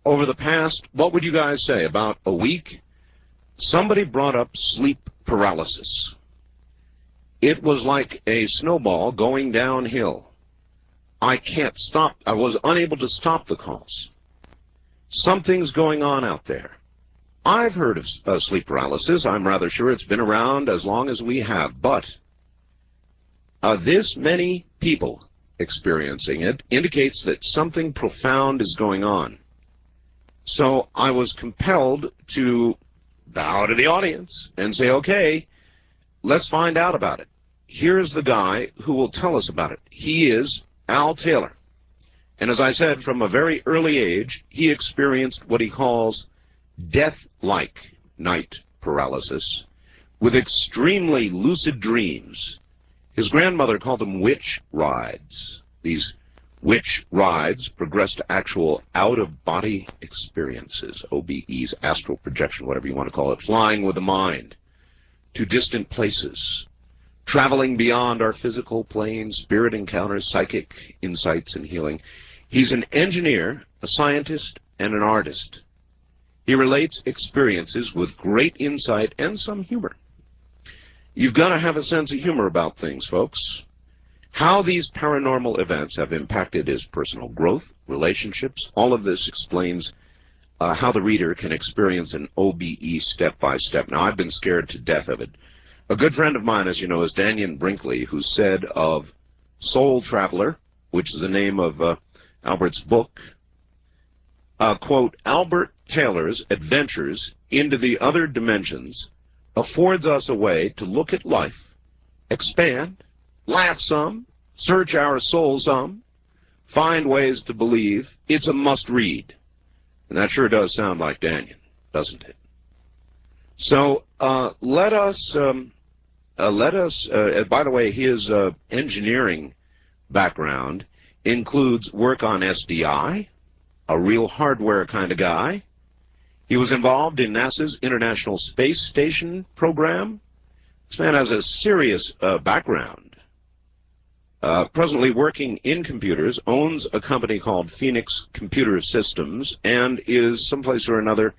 over the past, what would you guys say, about a week, somebody brought up sleep paralysis. It was like a snowball going downhill. I can't stop. I was unable to stop the calls. Something's going on out there. I've heard of sleep paralysis. I'm rather sure it's been around as long as we have. But this many people experiencing it indicates that something profound is going on. So I was compelled to bow to the audience and say, okay, let's find out about it. Here's the guy who will tell us about it. He is Al Taylor. And as I said, from a very early age, he experienced what he calls death-like night paralysis with extremely lucid dreams. His grandmother called them witch rides. These witch rides progress to actual out-of-body experiences, OBEs, astral projection, whatever you want to call it, flying with the mind to distant places, traveling beyond our physical plane, spirit encounters, psychic insights, and healing. He's an engineer, a scientist, and an artist. He relates experiences with great insight and some humor. You've got to have a sense of humor about things, folks. How these paranormal events have impacted his personal growth, relationships, all of this explains how the reader can experience an OBE step by step. Now, I've been scared to death of it. A good friend of mine, as you know, is Daniel Brinkley, who said of Soul Traveler, which is the name of Albert's book, quote, Albert Taylor's adventures into the other dimensions affords us a way to look at life, expand, laugh some, search our soul some, find ways to believe. It's a must-read. And that sure does sound like Daniel, doesn't it? So let us, by the way, his engineering background includes work on SDI, a real hardware kind of guy. He was involved in NASA's International Space Station program. This man has a serious background. Presently working in computers, owns a company called Phoenix Computer Systems, and is someplace or another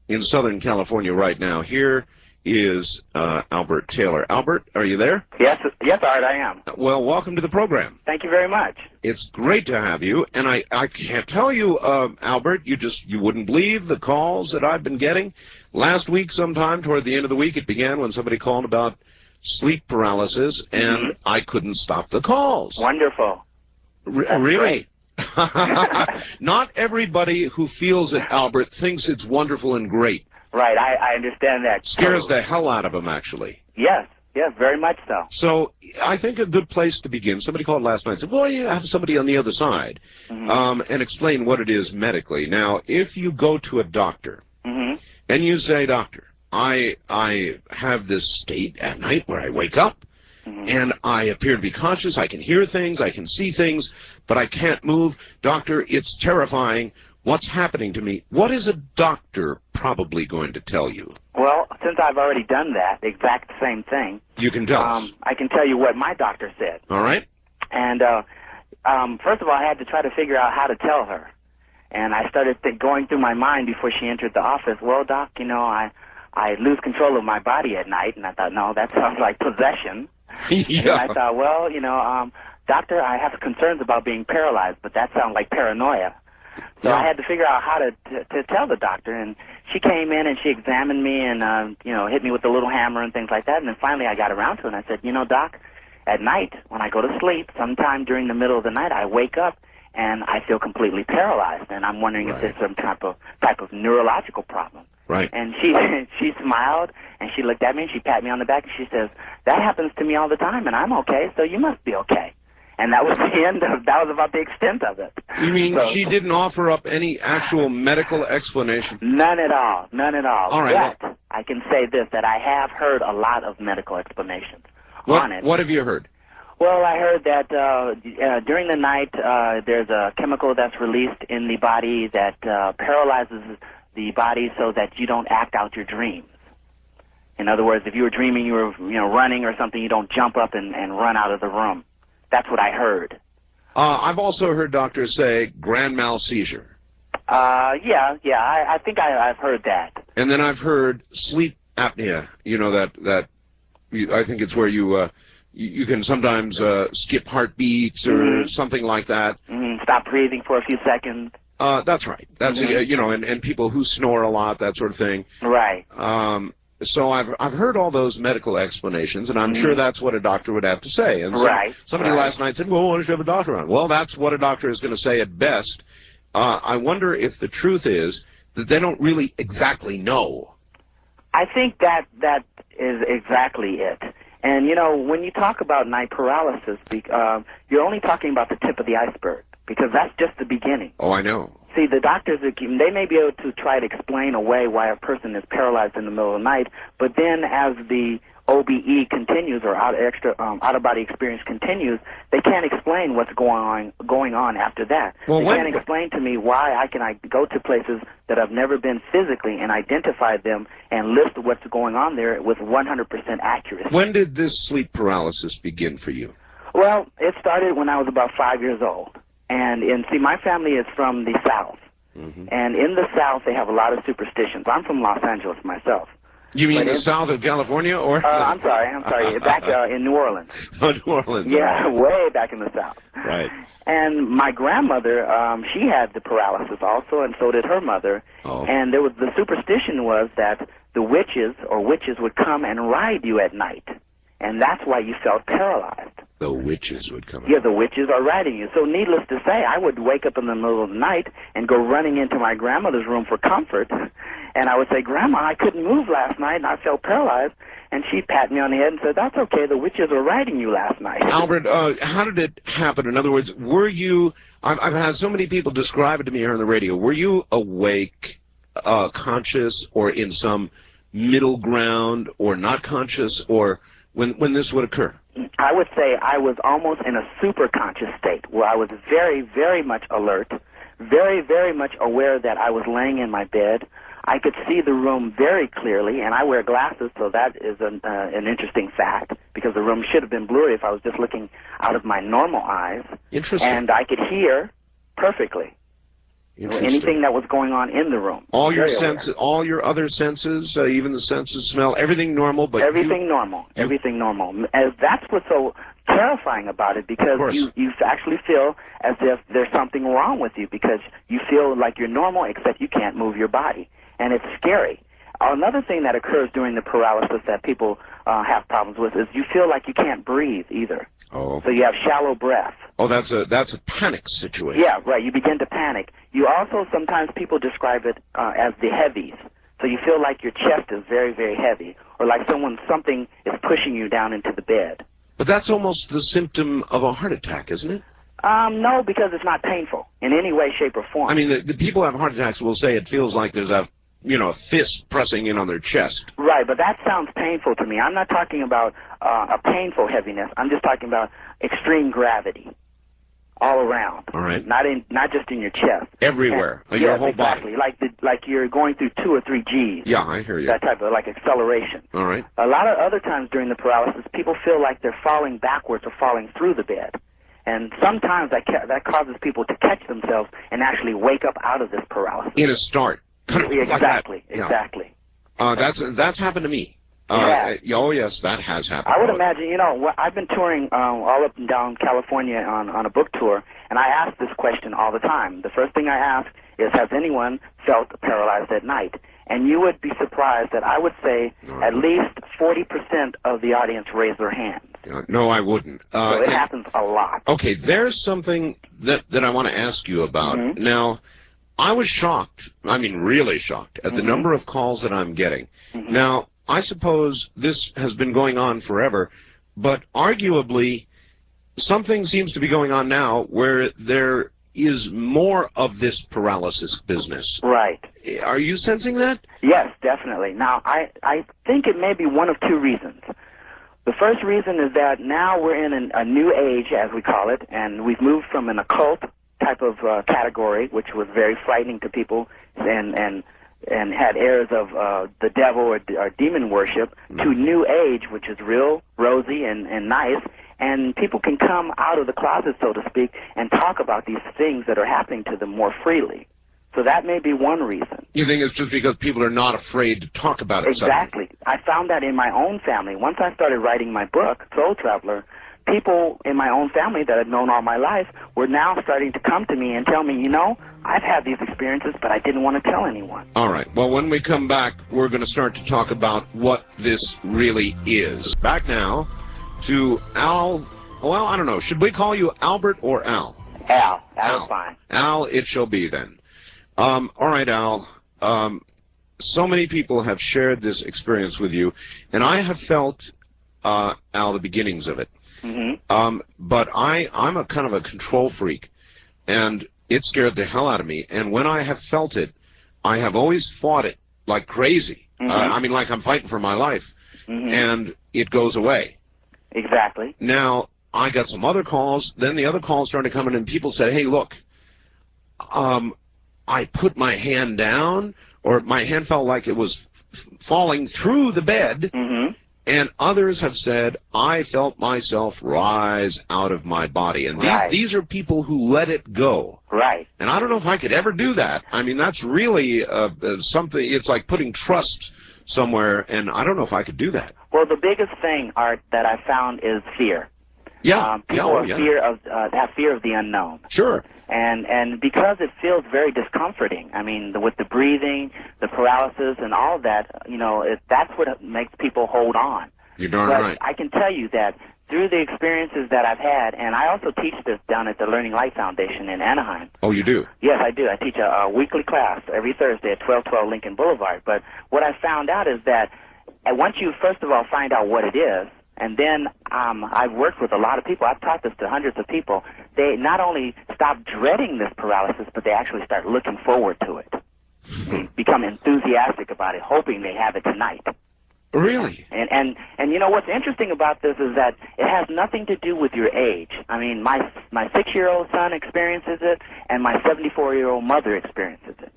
in Southern California right now. Here is Albert Taylor. Albert, are you there? Yes, Art, I am. Well, welcome to the program. Thank you very much. It's great to have you, and I can't tell you, Albert, you wouldn't believe the calls that I've been getting. Last week sometime, toward the end of the week, it began when somebody called about sleep paralysis, and I couldn't stop the calls. Wonderful. Really? Not everybody who feels it, Albert, thinks it's wonderful and great. Right, I understand that. Scares the hell out of them, actually. Yes, very much so. So I think a good place to begin, somebody called last night and said, well, you have somebody on the other side, and explain what it is medically. Now, if you go to a doctor, and you say, doctor, I have this state at night where I wake up, and I appear to be conscious, I can hear things, I can see things, but I can't move. Doctor, it's terrifying. What's happening to me? What is a doctor probably going to tell you? Well, since I've already done that, the exact same thing. You can tell us. I can tell you what my doctor said. All right. And first of all, I had to try to figure out how to tell her. And I started going through my mind before she entered the office. Well, Doc, you know, I lose control of my body at night. And I thought, no, that sounds like possession. And then I thought, well, you know, doctor, I have concerns about being paralyzed, but that sounds like paranoia. So I had to figure out how to tell the doctor, and she came in and she examined me and, you know, hit me with a little hammer and things like that, and then finally I got around to it, and I said, you know, Doc, at night when I go to sleep, sometime during the middle of the night, I wake up and I feel completely paralyzed, and I'm wondering if there's some type of neurological problem. Right. And she smiled, and she looked at me, and she patted me on the back, and she says, that happens to me all the time, and I'm okay, so you must be okay. And that was the end of, that was about the extent of it. You mean she didn't offer up any actual medical explanation? None at all, none at all. All right. But I can say this, that I have heard a lot of medical explanations on it. What have you heard? Well, I heard that during the night there's a chemical that's released in the body that paralyzes the body so that you don't act out your dreams. In other words, if you were dreaming you were running or something, you don't jump up and run out of the room. That's what I heard. I've also heard doctors say grand mal seizure. I think I've heard that. And then I've heard sleep apnea. You know I think it's where you can sometimes skip heartbeats or something like that. Stop breathing for a few seconds. That's right. That's and people who snore a lot, that sort of thing. Right. So I've heard all those medical explanations, and I'm sure that's what a doctor would have to say. And somebody last night said, "Well, why don't you have a doctor on?" Well, that's what a doctor is going to say at best. I wonder if the truth is that they don't really exactly know. I think that is exactly it. And, when you talk about night paralysis, you're only talking about the tip of the iceberg, because that's just the beginning. Oh, I know. See, the doctors, they may be able to try to explain away why a person is paralyzed in the middle of the night, but then as the OBE continues, or out-of-body experience continues, they can't explain what's going on after that. They can't explain to me why I go to places that I've never been physically and identify them and list what's going on there with 100% accuracy. When did this sleep paralysis begin for you? Well, it started when I was about 5 years old. And see, my family is from the South. And in the South, they have a lot of superstitions. I'm from Los Angeles myself. You mean the south of California, or? I'm sorry. Back in New Orleans. Oh, New Orleans. Yeah, way back in the South. Right. And my grandmother, she had the paralysis also, and so did her mother. Oh. And the superstition was that the witches would come and ride you at night, and that's why you felt paralyzed. The witches would come. Yeah, the witches are riding you. So needless to say, I would wake up in the middle of the night and go running into my grandmother's room for comfort. And I would say, "Grandma, I couldn't move last night and I felt paralyzed." And she'd pat me on the head and said, "That's okay, the witches were riding you last night." Albert, how did it happen? In other words, were you, I've had so many people describe it to me here on the radio, were you awake, conscious, or in some middle ground, or not conscious, or when this would occur? I would say I was almost in a super conscious state where I was very, very much alert, very, very much aware that I was laying in my bed. I could see the room very clearly, and I wear glasses, so that is an interesting fact, because the room should have been blurry if I was just looking out of my normal eyes. Interesting. And I could hear perfectly anything that was going on in the room. All your senses, all your other senses, even the sense of smell, everything normal, but everything normal. As that's what's so terrifying about it, because you actually feel as if there's something wrong with you, because you feel like you're normal except you can't move your body, and it's scary. Another thing that occurs during the paralysis that people have problems with is you feel like you can't breathe either. Oh. So you have shallow breath. Oh, that's a panic situation. Yeah, right. You begin to panic. You also, sometimes people describe it as the heavies. So you feel like your chest is very, very heavy, or like something is pushing you down into the bed. But that's almost the symptom of a heart attack, isn't it? No, because it's not painful in any way, shape, or form. I mean, the people who have heart attacks will say it feels like there's a fist pressing in on their chest. Right, but that sounds painful to me. I'm not talking about a painful heaviness. I'm just talking about extreme gravity all around. All right. Not just in your chest. Everywhere. Your whole body. Like you're going through 2 or 3 Gs. Yeah, I hear you. That type of acceleration. All right. A lot of other times during the paralysis, people feel like they're falling backwards or falling through the bed. And sometimes that causes people to catch themselves and actually wake up out of this paralysis. In a start. Exactly. That's happened to me. Oh, yes, that has happened. I would imagine, I've been touring all up and down California on a book tour, and I ask this question all the time. The first thing I ask is, has anyone felt paralyzed at night? And you would be surprised that I would say at least 40% of the audience raise their hands. No, I wouldn't. So it happens a lot. Okay, there's something that I want to ask you about. Now, I was shocked, really shocked, at the number of calls that I'm getting. Now, I suppose this has been going on forever, but arguably something seems to be going on now where there is more of this paralysis business. Right. Are you sensing that? Yes, definitely. Now, I think it may be one of 2 reasons. The first reason is that now we're in a new age, as we call it, and we've moved from an occult type of category, which was very frightening to people and had airs of the devil or demon worship, to new age, which is real rosy and nice, and people can come out of the closet, so to speak, and talk about these things that are happening to them more freely. So that may be one reason. You think it's just because people are not afraid to talk about it Exactly. suddenly? I found that in my own family. Once I started writing my book, Soul Traveler, people in my own family that I've known all my life were now starting to come to me and tell me, you know, I've had these experiences, but I didn't want to tell anyone. All right. Well, when we come back, we're going to start to talk about what this really is. Back now to Al. Well, I don't know. Should we call you Albert or Al? Al. Al is fine. Al, it shall be then. All right, Al. So many people have shared this experience with you, and I have felt, Al, the beginnings of it. But I'm a kind of a control freak, and it scared the hell out of me. And when I have felt it, I have always fought it like crazy. I mean, like I'm fighting for my life, and it goes away. Exactly. Now, I got some other calls. Then the other calls started coming, and people said, hey, look, I put my hand down, or my hand felt like it was falling through the bed, and others have said, I felt myself rise out of my body. And these are people who let it go. Right. And I don't know if I could ever do that. I mean, that's really something, it's like putting trust somewhere, and I don't know if I could do that. Well, the biggest thing, Art, that I found is fear. Yeah. People have fear of the unknown. Sure. And because it feels very discomforting, I mean, with the breathing, the paralysis, and all of that, you know, that's what makes people hold on. You're darn but right. I can tell you that through the experiences that I've had, and I also teach this down at the Learning Light Foundation in Anaheim. Oh, you do? Yes, I do. I teach a weekly class every Thursday at 1212 Lincoln Boulevard. But what I found out is that once you, first of all, find out what it is, and then I've worked with a lot of people. I've taught this to hundreds of people. They not only stop dreading this paralysis, but they actually start looking forward to it. They become enthusiastic about it, hoping they have it tonight. Really? And you know what's interesting about this is that it has nothing to do with your age. I mean, my 6-year-old son experiences it, and my 74-year-old mother experiences it.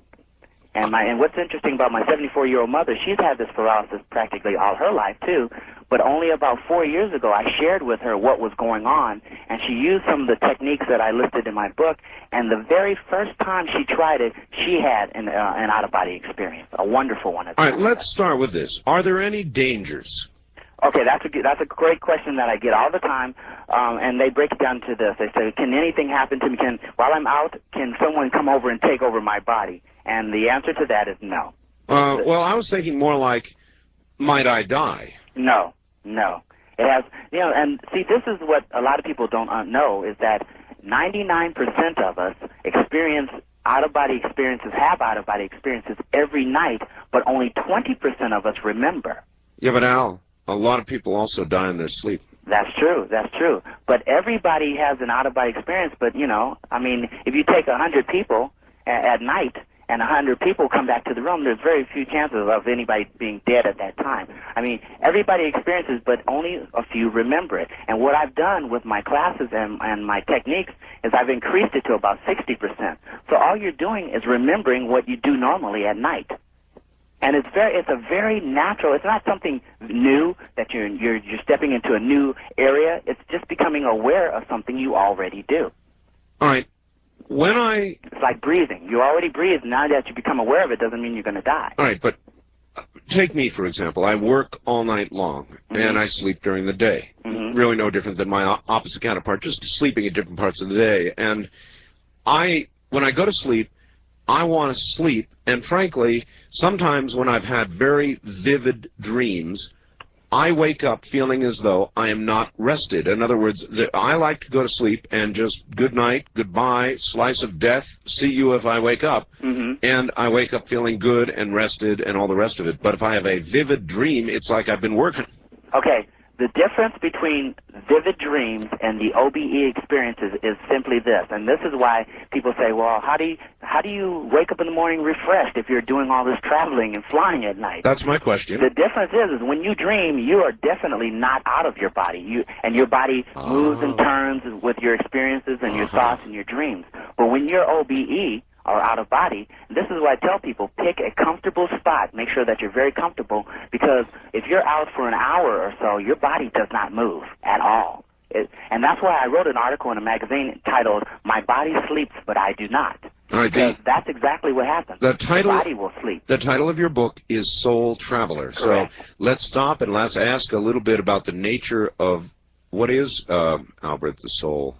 And what's interesting about my 74-year-old mother, she's had this paralysis practically all her life too, but only about 4 years ago I shared with her what was going on, and she used some of the techniques that I listed in my book, and the very first time she tried it, she had an out-of-body experience, a wonderful one. All right, let's start with this. Are there any dangers? Okay, that's a great question that I get all the time, and they break it down to this. They say, can anything happen to me? While I'm out, can someone come over and take over my body? And the answer to that is no. Well, I was thinking more like, might I die? No. It has, you know, and see, this is what a lot of people don't know, is that 99% of us experience out-of-body experiences, have out-of-body experiences every night, but only 20% of us remember. Yeah, but Al, a lot of people also die in their sleep. That's true. But everybody has an out-of-body experience, but, you know, I mean, if you take 100 people at night, and 100 people come back to the room, there's very few chances of anybody being dead at that time. I mean, everybody experiences, but only a few remember it. And what I've done with my classes and my techniques is I've increased it to about 60%. So all you're doing is remembering what you do normally at night. And it's a very natural, it's not something new that you're stepping into a new area. It's just becoming aware of something you already do. All right. It's like breathing. You already breathe. Now that you become aware of it doesn't mean you're going to die. All right, but take me, for example. I work all night long, and I sleep during the day. Really no different than my opposite counterpart, just sleeping at different parts of the day. And when I go to sleep, I want to sleep. And frankly, sometimes when I've had very vivid dreams, I wake up feeling as though I am not rested. In other words, I like to go to sleep and just good night, goodbye, slice of death, see you if I wake up. And I wake up feeling good and rested and all the rest of it. But if I have a vivid dream, it's like I've been working. Okay. The difference between vivid dreams and the OBE experiences is simply this, and this is why people say, well, how do you wake up in the morning refreshed if you're doing all this traveling and flying at night? That's my question. The difference is when you dream, you are definitely not out of your body, and your body moves and turns with your experiences and your thoughts and your dreams. But when you're OBE, or out of body, this is why I tell people, pick a comfortable spot. Make sure that you're very comfortable, because if you're out for an hour or so, your body does not move at all. And that's why I wrote an article in a magazine titled, My Body Sleeps, But I Do Not. All right, Because that's exactly what happens. the title, the body will sleep. The title of your book is Soul Traveler. Correct. So let's stop and let's ask a little bit about the nature of what is, Albert, the soul?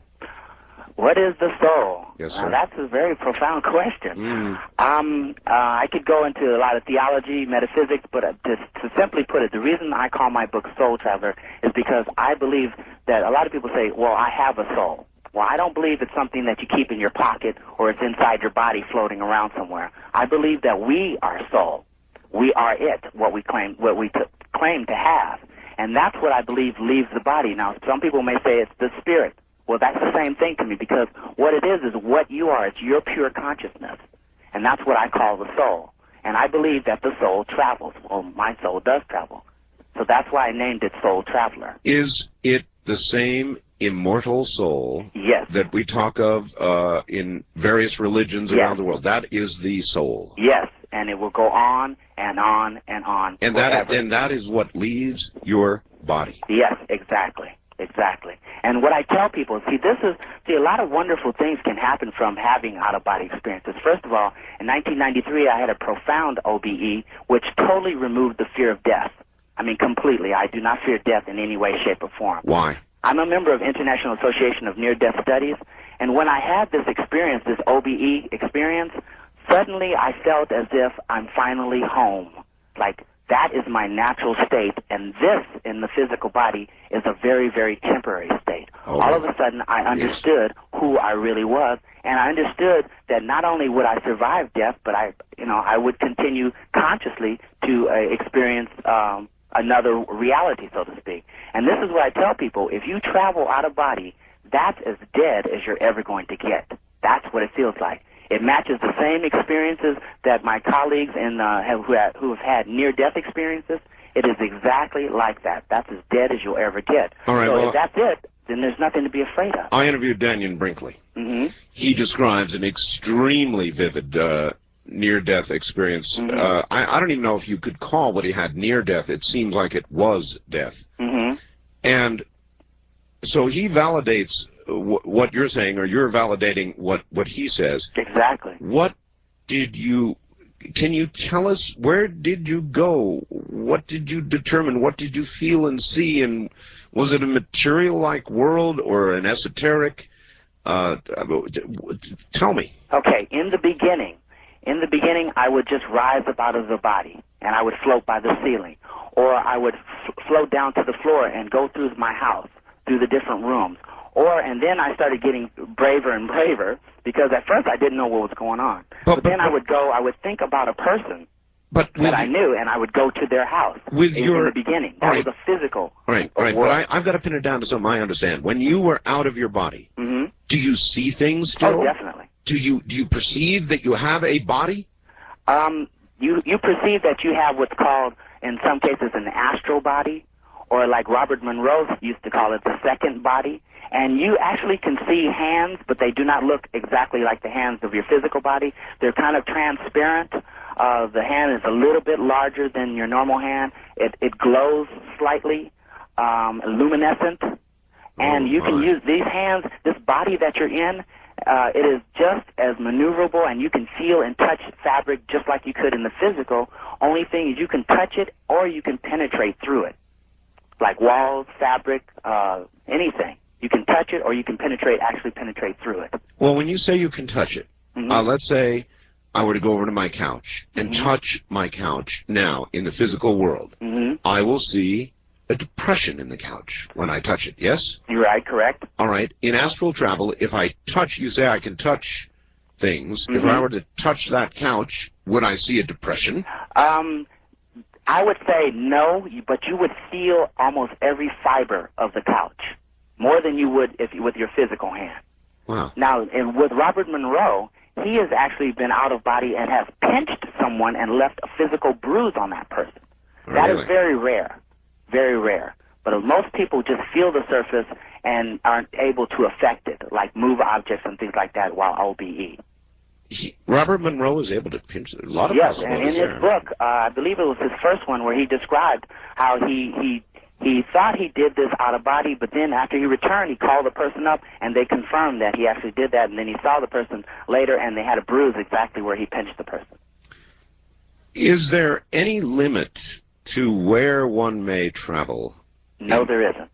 What is the soul? Yes, Now, sir. that's a very profound question. Mm. I could go into a lot of theology, metaphysics, but to simply put it, the reason I call my book Soul Traveler is because I believe that a lot of people say, well, I have a soul. Well, I don't believe it's something that you keep in your pocket or it's inside your body floating around somewhere. I believe that we are soul. We are it, what we claim to have. And that's what I believe leaves the body. Now, some people may say it's the spirit. Well, that's the same thing to me, because what it is what you are. It's your pure consciousness. And that's what I call the soul. And I believe that the soul travels. Well, my soul does travel. So that's why I named it Soul Traveler. Is it the same immortal soul Yes. that we talk of in various religions Yes. around the world? That is the soul. Yes, and it will go on and on and on And forever. that is what leaves your body. Yes, exactly. Exactly. And what I tell people, a lot of wonderful things can happen from having out-of-body experiences. First of all, in 1993, I had a profound OBE, which totally removed the fear of death. I mean, completely. I do not fear death in any way, shape, or form. Why? I'm a member of International Association of Near-Death Studies, and when I had this experience, this OBE experience, suddenly I felt as if I'm finally home. Like, that is my natural state, and this, in the physical body, is a very, very temporary state. Oh. All of a sudden, I understood who I really was, and I understood that not only would I survive death, but I would continue consciously to experience another reality, so to speak. And this is what I tell people: if you travel out of body, that's as dead as you're ever going to get. That's what it feels like. It matches the same experiences that my colleagues who have had near-death experiences. It is exactly like that. That's as dead as you'll ever get. All right, so well, if that's it, then there's nothing to be afraid of. I interviewed Daniel Brinkley. Mm-hmm. He describes an extremely vivid near-death experience. Mm-hmm. I don't even know if you could call what he had near-death. It seemed like it was death. Mm-hmm. And so he validates what you're saying, or you're validating what he says. Exactly. Can you tell us, where did you go? What did you determine? What did you feel and see? And was it a material-like world or an esoteric? Tell me. Okay, in the beginning, I would just rise up out of the body, and I would float by the ceiling. Or I would float down to the floor and go through my house, through the different rooms. And then I started getting braver and braver, because at first I didn't know what was going on. But then I would think about a person that I knew, and I would go to their house in the beginning. That was a physical All right, but I've got to pin it down to something I understand. When you were out of your body, mm-hmm. do you see things still? Oh, definitely. Do you perceive that you have a body? You perceive that you have what's called, in some cases, an astral body, or like Robert Monroe used to call it, the second body. And you actually can see hands, but they do not look exactly like the hands of your physical body. They're kind of transparent. The hand is a little bit larger than your normal hand. It glows slightly, luminescent. And you can use these hands, this body that you're in, it is just as maneuverable, and you can feel and touch fabric just like you could in the physical. Only thing is you can touch it or you can penetrate through it, like walls, fabric, anything. You can touch it, or you can actually penetrate through it. Well, when you say you can touch it, mm-hmm. Let's say I were to go over to my couch and mm-hmm. touch my couch now in the physical world. Mm-hmm. I will see a depression in the couch when I touch it, yes? You're right, correct. All right. In astral travel, if I touch, you say I can touch things. Mm-hmm. If I were to touch that couch, would I see a depression? I would say no, but you would feel almost every fiber of the couch, more than you would with your physical hand. Wow. Now, with Robert Monroe, he has actually been out of body and has pinched someone and left a physical bruise on that person. Really? That is very rare, very rare. But most people just feel the surface and aren't able to affect it, like move objects and things like that while OBE. Robert Monroe was able to pinch a lot of Yes, and possibilities in his book, I believe it was his first one, where he described how he He thought he did this out of body, but then after he returned, he called the person up, and they confirmed that he actually did that, and then he saw the person later, and they had a bruise exactly where he pinched the person. Is there any limit to where one may travel? No, there isn't.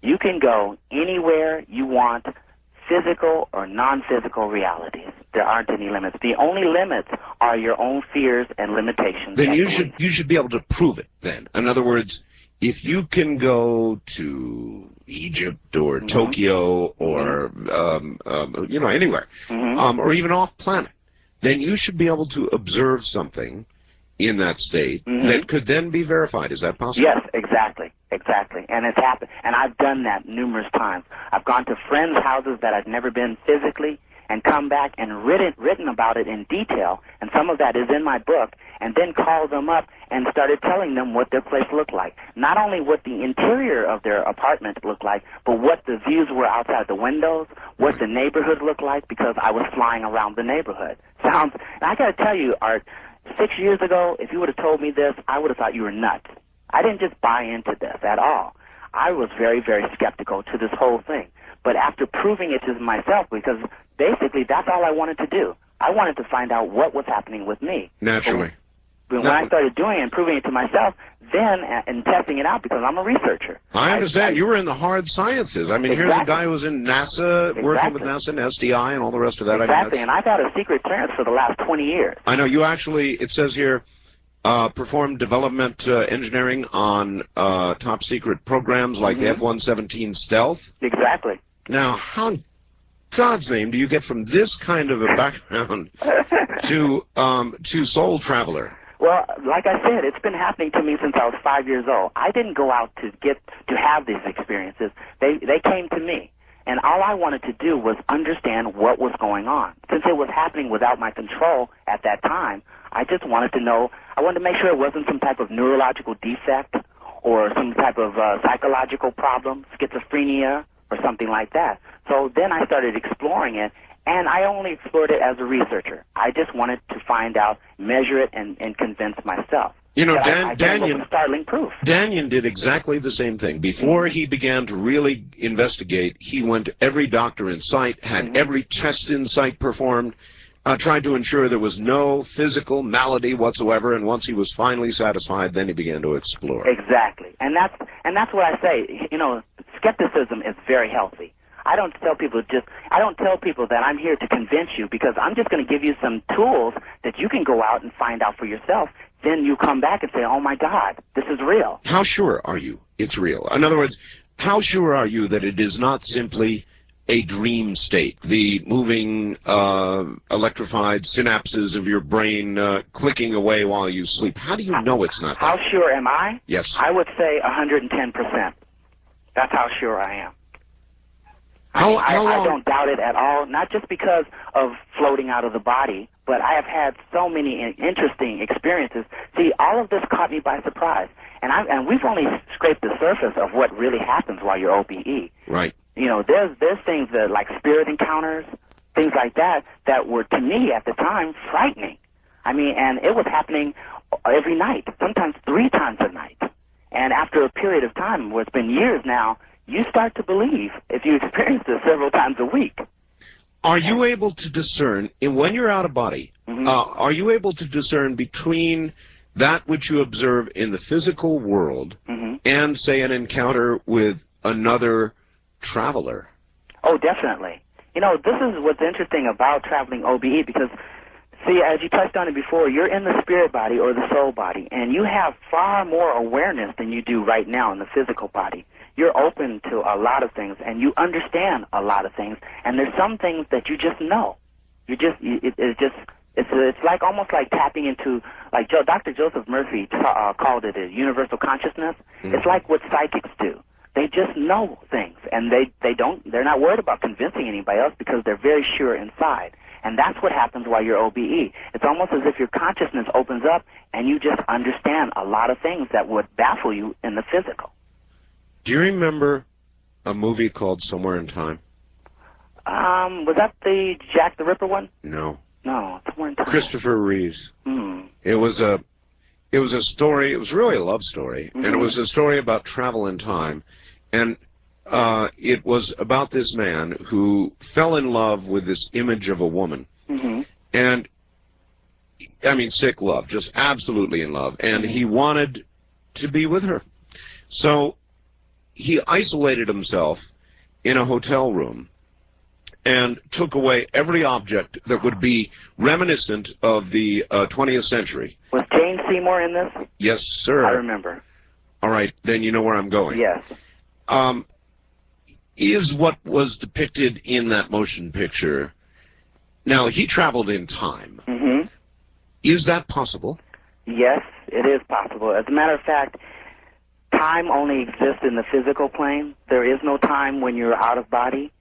You can go anywhere you want, physical or non-physical realities. There aren't any limits. The only limits are your own fears and limitations. Then you should be able to prove it then. In other words, if you can go to Egypt or Tokyo or anywhere, or even off planet, then you should be able to observe something in that state that could then be verified. Is that possible? Yes, exactly. And it's happened. And I've done that numerous times. I've gone to friends' houses that I've never been physically and come back and written about it in detail, and some of that is in my book, and then called them up and started telling them what their place looked like. Not only what the interior of their apartment looked like, but what the views were outside the windows, what the neighborhood looked like, because I was flying around the neighborhood. And I got to tell you, Art, 6 years ago, if you would have told me this, I would have thought you were nuts. I didn't just buy into this at all. I was very, very skeptical to this whole thing. But after proving it to myself, because basically that's all I wanted to do. I wanted to find out what was happening with me. Naturally. But when I started doing it and proving it to myself, then and testing it out, because I'm a researcher. I understand. You were in the hard sciences. I mean, here's a guy who was in NASA, working with NASA and SDI and all the rest of that. Exactly, and I've had a secret clearance for the last 20 years. I know. You actually, it says here, performed development engineering on top secret programs like F-117 Stealth. Exactly. Now, how in God's name do you get from this kind of a background to Soul Traveler? Well, like I said, it's been happening to me since I was 5 years old. I didn't go out to have these experiences. They came to me. And all I wanted to do was understand what was going on. Since it was happening without my control at that time, I just wanted to know, I wanted to make sure it wasn't some type of neurological defect or some type of psychological problem, schizophrenia or something like that. So then I started exploring it, and I only explored it as a researcher. I just wanted to find out, measure it, and convince myself. You know, Daniel did exactly the same thing. Before he began to really investigate, he went to every doctor in sight, had every test in sight performed, tried to ensure there was no physical malady whatsoever, and once he was finally satisfied, then he began to explore. Exactly. And that's what I say. You know, skepticism is very healthy. I don't tell people that I'm here to convince you, because I'm just going to give you some tools that you can go out and find out for yourself. Then you come back and say, oh my God, this is real. How sure are you it's real? In other words, how sure are you that it is not simply a dream state, the moving electrified synapses of your brain clicking away while you sleep? How do you know it's not that? How sure am I? Yes. I would say 110%. That's how sure I am. How long? I don't doubt it at all, not just because of floating out of the body, but I have had so many interesting experiences. See, all of this caught me by surprise, and we've only scraped the surface of what really happens while you're OBE. Right. You know, there's things that, like spirit encounters, things like that were, to me at the time, frightening. I mean, and it was happening every night, sometimes 3 times a night. And after a period of time, where it's been years now, you start to believe, if you experience this several times a week. Are you able to discern, when you're out of body, are you able to discern between that which you observe in the physical world and, say, an encounter with another traveler? Oh, definitely. You know, this is what's interesting about traveling OBE, because, see, as you touched on it before, you're in the spirit body or the soul body, and you have far more awareness than you do right now in the physical body. You're open to a lot of things, and you understand a lot of things, and there's some things that you just know. It's like almost like tapping into, like Dr. Joseph Murphy called it a universal consciousness. It's like what psychics do. They just know things, and they're not worried about convincing anybody else, because they're very sure inside. And that's what happens while you're OBE. It's almost as if your consciousness opens up, and you just understand a lot of things that would baffle you in the physical. Do you remember a movie called Somewhere in Time? Was that the Jack the Ripper one? No. No, Somewhere in Time. Christopher Reeves. It was a It was a story. It was really a love story, and it was a story about travel in time, and it was about this man who fell in love with this image of a woman, and I mean, sick love, just absolutely in love, and he wanted to be with her, so he isolated himself in a hotel room and took away every object that would be reminiscent of the 20th century. Was Jane Seymour in this? Yes, sir. I remember. All right, then you know where I'm going. Yes. Is what was depicted in that motion picture, now he traveled in time. Is that possible? Yes, it is possible. As a matter of fact, time only exists in the physical plane. There is no time when you're out of body.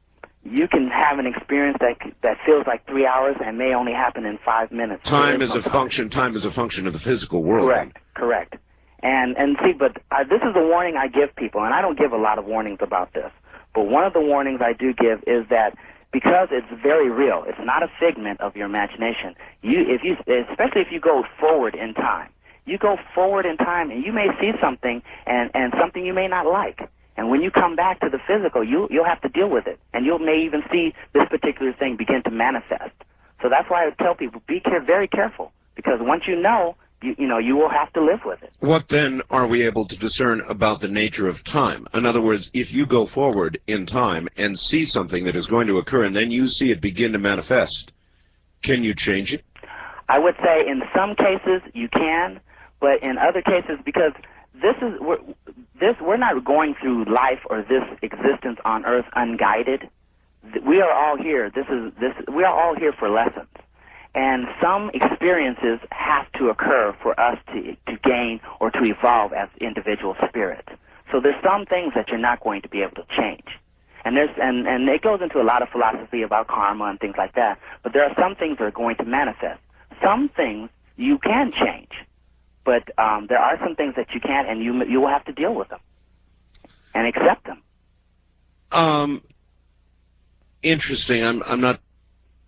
You can have an experience that feels like 3 hours and may only happen in 5 minutes. Time is a function. Time is a function of the physical world. Correct. Correct. And see, but this is a warning I give people, and I don't give a lot of warnings about this. But one of the warnings I do give is that because it's very real, it's not a figment of your imagination. Especially if you go forward in time, you go forward in time, and you may see something and something you may not like. And when you come back to the physical, you'll have to deal with it, and you may even see this particular thing begin to manifest. So that's why I tell people, be very careful, because once you know, you will have to live with it. What then are we able to discern about the nature of time? In other words, if you go forward in time and see something that is going to occur, and then you see it begin to manifest, can you change it? I would say in some cases you can, but in other cases, because we're not going through life or this existence on Earth unguided. We are all here. We are all here for lessons. And some experiences have to occur for us to gain or to evolve as individual spirits. So there's some things that you're not going to be able to change. And it goes into a lot of philosophy about karma and things like that. But there are some things that are going to manifest. Some things you can change. But there are some things that you can't, and you will have to deal with them and accept them. Interesting. I'm not.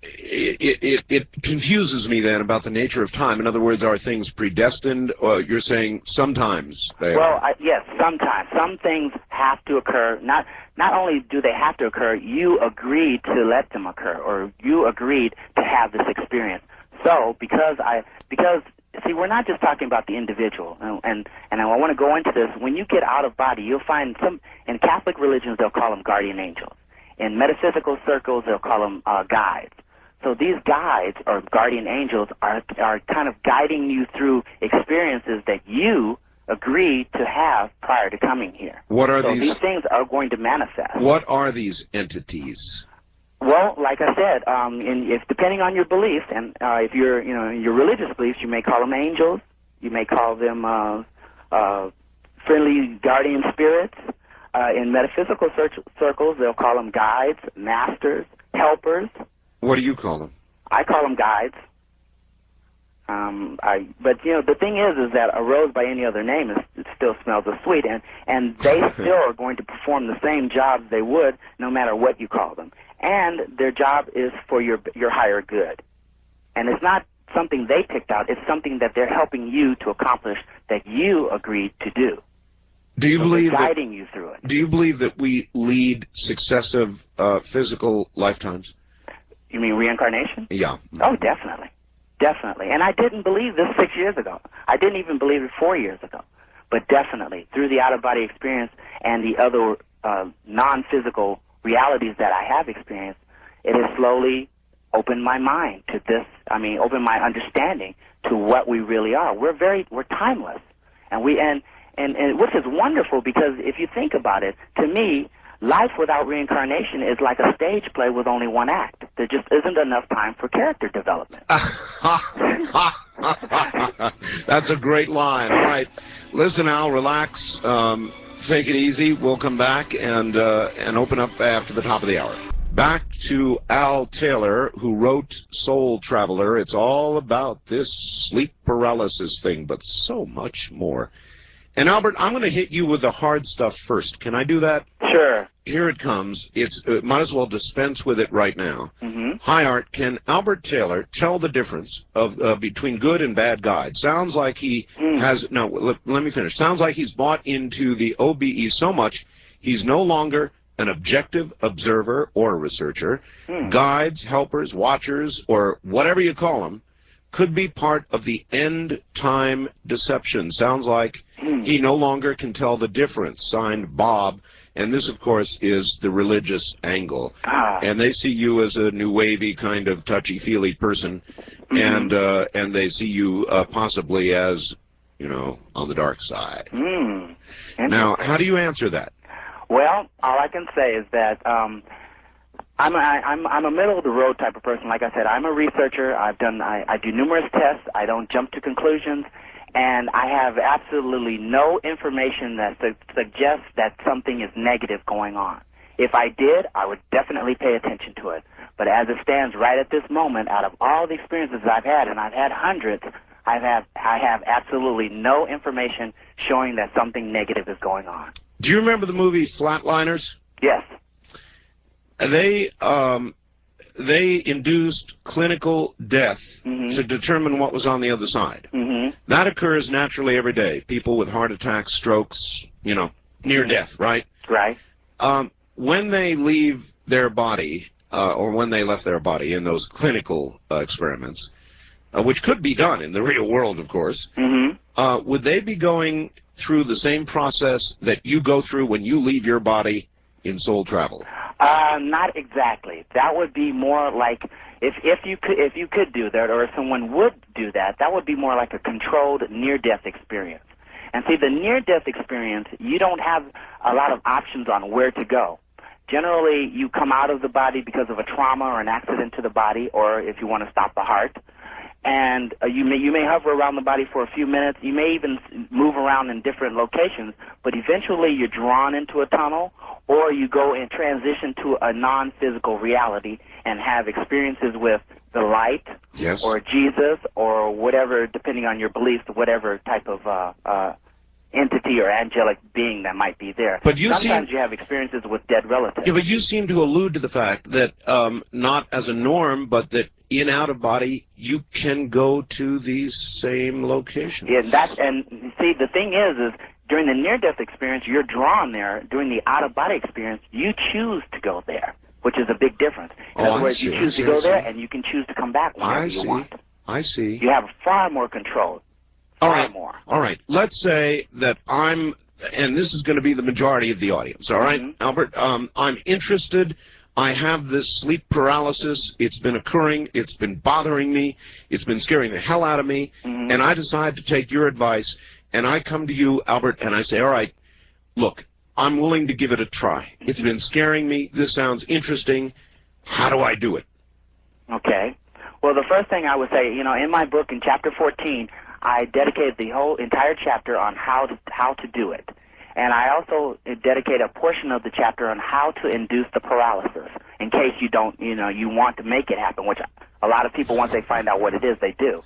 It confuses me then about the nature of time. In other words, are things predestined, or you're saying sometimes they are? Yes, sometimes. Some things have to occur. Not only do they have to occur, you agreed to let them occur, or you agreed to have this experience. So because see, we're not just talking about the individual, and I want to go into this. When you get out of body, you'll find in Catholic religions, they'll call them guardian angels. In metaphysical circles, they'll call them guides. So these guides or guardian angels are kind of guiding you through experiences that you agreed to have prior to coming here. What are these? These things are going to manifest. What are these entities? Well, like I said, if depending on your beliefs, and if you're, your religious beliefs, you may call them angels. You may call them friendly guardian spirits. In metaphysical circles, they'll call them guides, masters, helpers. What do you call them? I call them guides. But the thing is that a rose by any other name it still smells as sweet, and they still are going to perform the same jobs they would no matter what you call them. And their job is for your higher good. And it's not something they picked out, it's something that they're helping you to accomplish that you agreed to do. Do you believe guiding you through it? Do you believe that we lead successive physical lifetimes? You mean reincarnation? Yeah. Oh, definitely. Definitely. And I didn't believe this 6 years ago. I didn't even believe it 4 years ago. But definitely, through the out-of-body experience and the other non-physical realities that I have experienced, it has slowly opened my mind to this, opened my understanding to what we really are. We're timeless. And which is wonderful, because if you think about it, to me, life without reincarnation is like a stage play with only one act. There just isn't enough time for character development. That's a great line. All right. Listen, Al, relax. Take it easy. We'll come back and open up after the top of the hour. Back to Al Taylor, who wrote Soul Traveler. It's all about this sleep paralysis thing, but so much more. And Albert, I'm going to hit you with the hard stuff first. Can I do that? Sure. here it comes. It's might as well dispense with it right now. Mm-hmm. Hi, Art. Can Albert Taylor tell the difference of between good and bad guides? Sounds like he has. No, let me finish. Sounds like he's bought into the OBE so much he's no longer an objective observer or researcher. Guides, helpers, watchers, or whatever you call them, could be part of the end time deception. Sounds like he no longer can tell the difference. Signed, Bob. And this, of course, is the religious angle. And they see you as a new wavy kind of touchy-feely person, and they see you possibly as, you know, on the dark side. Now, how do you answer that? Well, all I can say is that I'm a middle of the road type of person. Like I said, I'm a researcher. I do numerous tests. I don't jump to conclusions. And I have absolutely no information that suggests that something is negative going on. If I did, I would definitely pay attention to it. But as it stands right at this moment, out of all the experiences I've had, and I've had hundreds, I have absolutely no information showing that something negative is going on. Do you remember the movie Flatliners? Yes. They induced clinical death to determine what was on the other side. That occurs naturally every day. People with heart attacks, strokes, you know, near death, right? Right. When they leave their body, or when they left their body in those clinical experiments, which could be done in the real world, of course, would they be going through the same process that you go through when you leave your body in soul travel? Not exactly. That would be more like if you could do that, or if someone would do that, that would be more like a controlled near-death experience. And see, the near-death experience, you don't have a lot of options on where to go. Generally, you come out of the body because of a trauma or an accident to the body, or if you want to stop the heart. And you may hover around the body for a few minutes. You may even move around in different locations, but eventually you're drawn into a tunnel, or you go and transition to a non-physical reality and have experiences with the light, yes, or Jesus, or whatever, depending on your beliefs, whatever type of entity or angelic being that might be there. But sometimes you have experiences with dead relatives. Yeah, but you seem to allude to the fact that not as a norm, but that in out of body you can go to these same locations. Yeah, and see, the thing is during the near-death experience, you're drawn there. During the out-of-body experience, you choose to go there, which is a big difference. In other words, you choose to go there, and you can choose to come back whenever you want. I see. You have far more control. All right. Let's say that and this is going to be the majority of the audience, all right, Albert? I'm interested. I have this sleep paralysis. It's been occurring. It's been bothering me. It's been scaring the hell out of me. And I decide to take your advice, and I come to you, Albert, and I say, all right, look, I'm willing to give it a try. It's been scaring me. This sounds interesting. How do I do it? Okay. Well, the first thing I would say, in my book, in Chapter 14, I dedicated the whole entire chapter on how to do it. And I also dedicate a portion of the chapter on how to induce the paralysis, in case you don't, you want to make it happen, which a lot of people, once they find out what it is, they do.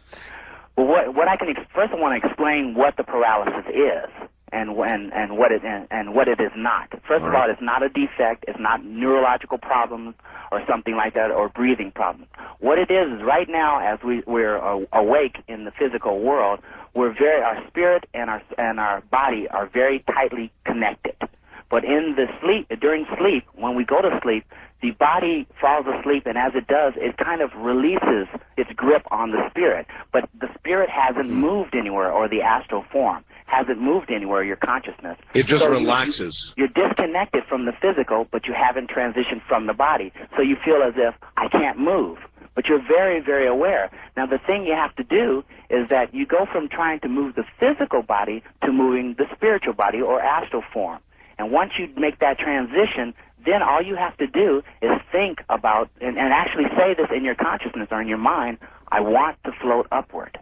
Well, what I can first, I want to explain what the paralysis is and what it is not. First of all, it's not a defect. It's not neurological problems or something like that, or breathing problems. What it is right now, as we're awake in the physical world, our spirit and our body are very tightly connected. But during sleep, when we go to sleep, the body falls asleep, and as it does, it kind of releases its grip on the spirit. But the spirit hasn't moved anywhere, or the astral form hasn't moved anywhere, your consciousness. It just relaxes. You're disconnected from the physical, but you haven't transitioned from the body. So you feel as if, I can't move. But you're very, very aware. Now, the thing you have to do is that you go from trying to move the physical body to moving the spiritual body, or astral form. And once you make that transition, then all you have to do is think about, and actually say this in your consciousness or in your mind, I want to float upward.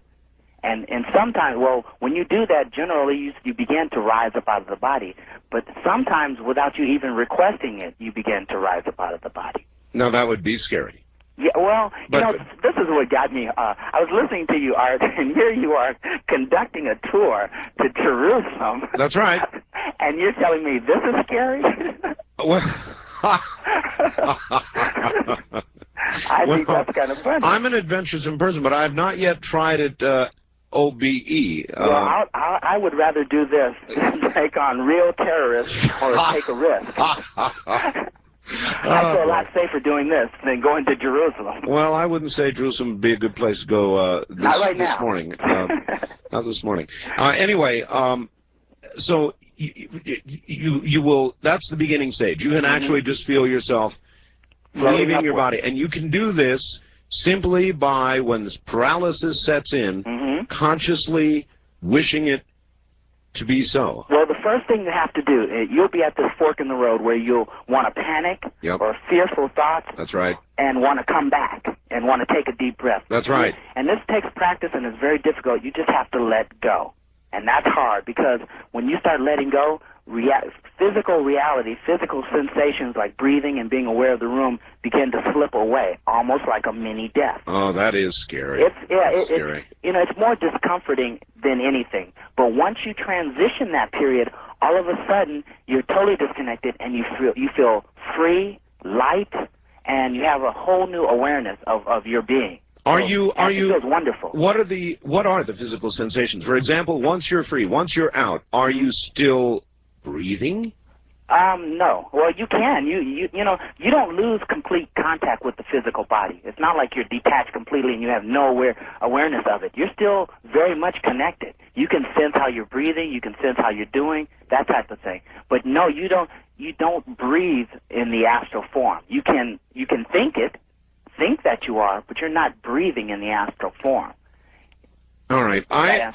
And sometimes, when you do that, generally you begin to rise up out of the body. But sometimes, without you even requesting it, you begin to rise up out of the body. Now, that would be scary. Yeah, well, this is what got me. I was listening to you, Art, and here you are conducting a tour to Jerusalem. That's right. And you're telling me this is scary? Well, I think that's kind of funny. I'm an adventuresome person, but I've not yet tried it OBE. Well, I would rather do this than take on real terrorists or take a risk. I feel a lot safer doing this than going to Jerusalem. Well, I wouldn't say Jerusalem would be a good place to go this morning. Not this morning. Anyway, so you will. That's the beginning stage. You can actually just feel yourself leaving your body, and you can do this simply by, when this paralysis sets in, consciously wishing it to be so. Well, the first thing you have to do, you'll be at this fork in the road where you'll want to panic or fearful thoughts. That's right. And want to come back and want to take a deep breath. That's right. And this takes practice and it's very difficult. You just have to let go. And that's hard, because when you start letting go, physical reality, physical sensations like breathing and being aware of the room begin to slip away, almost like a mini death. Oh, that is scary. It's scary. It's more discomforting than anything. But once you transition that period, all of a sudden you're totally disconnected and you feel free, light, and you have a whole new awareness of your being. It feels wonderful. What are the physical sensations? For example, once you're free, once you're out, are you still breathing? No. Well, you can. You don't lose complete contact with the physical body. It's not like you're detached completely and you have no awareness of it. You're still very much connected. You can sense how you're breathing. You can sense how you're doing, that type of thing. But no, you don't breathe in the astral form. You can think that you are, but you're not breathing in the astral form. All right. I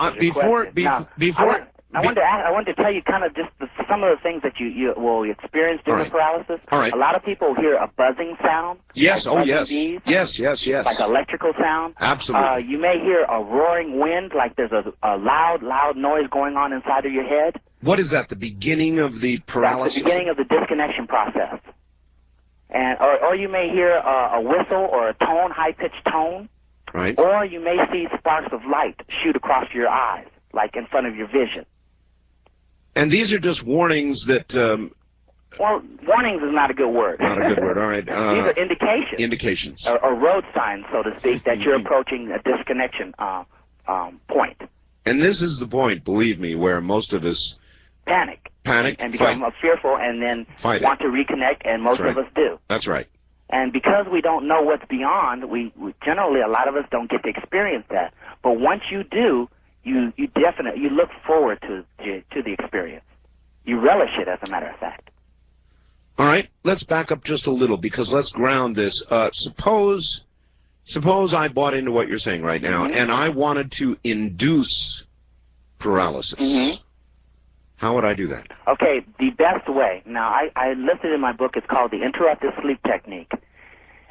wanted to tell you kind of just some of the things that you will experience during the paralysis. All right. A lot of people hear a buzzing sound. Yes. Like yes. Bees, Yes. Like electrical sound. Absolutely. You may hear a roaring wind, like there's a loud noise going on inside of your head. What is that? The beginning of the paralysis? That's the beginning of the disconnection process. And or you may hear a whistle or a tone, high-pitched tone. Right. Or you may see sparks of light shoot across your eyes, like in front of your vision. And these are just warnings that... well, warnings is not a good word. Not a good word, all right. These are indications. Indications. Or road signs, so to speak, that you're approaching a disconnection point. And this is the point, believe me, where most of us... Panic, and become fearful, and then want to reconnect, and most of us do. That's right. And because we don't know what's beyond, we generally, a lot of us don't get to experience that. But once you do, you definitely look forward to the experience. You relish it, as a matter of fact. All right, let's back up just a little, because let's ground this. Suppose I bought into what you're saying right now, and I wanted to induce paralysis. How would I do that? Okay, the best way. Now, I listed in my book, it's called the interrupted sleep technique.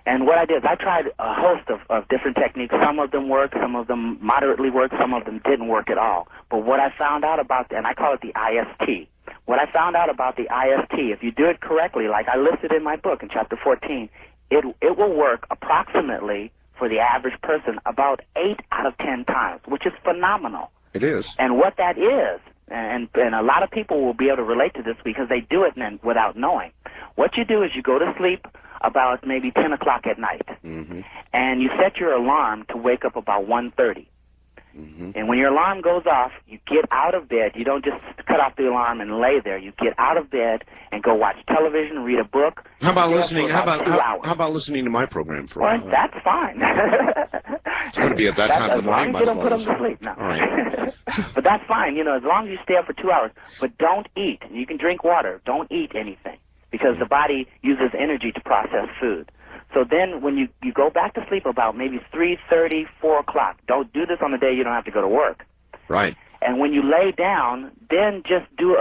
And what I did is I tried a host of different techniques. Some of them worked, some of them moderately worked, some of them didn't work at all. But what I found out about, and I call it the IST, what I found out about the IST, if you do it correctly, like I listed in my book in chapter 14, it will work approximately, for the average person, about 8 out of 10 times, which is phenomenal. It is. And what that is, and a lot of people will be able to relate to this because they do it without knowing. What you do is you go to sleep about maybe 10 o'clock at night, and you set your alarm to wake up about 1:30. And when your alarm goes off, you get out of bed. You don't just cut off the alarm and lay there. You get out of bed and go watch television, read a book. How about listening? How about listening to my program for a while? Well, that's fine. It's going to be at that time of the morning. As long as you don't put them to sleep. No. All right. But that's fine. As long as you stay up for 2 hours. But don't eat. You can drink water. Don't eat anything, because the body uses energy to process food. So then when you go back to sleep about maybe 3:30, 4 o'clock, don't do this on the day you don't have to go to work. Right. And when you lay down, then just do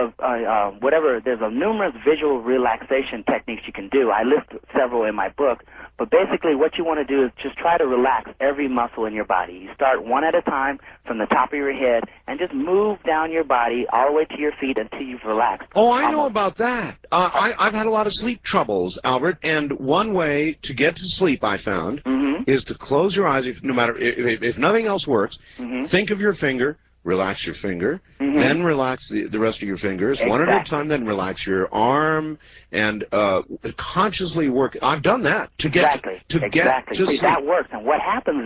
whatever. There's numerous visual relaxation techniques you can do. I list several in my book. But basically what you want to do is just try to relax every muscle in your body. You start one at a time from the top of your head and just move down your body all the way to your feet until you've relaxed. Oh, I know about that. I've had a lot of sleep troubles, Albert, and one way to get to sleep, I found, is to close your eyes. If nothing else works, think of your finger, relax your finger, then relax the rest of your fingers, one at a time, then relax your arm, and consciously work. I've done that to get to get to See, sleep. that works. And what happens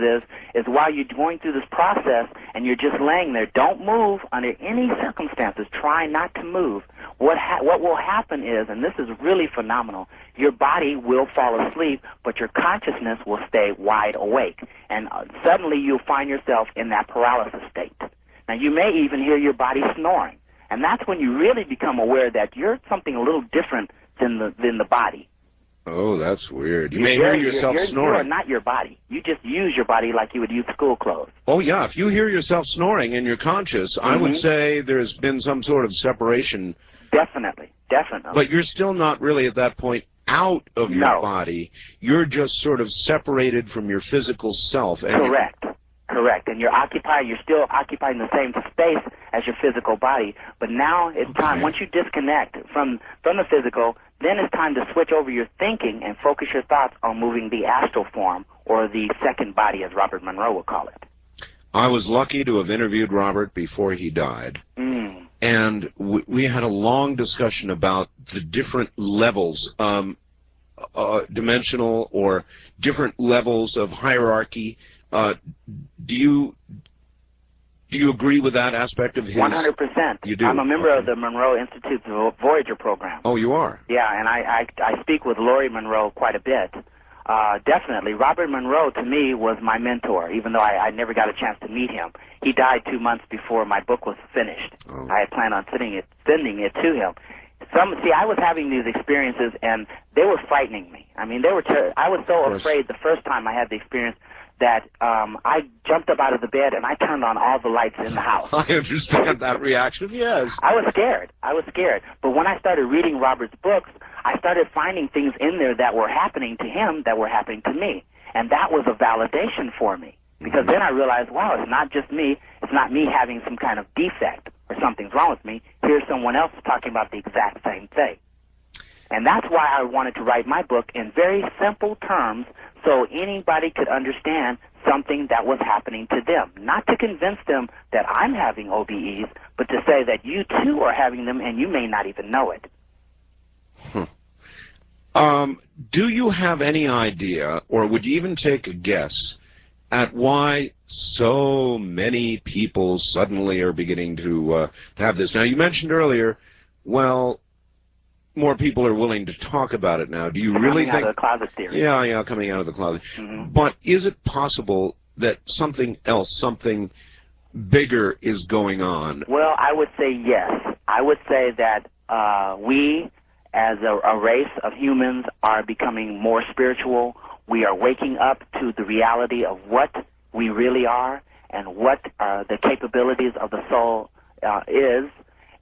is while you're going through this process and you're just laying there, don't move under any circumstances. Try not to move. What will happen is, and this is really phenomenal, your body will fall asleep, but your consciousness will stay wide awake. And suddenly you'll find yourself in that paralysis state. Now, you may even hear your body snoring. And that's when you really become aware that you're something a little different than the body. Oh, that's weird. You may hear yourself snoring. You're not your body. You just use your body like you would use school clothes. Oh, yeah. If you hear yourself snoring and you're conscious, I would say there's been some sort of separation. Definitely. But you're still not really at that point out of your body. You're just sort of separated from your physical self. And Correct. And you're still occupying the same space as your physical body. But now it's time, once you disconnect from the physical, then it's time to switch over your thinking and focus your thoughts on moving the astral form, or the second body, as Robert Monroe would call it. I was lucky to have interviewed Robert before he died. And we had a long discussion about the different levels, dimensional or different levels of hierarchy. Do you agree with that aspect of his? 100%. You do? I'm a member of the Monroe Institute's Voyager program. Oh, you are? Yeah, and I speak with Laurie Monroe quite a bit. Definitely. Robert Monroe, to me, was my mentor, even though I never got a chance to meet him. He died 2 months before my book was finished. I had planned on sending it to him. I was having these experiences, and they were frightening me. I mean, I was so afraid the first time I had the experience that I jumped up out of the bed and I turned on all the lights in the house. I understand that reaction, yes. I was scared. But when I started reading Robert's books, I started finding things in there that were happening to him that were happening to me. And that was a validation for me. Because then I realized, wow, it's not just me. It's not me having some kind of defect or something's wrong with me. Here's someone else talking about the exact same thing. And that's why I wanted to write my book in very simple terms so anybody could understand something that was happening to them. Not to convince them that I'm having OBEs, but to say that you too are having them and you may not even know it. Do you have any idea, or would you even take a guess, at why so many people suddenly are beginning to have this? Now, you mentioned earlier, well, more people are willing to talk about it now. Do you really think... Coming out of the closet theory. Yeah, coming out of the closet. But is it possible that something else, something bigger is going on? Well, I would say yes. I would say that we, as a race of humans, are becoming more spiritual. We are waking up to the reality of what we really are and what the capabilities of the soul is.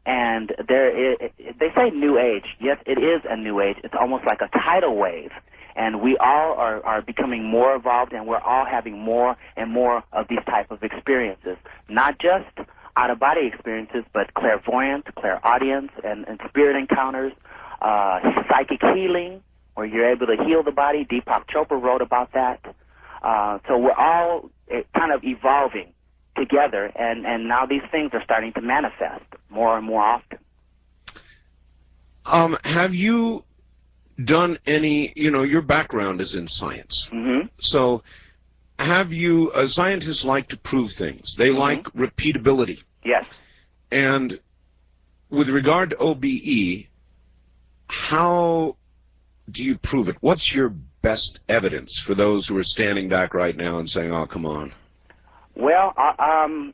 And they say new age. Yes, it is a new age. It's almost like a tidal wave. And we all are becoming more evolved, and we're all having more and more of these type of experiences. Not just out-of-body experiences, but clairvoyance, clairaudience, and spirit encounters, psychic healing, where you're able to heal the body. Deepak Chopra wrote about that. So we're all kind of evolving together, and now these things are starting to manifest more and more often. Have you done any, your background is in science. So have you, scientists like to prove things. They like repeatability. Yes. And with regard to OBE, how do you prove it? What's your best evidence for those who are standing back right now and saying, oh, come on? Well,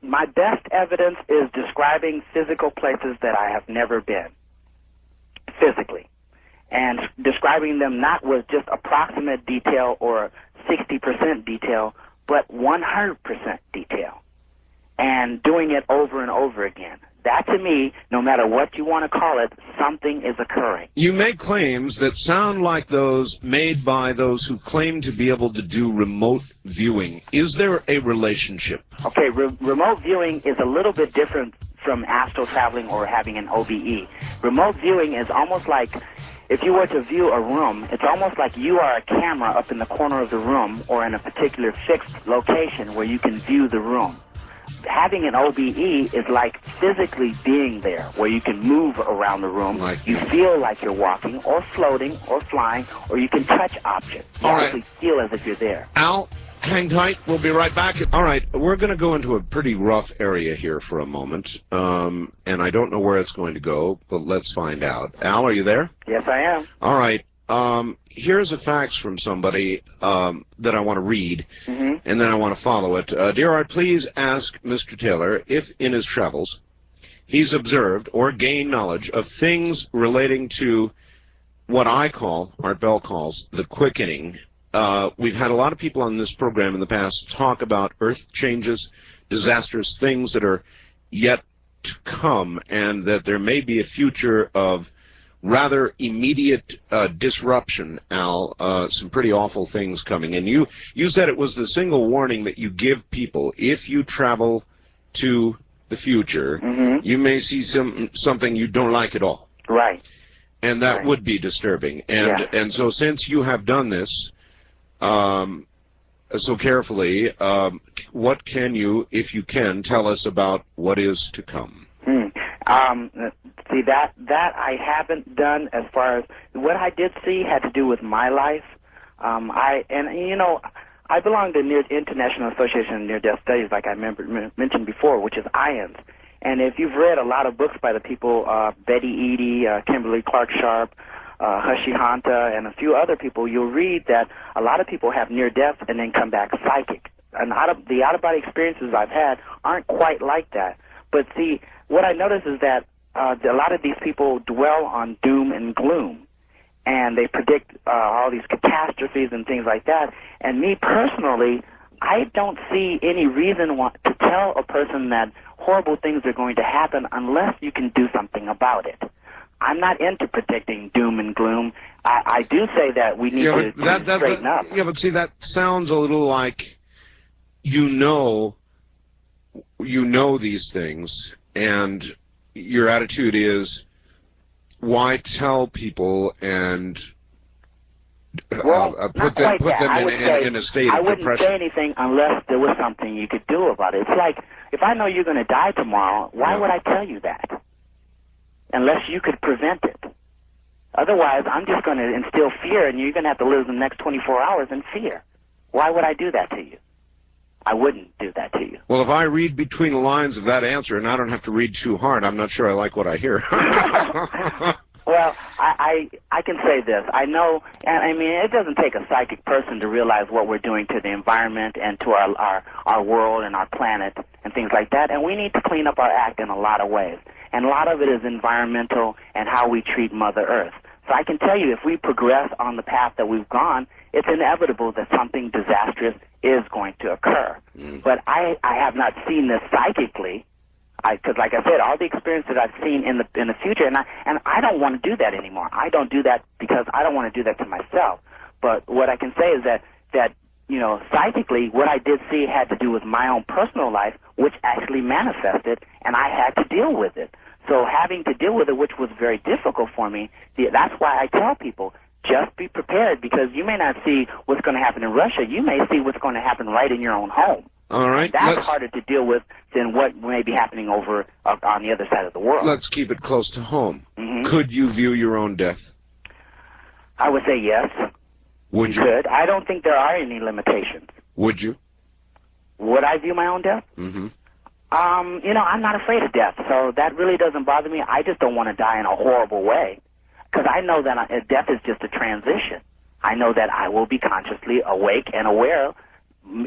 my best evidence is describing physical places that I have never been, physically, and describing them not with just approximate detail or 60% detail, but 100% detail, and doing it over and over again. That, to me, no matter what you want to call it, something is occurring. You make claims that sound like those made by those who claim to be able to do remote viewing. Is there a relationship? Okay, remote viewing is a little bit different from astral traveling or having an OBE. Remote viewing is almost like, if you were to view a room, it's almost like you are a camera up in the corner of the room or in a particular fixed location where you can view the room. having an OBE is like physically being there, where you can move around the room. You feel like you're walking or floating or flying, or you can touch objects. You actually feel as if you're there. Al, hang tight. We'll be right back. All right, we're going to go into a pretty rough area here for a moment, and I don't know where it's going to go, but let's find out. Al, are you there? Yes, I am. All right. Here's a fax from somebody that I want to read, and then I want to follow it. Dear Art, please ask Mr. Taylor if in his travels he's observed or gained knowledge of things relating to what I call, Art Bell calls, the quickening. We've had a lot of people on this program in the past talk about earth changes, disastrous things that are yet to come, and that there may be a future of rather immediate disruption, Al, some pretty awful things coming. And you said it was the single warning that you give people. If you travel to the future, you may see something you don't like at all. Right. And that would be disturbing. And so since you have done this so carefully, what can you, if you can, tell us about what is to come? See, that I haven't done. As far as what I did see had to do with my life. I belong to the International Association of Near-Death Studies, like I mentioned before, which is IANS. And if you've read a lot of books by the people, Betty Eady, Kimberly Clark Sharp, Hushie Hanta, and a few other people, you'll read that a lot of people have near-death and then come back psychic. And the out-of-body experiences I've had aren't quite like that. But see, what I notice is that a lot of these people dwell on doom and gloom, and they predict all these catastrophes and things like that. And me personally, I don't see any reason to tell a person that horrible things are going to happen unless you can do something about it. I'm not into predicting doom and gloom. I do say that we need to straighten up. Yeah, but see, that sounds a little like you know these things, and your attitude is, why tell people and put them in a state of depression? I wouldn't say anything unless there was something you could do about it. It's like, if I know you're going to die tomorrow, why would I tell you that? Unless you could prevent it. Otherwise, I'm just going to instill fear, and you're going to have to live the next 24 hours in fear. Why would I do that to you? I wouldn't do that to you. Well, if I read between the lines of that answer, and I don't have to read too hard, I'm not sure I like what I hear. Well, I can say this. I know, and I mean, it doesn't take a psychic person to realize what we're doing to the environment and to our world and our planet and things like that, and we need to clean up our act in a lot of ways. And a lot of it is environmental and how we treat Mother Earth. So I can tell you, if we progress on the path that we've gone, it's inevitable that something disastrous is going to occur. But I have not seen this psychically, because like I said, all the experience that I've seen in the future, and I don't want to do that anymore. I don't do that because I don't want to do that to myself. But what I can say is that psychically, what I did see had to do with my own personal life, which actually manifested, and I had to deal with it. So having to deal with it, which was very difficult for me, that's why I tell people, just be prepared, because you may not see what's going to happen in Russia. You may see what's going to happen right in your own home. All right. That's harder to deal with than what may be happening over on the other side of the world. Let's keep it close to home. Could you view your own death? I would say yes. Would you? Could. I don't think there are any limitations. Would you? Would I view my own death? I'm not afraid of death, so that really doesn't bother me. I just don't want to die in a horrible way, because I know that death is just a transition. I know that I will be consciously awake and aware,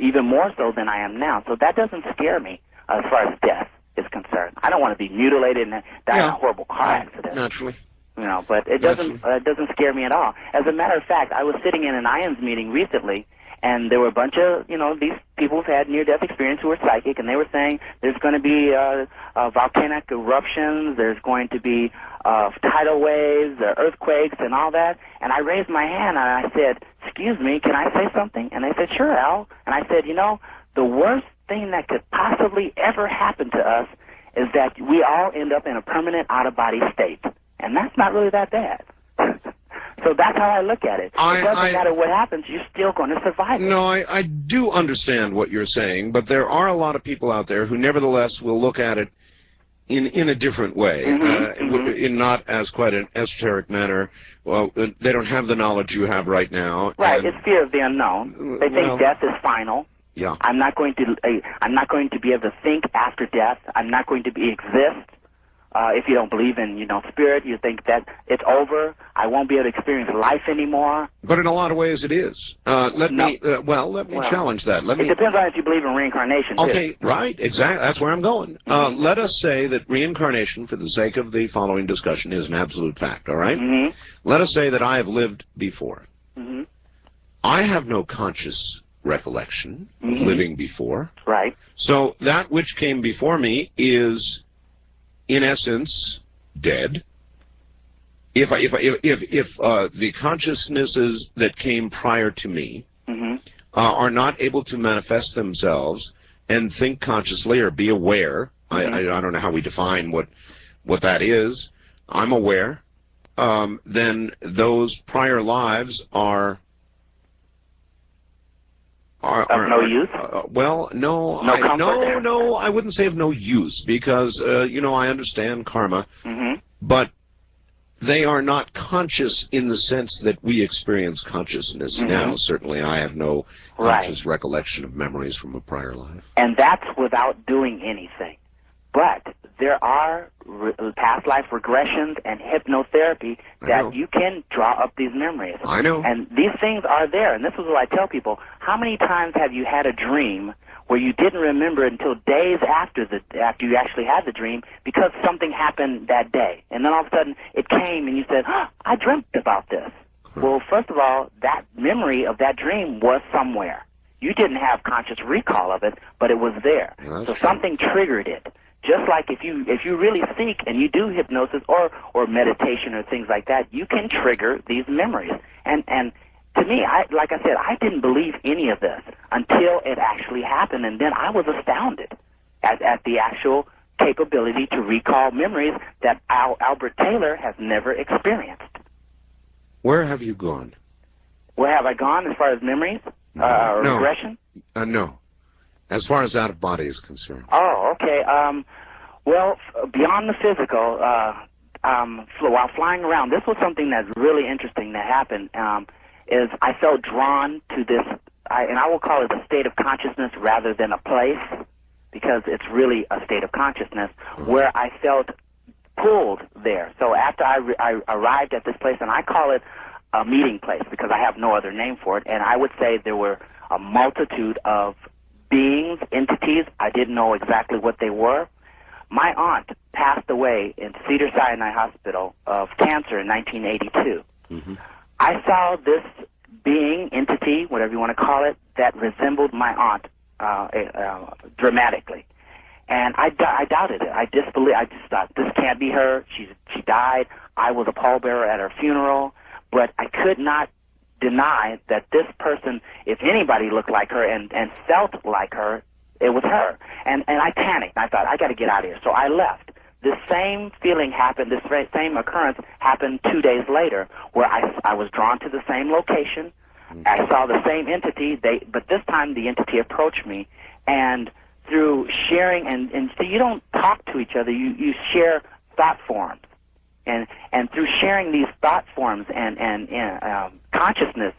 even more so than I am now. So that doesn't scare me as far as death is concerned. I don't want to be mutilated and die in a horrible car accident. Naturally. But it doesn't scare me at all. As a matter of fact, I was sitting in an IANS meeting recently, and there were a bunch of, these people who had near-death experience who were psychic, and they were saying there's going to be volcanic eruptions, there's going to be tidal waves, earthquakes, and all that. And I raised my hand, and I said, excuse me, can I say something? And they said, sure, Al. And I said, the worst thing that could possibly ever happen to us is that we all end up in a permanent out-of-body state. And that's not really that bad. So that's how I look at it. It doesn't matter what happens, you're still going to survive it. No, I do understand what you're saying, but there are a lot of people out there who nevertheless will look at it in a different way, in not as quite an esoteric manner. Well, they don't have the knowledge you have right now. Right, it's fear of the unknown. They think death is final. Yeah. I'm not going to be able to think after death. I'm not going to exist. If you don't believe in, spirit, you think that it's over. I won't be able to experience life anymore. But in a lot of ways, it is. Let me challenge that. It depends on if you believe in reincarnation. Okay, right, exactly. That's where I'm going. Let us say that reincarnation, for the sake of the following discussion, is an absolute fact. All right. Let us say that I have lived before. I have no conscious recollection of living before. Right. So that which came before me is, in essence, dead. If the consciousnesses that came prior to me are not able to manifest themselves and think consciously or be aware, I don't know how we define what that is. I'm aware. Then those prior lives are of no use? Well, no. No, I wouldn't say of no use, because, I understand karma, but they are not conscious in the sense that we experience consciousness now. Certainly I have no conscious recollection of memories from a prior life. And that's without doing anything. But there are past life regressions and hypnotherapy that you can draw up these memories. I know. And these things are there. And this is what I tell people. How many times have you had a dream where you didn't remember until days after you actually had the dream because something happened that day? And then all of a sudden it came and you said, I dreamt about this. Well, first of all, that memory of that dream was somewhere. You didn't have conscious recall of it, but it was there. So something triggered it. Just like if you really seek and you do hypnosis or meditation or things like that, you can trigger these memories. And to me, like I said, I didn't believe any of this until it actually happened, and then I was astounded at the actual capability to recall memories that Albert Taylor has never experienced. Where have you gone? Where have I gone as far as memories? Regression? No. As far as out-of-body is concerned. Oh, okay. Well, beyond the physical, while flying around, this was something that's really interesting that happened, is I felt drawn to this, and I will call it a state of consciousness rather than a place, because it's really a state of consciousness, where I felt pulled there. So after I arrived at this place, and I call it a meeting place because I have no other name for it, and I would say there were a multitude of beings, entities. I didn't know exactly what they were. My aunt passed away in Cedars-Sinai Hospital of cancer in 1982. I saw this being, entity, whatever you want to call it, that resembled my aunt dramatically. And I doubted it. I disbelieved. I just thought, this can't be her. She died. I was a pallbearer at her funeral. But I could not deny that this person, if anybody looked like her and felt like her, it was her. And I panicked. I thought, I got to get out of here. So I left. This same feeling happened, this same occurrence happened 2 days later, where I was drawn to the same location. I saw the same entity, but this time the entity approached me, and through sharing, and so you don't talk to each other, you share thought forms. And through sharing these thought forms and consciousness,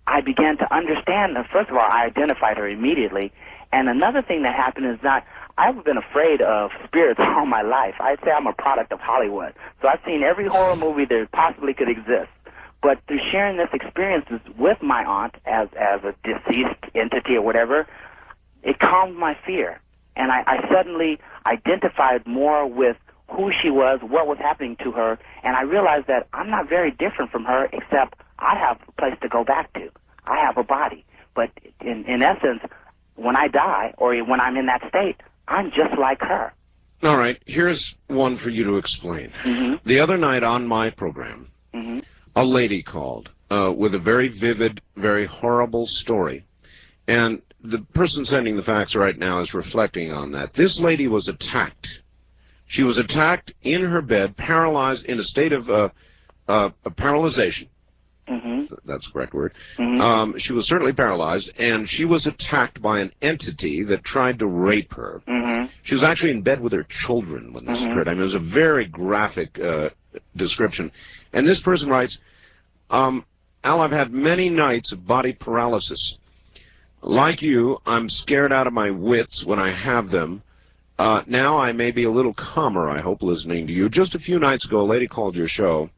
I began to understand. First of all, I identified her immediately. And another thing that happened is that I've been afraid of spirits all my life. I'd say I'm a product of Hollywood. So I've seen every horror movie there possibly could exist. But through sharing this experience with my aunt as a deceased entity or whatever, it calmed my fear. And I suddenly identified more with who she was, what was happening to her, and I realized that I'm not very different from her, except I have a place to go back to. I have a body. But in essence, when I die, or when I'm in that state, I'm just like her. All right, here's one for you to explain. The other night on my program, a lady called with a very vivid, very horrible story. And the person sending the fax right now is reflecting on that. This lady was attacked. She was attacked in her bed, paralyzed, in a state of paralyzation. Mm-hmm. That's the correct word. Mm-hmm. She was certainly paralyzed, and she was attacked by an entity that tried to rape her. Mm-hmm. She was actually in bed with her children when this occurred. I mean, it was a very graphic description. And this person writes, Al, I've had many nights of body paralysis. Like you, I'm scared out of my wits when I have them. Now I may be a little calmer, I hope, listening to you. Just a few nights ago, a lady called your show,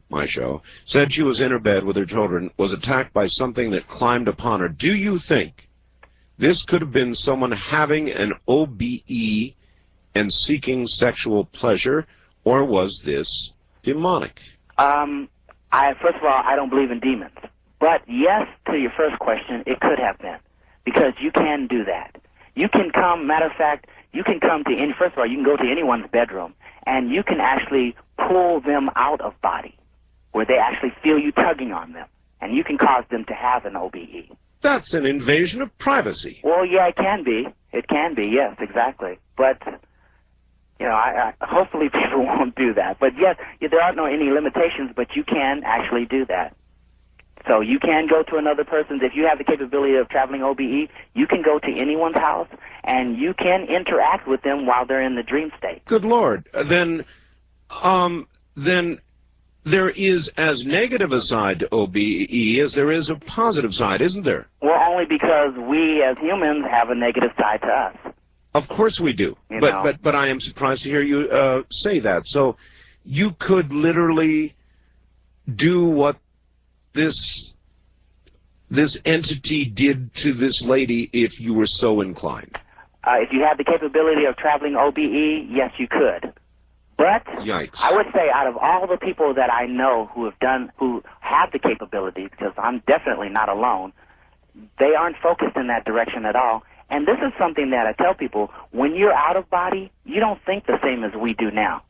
my show, said she was in her bed with her children, was attacked by something that climbed upon her. Do you think this could have been someone having an OBE and seeking sexual pleasure, or was this demonic? First of all, I don't believe in demons. But yes, to your first question, it could have been. Because you can do that. You can come, matter of fact, you can come to any, first of all, you can go to anyone's bedroom, and you can actually pull them out of body, where they actually feel you tugging on them, and you can cause them to have an OBE. That's an invasion of privacy. Well, yeah, it can be. It can be, yes, exactly. But, you know, I hopefully people won't do that. But yes, there aren't any limitations, but you can actually do that. So you can go to another person's, if you have the capability of traveling OBE, you can go to anyone's house, and you can interact with them while they're in the dream state. Good Lord. Then there is as negative a side to OBE as there is a positive side, isn't there? Well, only because we as humans have a negative side to us. Of course we do. But I am surprised to hear you say that. So you could literally do what this entity did to this lady if you were so inclined. If you had the capability of traveling OBE, yes, you could. But yikes. I would say out of all the people that I know who have the capability, because I'm definitely not alone, they aren't focused in that direction at all. And this is something that I tell people, when you're out of body, you don't think the same as we do now.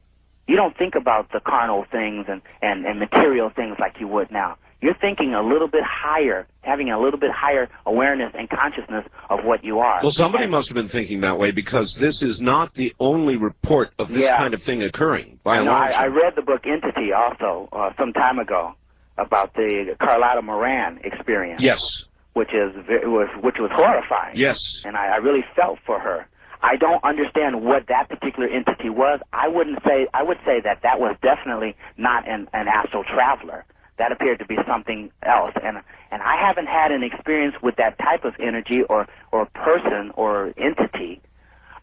You don't think about the carnal things and material things like you would now. You're thinking a little bit higher, having a little bit higher awareness and consciousness of what you are. Well, somebody must have been thinking that way, because this is not the only report of this kind of thing occurring. I read the book Entity also some time ago about the Carlotta Moran experience. Yes. Which was horrifying. Yes. And I really felt for her. I don't understand what that particular entity was. I would say that was definitely not an astral traveler. That appeared to be something else, and I haven't had an experience with that type of energy or person or entity.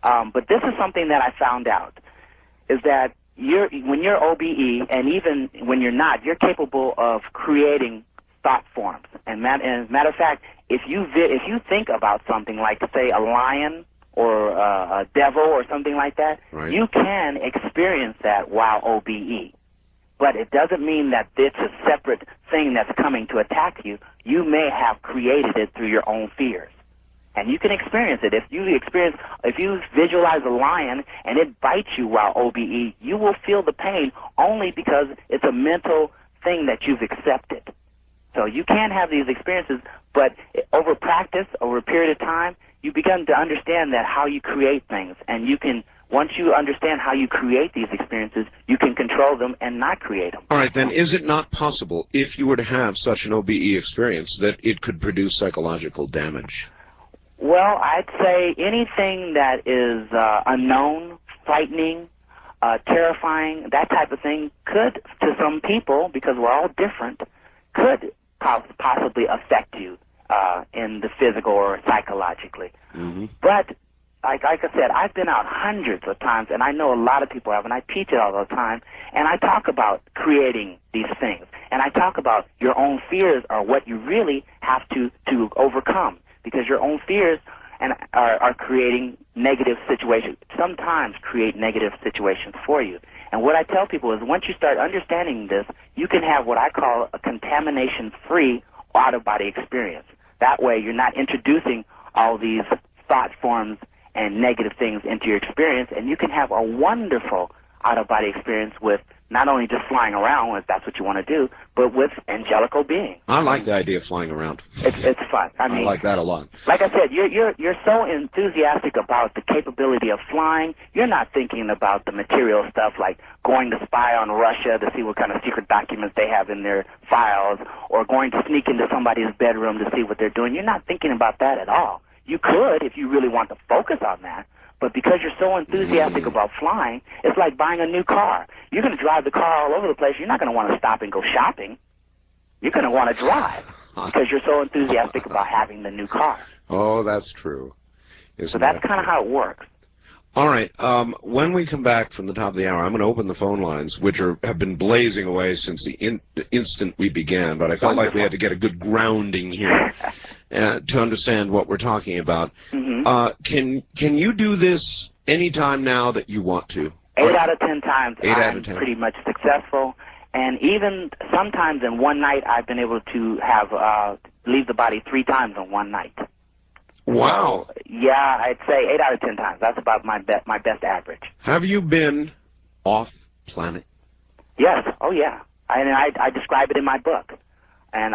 But this is something that I found out, is that when you're OBE, and even when you're not, you're capable of creating thought forms. And as a matter of fact, if you think about something like, say, a lion or a devil or something like that, right, you can experience that while OBE. But it doesn't mean that it's a separate thing that's coming to attack you. You may have created it through your own fears. And you can experience it. If you visualize a lion and it bites you while OBE, you will feel the pain only because it's a mental thing that you've accepted. So you can have these experiences, but over practice, over a period of time, you begin to understand that how you create things, and you can, once you understand how you create these experiences, you can control them and not create them. All right, then, is it not possible, if you were to have such an OBE experience, that it could produce psychological damage? Well, I'd say anything that is unknown, frightening, terrifying, that type of thing could, to some people, because we're all different, could possibly affect you in the physical or psychologically. Mm-hmm. But like I said, I've been out hundreds of times, and I know a lot of people have, and I teach it all the time, and I talk about creating these things, and I talk about your own fears are what you really have to overcome, because your own fears are creating negative situations, sometimes create negative situations for you. And what I tell people is once you start understanding this, you can have what I call a contamination-free out-of-body experience. That way you're not introducing all these thought forms and negative things into your experience, and you can have a wonderful out-of-body experience with Not only just flying around, if that's what you want to do, but with angelical beings. I like the idea of flying around. It's fun. I mean, like that a lot. Like I said, you're so enthusiastic about the capability of flying. You're not thinking about the material stuff like going to spy on Russia to see what kind of secret documents they have in their files, or going to sneak into somebody's bedroom to see what they're doing. You're not thinking about that at all. You could if you really want to focus on that. But because you're so enthusiastic about flying, it's like buying a new car. You're going to drive the car all over the place. You're not going to want to stop and go shopping. You're going to want to drive because you're so enthusiastic about having the new car. Oh, that's true. So that's kind of how it works. All right. When we come back from the top of the hour, I'm going to open the phone lines, which have been blazing away since the instant we began. But I felt like we had to get a good grounding here to understand what we're talking about. Can you do this anytime now that you want to? 8 out of 10 times. 8 out of 10. Pretty much successful. And even sometimes in one night, I've been able to have leave the body 3 times in one night. Wow. So, yeah, I'd say 8 out of 10 times. That's about my best average. Have you been off planet? Yes. Oh, yeah. I describe it in my book. And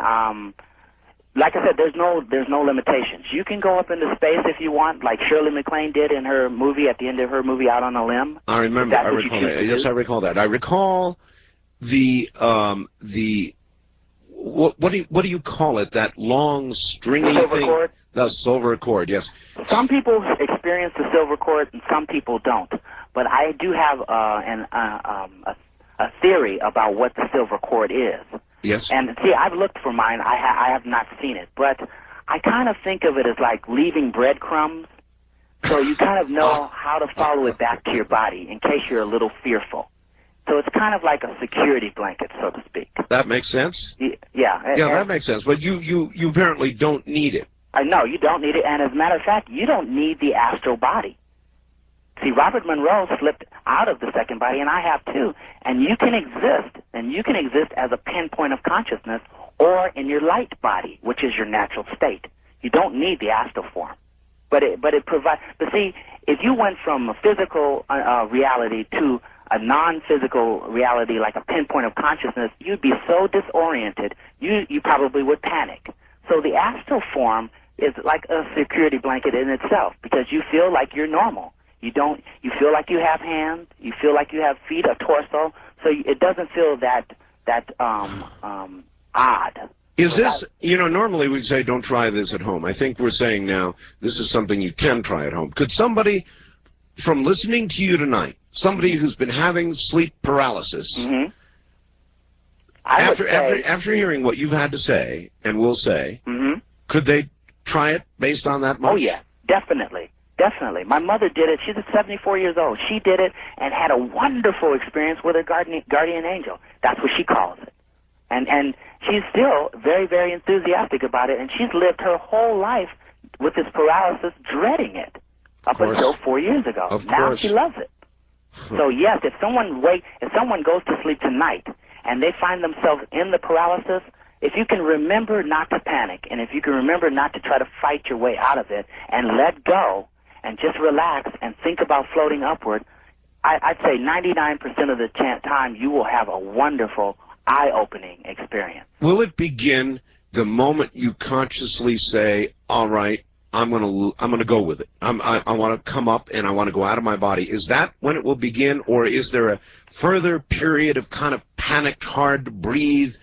like I said, there's no limitations. You can go up into space if you want, like Shirley MacLaine did in her movie, at the end of her movie, Out on a Limb. I remember. I recall that. Yes, I recall that. I recall the what do you call it? That long stringy silver thing. Cord? The silver cord. Yes. Some people experience the silver cord, and some people don't. But I do have a theory about what the silver cord is. Yes. And see, I've looked for mine. I have not seen it, but I kind of think of it as like leaving breadcrumbs, so you kind of know how to follow it back to your body in case you're a little fearful. So it's kind of like a security blanket, so to speak. That makes sense. Yeah. Yeah, that makes sense. But you apparently don't need it. No, you don't need it. And as a matter of fact, you don't need the astral body. See, Robert Monroe slipped out of the second body, and I have too. And you can exist as a pinpoint of consciousness or in your light body, which is your natural state. You don't need the astral form. But it provides. But see, if you went from a physical reality to a non-physical reality, like a pinpoint of consciousness, you'd be so disoriented, you probably would panic. So the astral form is like a security blanket in itself, because you feel like you're normal. You feel like you have hands, you feel like you have feet, a torso, so it doesn't feel that odd. Is this, normally we say don't try this at home. I think we're saying now this is something you can try at home. Could somebody, from listening to you tonight, somebody who's been having sleep paralysis, after hearing what you've had to say and will say, could they try it based on that much? Oh, yeah, definitely. Definitely. My mother did it. She's 74 years old. She did it and had a wonderful experience with her guardian angel. That's what she calls it. And she's still very, very enthusiastic about it, and she's lived her whole life with this paralysis, dreading it, up until 4 years ago. Now she loves it. So yes, if someone goes to sleep tonight and they find themselves in the paralysis, if you can remember not to panic, and if you can remember not to try to fight your way out of it and let go and just relax and think about floating upward, I'd say 99% of the time you will have a wonderful, eye-opening experience. Will it begin the moment you consciously say, all right, I'm gonna go with it. I want to come up and I want to go out of my body. Is that when it will begin, or is there a further period of kind of panicked, hard to breathe,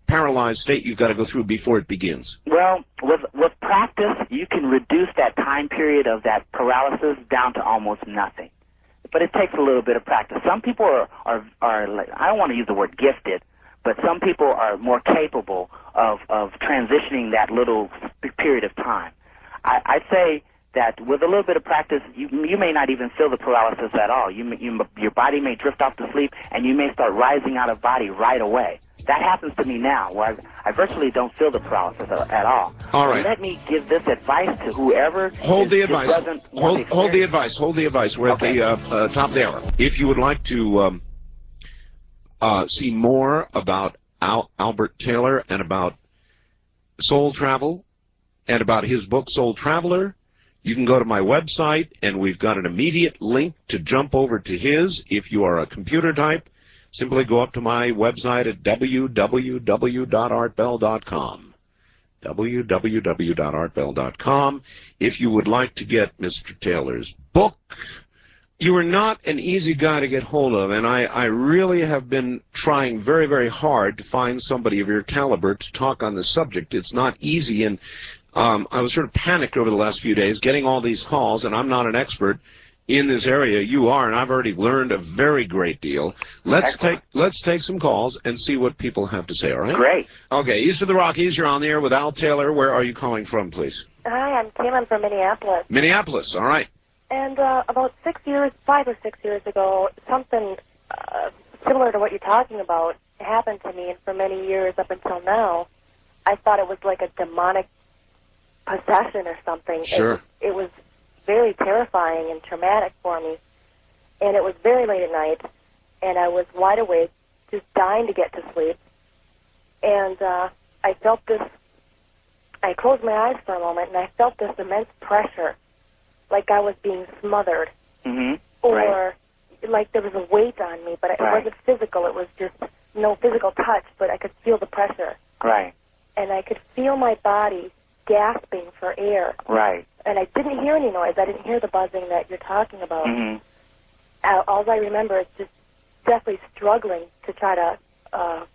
paralyzed state you've got to go through before it begins? Well, with practice, you can reduce that time period of that paralysis down to almost nothing. But it takes a little bit of practice. Some people are I don't want to use the word gifted, but some people are more capable of transitioning that little period of time. I'd say that with a little bit of practice, you may not even feel the paralysis at all. Your body may drift off to sleep, and you may start rising out of body right away. That happens to me now, where I virtually don't feel the paralysis at all. All right. Let me give this advice to whoever Hold the advice. Hold the advice. Hold the advice. We're at the top of the hour. If you would like to see more about Albert Taylor and about soul travel and about his book, Soul Traveler, you can go to my website, and we've got an immediate link to jump over to his if you are a computer type. simply go up to my website at www.artbell.com. www.artbell.com. If you would like to get Mr. Taylor's book, you are not an easy guy to get hold of, and I really have been trying very, very hard to find somebody of your caliber to talk on this subject. It's not easy, and I was sort of panicked over the last few days getting all these calls, and I'm not an expert in this area. You are, and I've already learned a very great deal. Let's take some calls and see what people have to say, all right? Great. Okay, east of the Rockies, you're on the air with Al Taylor. Where are you calling from, please? Hi, I'm Kim. I'm from Minneapolis. Minneapolis, all right. And about 5 or 6 years ago, something similar to what you're talking about happened to me, and for many years up until now, I thought it was like a demonic possession or something. Sure. It was very terrifying and traumatic for me, and it was very late at night, and I was wide awake, just dying to get to sleep, and I felt this. I closed my eyes for a moment, and I felt this immense pressure, like I was being smothered, or like there was a weight on me, but it wasn't physical. It was just no physical touch, but I could feel the pressure. Right. And I could feel my body gasping for air. Right. And I didn't hear any noise. I didn't hear the buzzing that you're talking about. All I remember is just definitely struggling to try to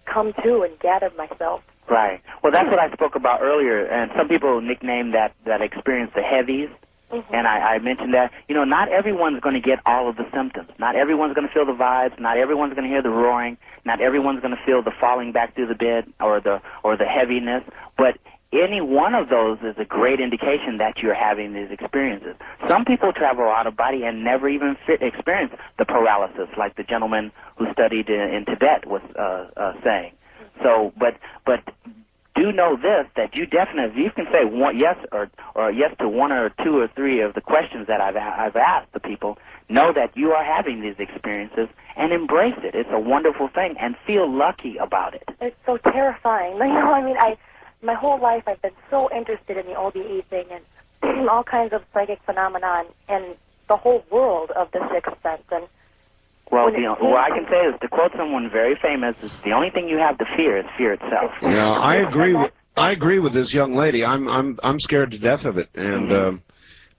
come to and gather myself. Right. Well, that's what I spoke about earlier, and some people nickname that experience the heavies. And I mentioned that, you know, not everyone's going to get all of the symptoms. Not everyone's going to feel the vibes. Not everyone's going to hear the roaring. Not everyone's going to feel the falling back through the bed or the heaviness. But any one of those is a great indication that you're having these experiences. Some people travel out of body and never even experience the paralysis, like the gentleman who studied in Tibet was saying. So, but do know this, that you definitely, you can say yes or yes to one or two or three of the questions that I've asked the people. Know that you are having these experiences and embrace it. It's a wonderful thing, and feel lucky about it. It's so terrifying. You know, I mean, my whole life I've been so interested in the OBE thing and all kinds of psychic phenomenon and the whole world of the sixth sense. And well, what I can say is, to quote someone very famous, is the only thing you have to fear is fear itself. Yeah, I agree with this young lady. I'm scared to death of it. And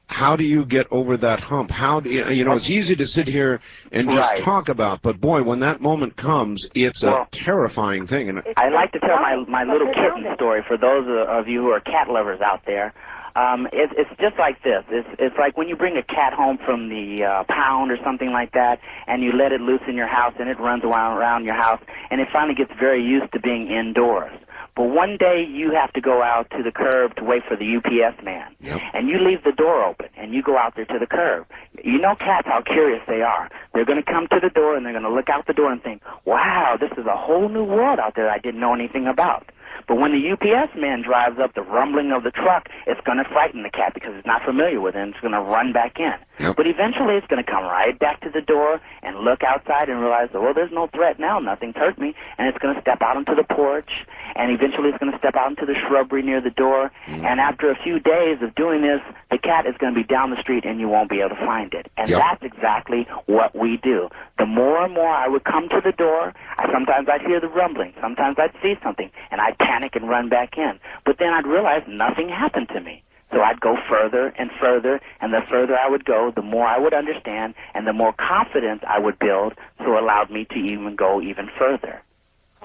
how do you get over that hump? How do you know? It's easy to sit here and just talk about, but boy, when that moment comes, it's a terrifying thing. And I like to tell my little kitten story for those of you who are cat lovers out there. It's just like this. It's like when you bring a cat home from the pound or something like that, and you let it loose in your house, and it runs around your house, and it finally gets very used to being indoors. But one day you have to go out to the curb to wait for the UPS man, and you leave the door open, and you go out there to the curb. You know cats, how curious they are. They're going to come to the door, and they're going to look out the door and think, wow, this is a whole new world out there I didn't know anything about. But when the UPS man drives up, the rumbling of the truck, it's going to frighten the cat because it's not familiar with it, and it's going to run back in. But eventually it's going to come right back to the door and look outside and realize, well, there's no threat now, nothing's hurt me, and it's going to step out onto the porch, and eventually it's going to step out into the shrubbery near the door, and after a few days of doing this, the cat is going to be down the street and you won't be able to find it. And that's exactly what we do. The more and more I would come to the door, sometimes I'd hear the rumbling, sometimes I'd see something, and I'd panic and run back in. But then I'd realize nothing happened to me. So I'd go further and further, and the further I would go, the more I would understand, and the more confidence I would build, so it allowed me to even go even further.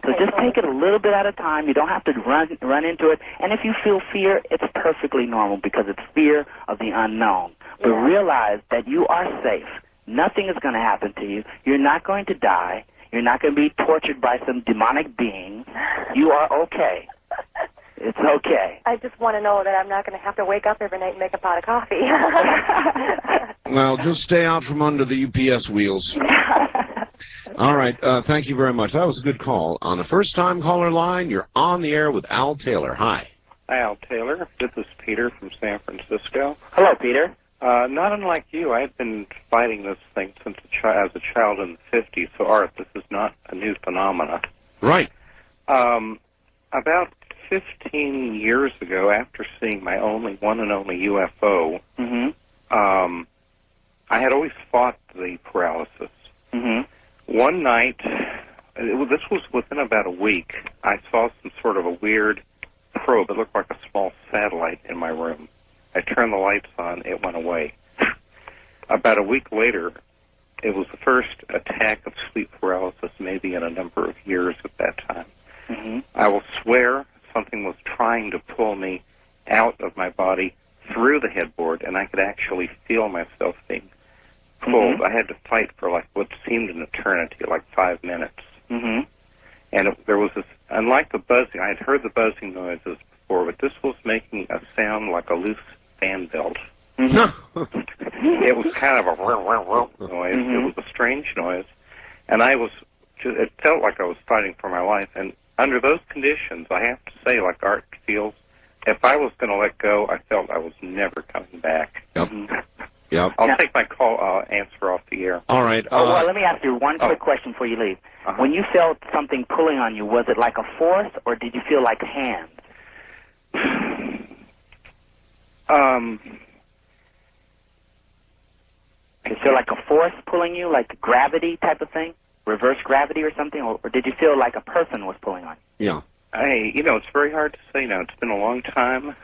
So just take it a little bit at a time. You don't have to run into it. And if you feel fear, it's perfectly normal because it's fear of the unknown. But realize that you are safe. Nothing is going to happen to you. You're not going to die. You're not going to be tortured by some demonic beings. You are okay. It's okay. I just want to know that I'm not going to have to wake up every night and make a pot of coffee. Well, just stay out from under the UPS wheels. All right. Thank you very much. That was a good call. On the first-time caller line, you're on the air with Al Taylor. Hi. Hi, Al Taylor. This is Peter from San Francisco. Hello, Peter. Not unlike you, I've been fighting this thing since as a child in the 50s, so Art, this is not a new phenomenon. Right. About 15 years ago, after seeing my one and only UFO, I had always fought the paralysis. One night, this was within about a week. I saw some sort of a weird probe. It looked like a small satellite in my room. I turned the lights on. It went away. About a week later, it was the first attack of sleep paralysis maybe in a number of years at that time. Mm-hmm. I will swear something was trying to pull me out of my body through the headboard, and I could actually feel myself being pulled. Mm-hmm. I had to fight for like what seemed an eternity, like 5 minutes. Mm-hmm. And there was this, unlike the buzzing, I had heard the buzzing noises before, but this was making a sound like a loose fan belt. Mm-hmm. It was kind of a noise. Mm-hmm. It was a strange noise. And it felt like I was fighting for my life. And under those conditions, I have to say, like Art feels, if I was going to let go, I felt I was never coming back. Yep. Mm-hmm. Yep. I'll take my answer off the air. All right. Well, let me ask you one quick question before you leave. Uh-huh. When you felt something pulling on you, was it like a force, or did you feel like hands? Did you feel like a force pulling you, like gravity type of thing? Reverse gravity or something? Or did you feel like a person was pulling on you? Yeah. It's very hard to say now. It's been a long time.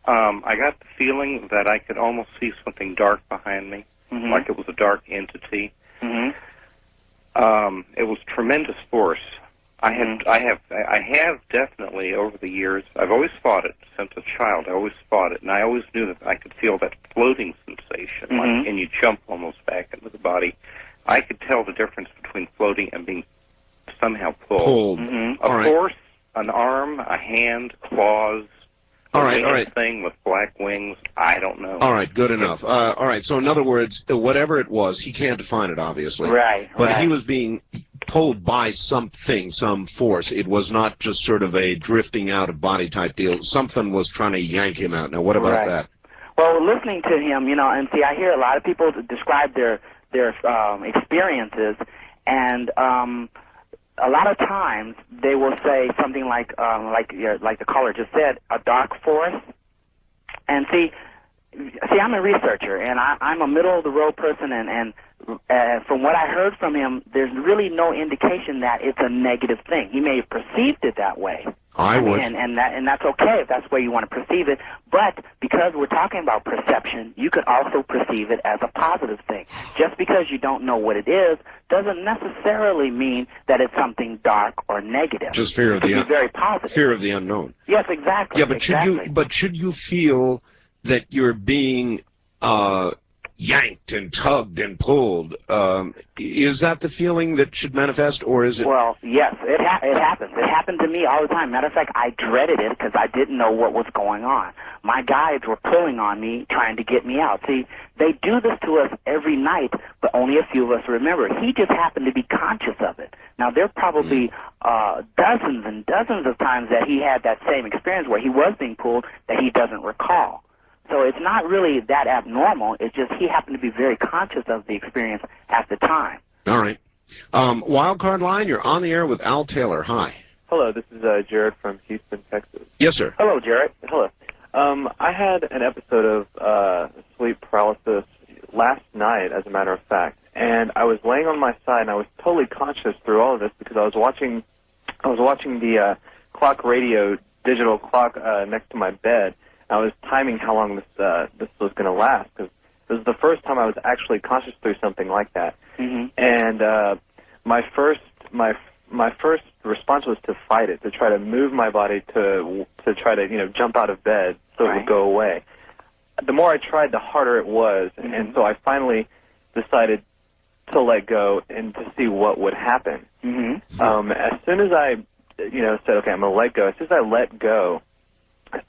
I got the feeling that I could almost see something dark behind me, Mm-hmm. like it was a dark entity. Mm-hmm. It was tremendous force. I have definitely over the years. I've always fought it since a child. I always fought it, and I always knew that I could feel that floating sensation, Mm-hmm. and you jump almost back into the body. I could tell the difference between floating and being somehow pulled. Mm-hmm. A All right. force, an arm, a hand, claws. All right, a all right. thing with black wings. I don't know. All right, good enough. All right, so in other words, whatever it was, he can't define it, obviously. Right, But right. he was being pulled by something, some force. It was not just sort of a drifting out of body type deal. Something was trying to yank him out. Now, what about Right. that? Well, listening to him, and see, I hear a lot of people describe their experiences, and a lot of times they will say something like the caller just said, a dark force. And see, I'm a researcher, and I'm a middle-of-the-road person, and from what I heard from him, there's really no indication that it's a negative thing. He may have perceived it that way. I would. And that's okay if that's the way you want to perceive it. But because we're talking about perception, you could also perceive it as a positive thing. Just because you don't know what it is doesn't necessarily mean that it's something dark or negative. Just fear of It could the be very positive. fear of the unknown. Yes, exactly. Yeah, but exactly. should you feel that you're being yanked and tugged and pulled? Is that the feeling that should manifest, or is it? Well, yes, it happens. It happened to me all the time. Matter of fact, I dreaded it because I didn't know what was going on. My guides were pulling on me, trying to get me out. See, they do this to us every night, but only a few of us remember. He just happened to be conscious of it. Now, there are probably dozens and dozens of times that he had that same experience where he was being pulled that he doesn't recall. So it's not really that abnormal. It's just he happened to be very conscious of the experience at the time. All right. Wildcard line, you're on the air with Al Taylor. Hi. Hello, this is Jared from Houston, Texas. Yes, sir. Hello, Jared. Hello. I had an episode of sleep paralysis last night, as a matter of fact, and I was laying on my side, and I was totally conscious through all of this because I was watching the clock radio digital clock next to my bed. I was timing how long this was going to last because it was the first time I was actually conscious through something like that. Mm-hmm. And my first response was to fight it, to try to move my body to try to jump out of bed so it would go away. The more I tried, the harder it was, and so I finally decided to let go and to see what would happen. Mm-hmm. As soon as I said, okay, I'm going to let go. As soon as I let go,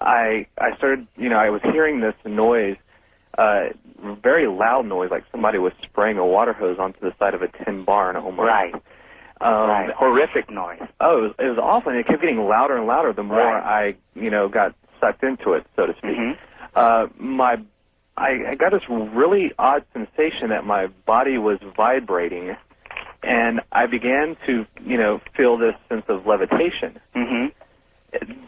I started, I was hearing this noise, very loud noise, like somebody was spraying a water hose onto the side of a tin barn almost. Right. Right. Horrific noise. Oh, it was awful, and it kept getting louder and louder the more I, got sucked into it, so to speak. Mm-hmm. I got this really odd sensation that my body was vibrating, and I began to, feel this sense of levitation. Mm-hmm.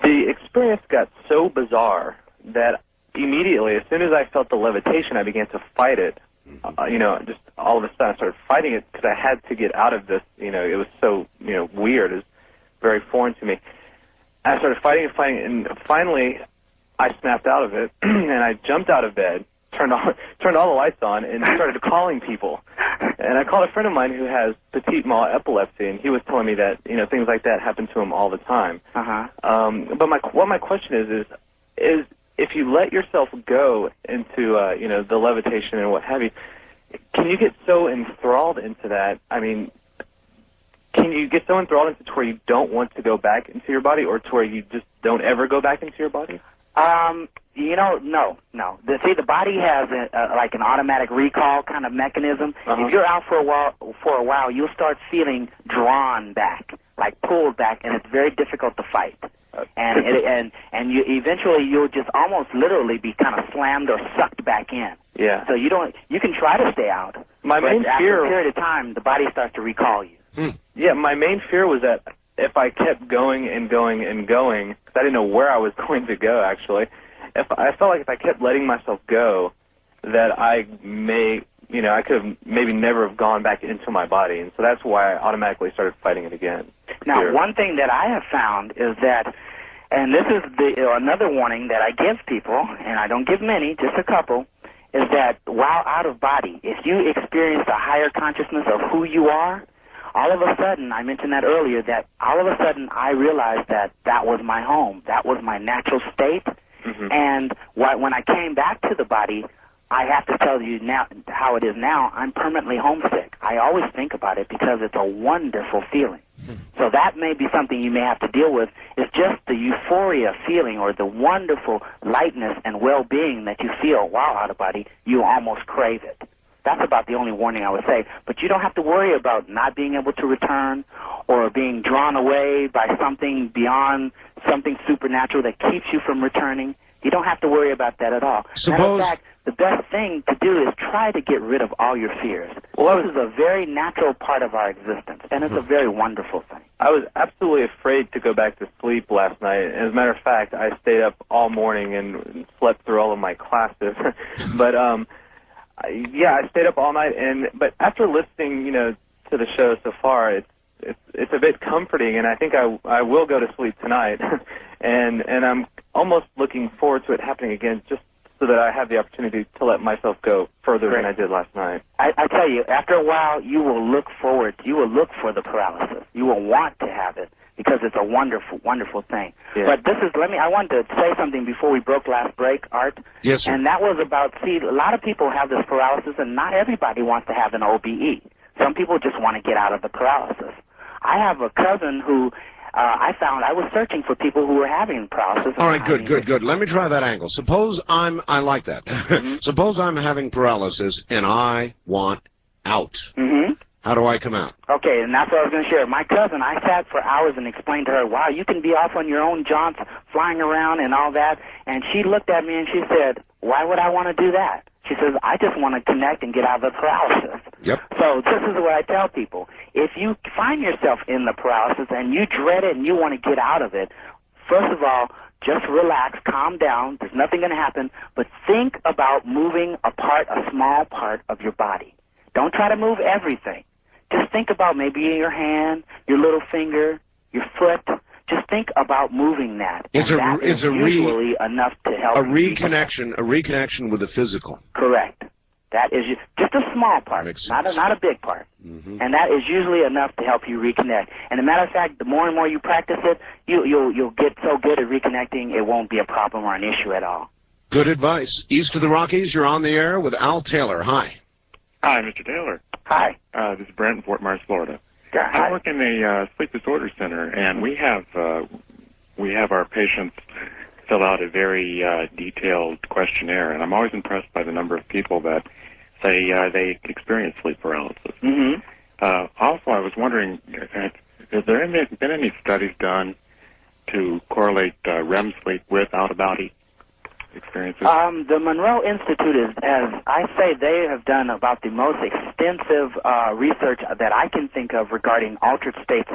The experience got so bizarre that immediately, as soon as I felt the levitation, I began to fight it just all of a sudden I started fighting it because I had to get out of this. It was so weird. It was very foreign to me. I started fighting and finally I snapped out of it, and I jumped out of bed, turned all the lights on, and started calling people. And I called a friend of mine who has petit mal epilepsy, and he was telling me that things like that happen to him all the time. But my question is if you let yourself go into the levitation and what have you, can you get so enthralled into that? I mean, can you get so enthralled into to where you don't want to go back into your body, or to where you just don't ever go back into your body? No. See, the body has like an automatic recall kind of mechanism. If you're out for a while, you'll start feeling drawn back, like pulled back, and it's very difficult to fight. And you eventually you'll just almost literally be kind of slammed or sucked back in. Yeah. So you can try to stay out. My main after fear, a period of time, the body starts to recall you. Yeah, my main fear was that if I kept going and going and going, because I didn't know where I was going to go, actually, I felt like if I kept letting myself go, that I could have maybe never have gone back into my body, and so that's why I automatically started fighting it again. Now, one thing that I have found is that, and this is another warning that I give people, and I don't give many, just a couple, is that while out of body, if you experience a higher consciousness of who you are, all of a sudden, I mentioned that earlier, that all of a sudden I realized that was my home, that was my natural state, and when I came back to the body, I have to tell you now how it is now. I'm permanently homesick. I always think about it because it's a wonderful feeling. So that may be something you may have to deal with. It's just the euphoria feeling or the wonderful lightness and well-being that you feel while out of body. You almost crave it. That's about the only warning I would say. But you don't have to worry about not being able to return or being drawn away by something beyond something supernatural that keeps you from returning. You don't have to worry about that at all. Matter of fact, the best thing to do is try to get rid of all your fears. Well, this is a very natural part of our existence, and it's a very wonderful thing. I was absolutely afraid to go back to sleep last night. As a matter of fact, I stayed up all morning and slept through all of my classes. But I stayed up all night, but after listening, to the show so far, it's a bit comforting, and I think I will go to sleep tonight, and I'm almost looking forward to it happening again, just so that I have the opportunity to let myself go further than I did last night. I tell you, after a while, you will look for the paralysis. You will want to have it because it's a wonderful, wonderful thing. Yeah. But I wanted to say something before we broke last break, Art. Yes, sir. And that was about, a lot of people have this paralysis, and not everybody wants to have an OBE. Some people just want to get out of the paralysis. I have a cousin who I was searching for people who were having paralysis. All right, good. Let me try that angle. Suppose I like that. Suppose I'm having paralysis and I want out. How do I come out? Okay, and that's what I was going to share. My cousin, I sat for hours and explained to her, wow, you can be off on your own jaunts, flying around and all that. And she looked at me and she said, why would I want to do that? She says, I just want to connect and get out of the paralysis. Yep. So this is what I tell people. If you find yourself in the paralysis and you dread it and you want to get out of it, first of all, just relax, calm down. There's nothing going to happen. But think about moving a small part of your body. Don't try to move everything. Just think about maybe your hand, your little finger, your foot. Just think about moving that. It's usually enough to help. A reconnection with the physical. Correct. That is just a small part, not a big part. And that is usually enough to help you reconnect. And as a matter of fact, the more and more you practice it, you'll get so good at reconnecting, it won't be a problem or an issue at all. Good advice. East of the Rockies, you're on the air with Al Taylor. Hi. Hi, Mr. Taylor. Hi. This is Brent in Fort Myers, Florida. Hi. I work in a sleep disorder center, and we have our patients fill out a very detailed questionnaire, and I'm always impressed by the number of people that say they experience sleep paralysis. Also, I was wondering, has there been any studies done to correlate REM sleep with out-of-body experiences? The Monroe Institute as I say, they have done about the most extensive research that I can think of regarding altered states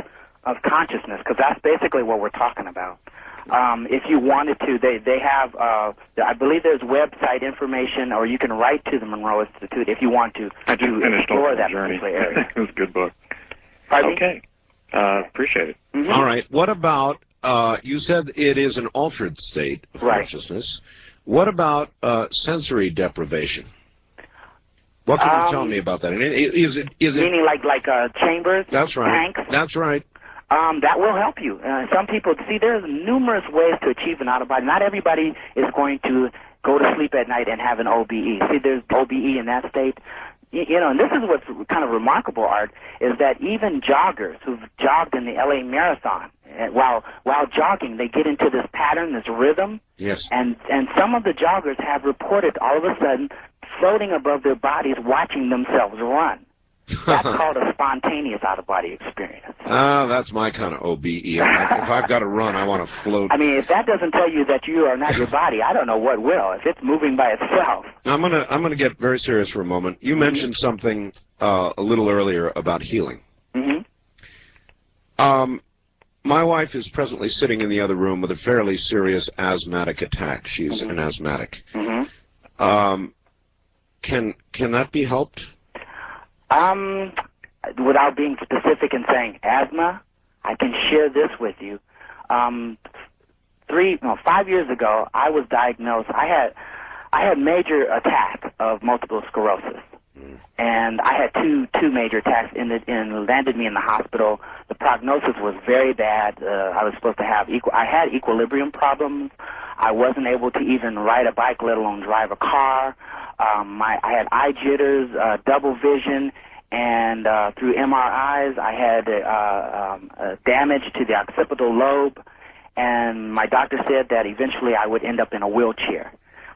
of consciousness, because that's basically what we're talking about. If you wanted to, they have, I believe there's website information, or you can write to the Monroe Institute if you want to I just finished explore that Journey. particular area. It was a good book. Pardon me? Okay. Appreciate it. Mhm. All right. What about, you said it is an altered state of Right. consciousness. What about sensory deprivation? What can you tell me about that? Is it? Meaning like chambers, That's right. tanks? That's right. That will help you. Some people, see, there's numerous ways to achieve an out-of-body. Not everybody is going to go to sleep at night and have an OBE. See, there's OBE in that state. You know, and this is what's kind of remarkable, Art, is that even joggers who've jogged in the LA Marathon, while jogging, they get into this pattern, this rhythm. Yes. And some of the joggers have reported all of a sudden floating above their bodies, watching themselves run. That's called a spontaneous out-of-body experience. That's my kind of OBE. If I've got to run, I want to float. I mean, if that doesn't tell you that you are not your body, I don't know what will. If it's moving by itself. I'm gonna get very serious for a moment. You mentioned something a little earlier about healing. Mm-hmm. My wife is presently sitting in the other room with a fairly serious asthmatic attack. She's an asthmatic. Mm-hmm. Can that be helped? Without being specific and saying asthma, I can share this with you. 5 years ago, I was diagnosed. I had major attack of multiple sclerosis, and I had two major attacks, and landed me in the hospital. The prognosis was very bad. I was supposed to have I had equilibrium problems. I wasn't able to even ride a bike, let alone drive a car. I had eye jitters, double vision, and through MRIs, I had damage to the occipital lobe, and my doctor said that eventually I would end up in a wheelchair.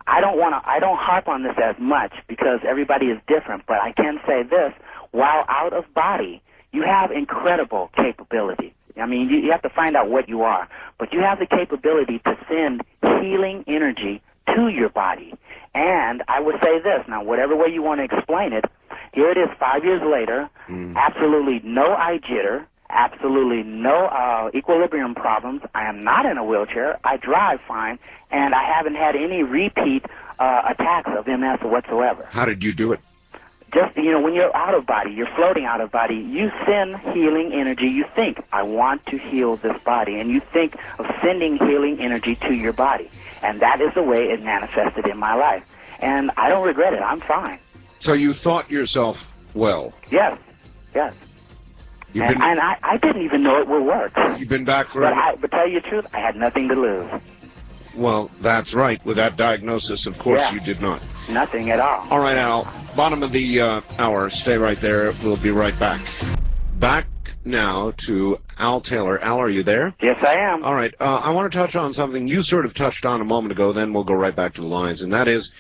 I don't harp on this as much because everybody is different, but I can say this: while out of body, you have incredible capability. I mean, you have to find out what you are, but you have the capability to send healing energy to your body. And I would say this, now whatever way you want to explain it, here it is 5 years later, absolutely no eye jitter, absolutely no equilibrium problems. I am not in a wheelchair. I drive fine, and I haven't had any repeat attacks of MS whatsoever. How did you do it? Just, when you're out of body, you're floating out of body, you send healing energy. You think, I want to heal this body, and you think of sending healing energy to your body. And that is the way it manifested in my life. And I don't regret it. I'm fine. So you thought yourself well? Yes, yes. And I didn't even know it would work. You've been back forever? But tell you the truth, I had nothing to lose. Well, that's right. With that diagnosis, of course, Yeah. you did not. Nothing at all. All right, Al. Bottom of the hour. Stay right there. We'll be right back. Back now to Al Taylor. Al, are you there? Yes, I am. All right. I want to touch on something you sort of touched on a moment ago, then we'll go right back to the lines, and that is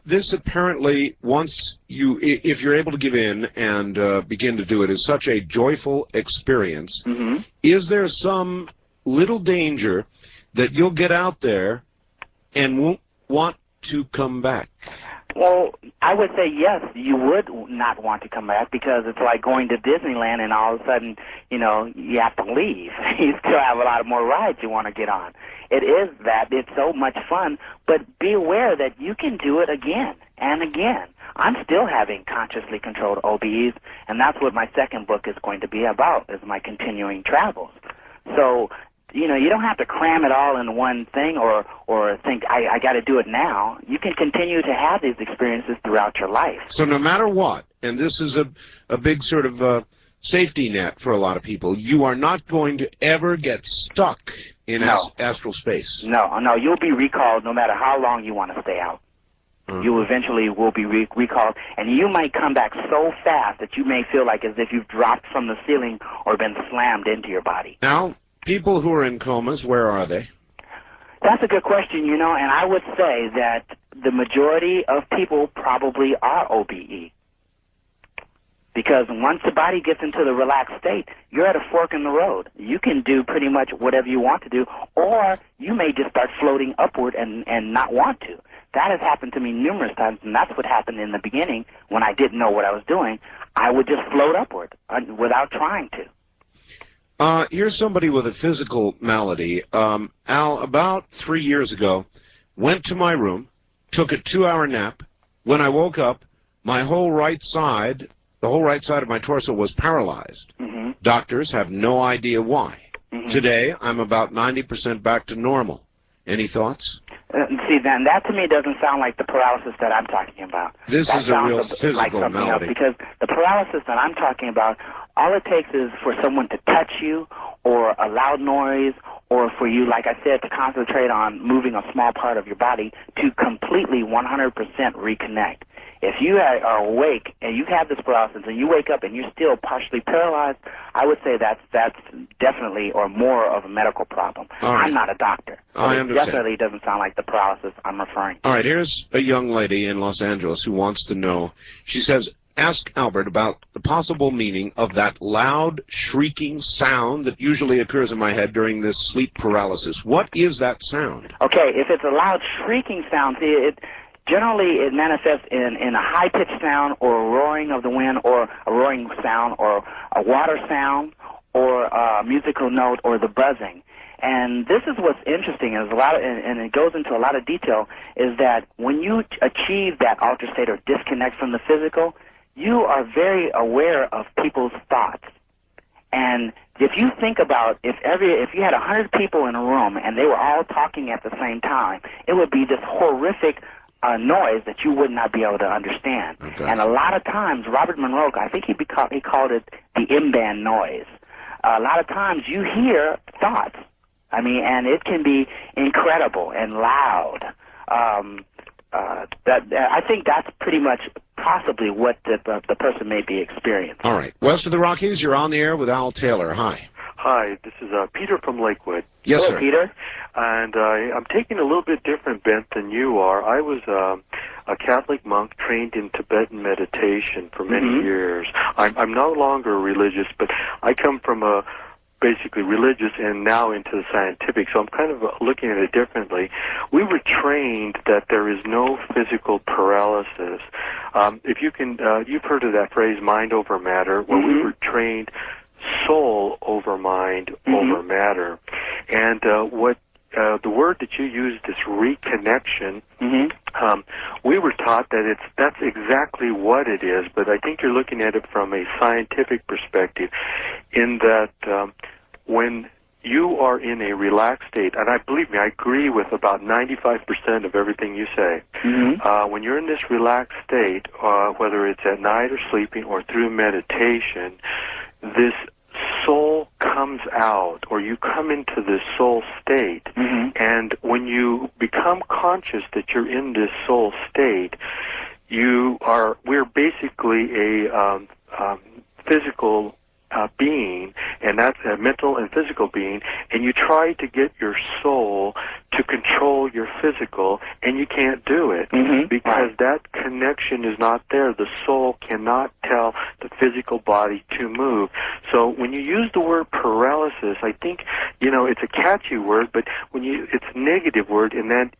this apparently, once if you're able to give in and begin to do it, is such a joyful experience. Mm-hmm. Is there some little danger that you'll get out there and won't want to come back? Well, I would say yes, you would not want to come back because it's like going to Disneyland and all of a sudden, you have to leave. You still have a lot of more rides you want to get on. It is that. It's so much fun, but be aware that you can do it again and again. I'm still having consciously controlled OBEs, and that's what my second book is going to be about, is my continuing travels. So, you don't have to cram it all in one thing or think, I got to do it now. You can continue to have these experiences throughout your life. So no matter what, and this is a big sort of safety net for a lot of people, you are not going to ever get stuck in astral space. No, you'll be recalled no matter how long you want to stay out. You eventually will be recalled, and you might come back so fast that you may feel like as if you've dropped from the ceiling or been slammed into your body. Now, people who are in comas, where are they? That's a good question, and I would say that the majority of people probably are OBE. Because once the body gets into the relaxed state, you're at a fork in the road. You can do pretty much whatever you want to do, or you may just start floating upward and not want to. That has happened to me numerous times, and that's what happened in the beginning when I didn't know what I was doing. I would just float upward without trying to. Here's somebody with a physical malady. Al, about 3 years ago, went to my room, took a 2-hour nap. When I woke up, my whole right side, the whole right side of my torso was paralyzed. Mm-hmm. Doctors have no idea why. Mm-hmm. Today, I'm about 90% back to normal. Any thoughts? See, then that to me doesn't sound like the paralysis that I'm talking about. This that is a real like physical something malady. else, because the paralysis that I'm talking about, all it takes is for someone to touch you, or a loud noise, or for you, like I said, to concentrate on moving a small part of your body to completely 100% reconnect. If you are awake and you've had this paralysis and you wake up and you're still partially paralyzed, I would say that's definitely or more of a medical problem. All right. I'm not a doctor. I It understand. definitely doesn't sound like the paralysis I'm referring to. All right, here's a young lady in Los Angeles who wants to know. She says, ask Albert about the possible meaning of that loud, shrieking sound that usually occurs in my head during this sleep paralysis. What is that sound? Okay, if it's a loud shrieking sound, see, generally it manifests in a high-pitched sound or a roaring of the wind or a roaring sound or a water sound or a musical note or the buzzing. And this is what's interesting, is and it goes into a lot of detail, is that when you achieve that altered state or disconnect from the physical, you are very aware of people's thoughts. And if you think about if you had 100 people in a room and they were all talking at the same time, it would be this horrific noise that you would not be able to understand. Okay. And a lot of times, Robert Monroe, I think he called it the M-band noise. A lot of times you hear thoughts. I mean, and it can be incredible and loud. I think that's pretty much possibly what the person may be experiencing. All right. West of the Rockies, you're on the air with Al Taylor. Hi. Hi, this is Peter from Lakewood. Yes, Hello, sir. Peter. And I'm taking a little bit different bent than you are. I was a Catholic monk trained in Tibetan meditation for many years. I'm no longer religious, but I come from a basically religious and now into the scientific, so I'm kind of looking at it differently. We were trained that there is no physical paralysis. If you can, you've heard of that phrase, mind over matter. Well, we were trained soul over mind over matter. And what the word that you used, this reconnection, we were taught that that's exactly what it is, but I think you're looking at it from a scientific perspective, in that when you are in a relaxed state, and believe me, I agree with about 95% of everything you say. When you're in this relaxed state, whether it's at night or sleeping or through meditation, this soul comes out, or you come into this soul state, and when you become conscious that you're in this soul state, we're basically a physical being, and that's a mental and physical being, and you try to get your soul to control your physical, and you can't do it because that connection is not there. The soul cannot tell the physical body to move. So when you use the word paralysis, I think, it's a catchy word, but it's a negative word in that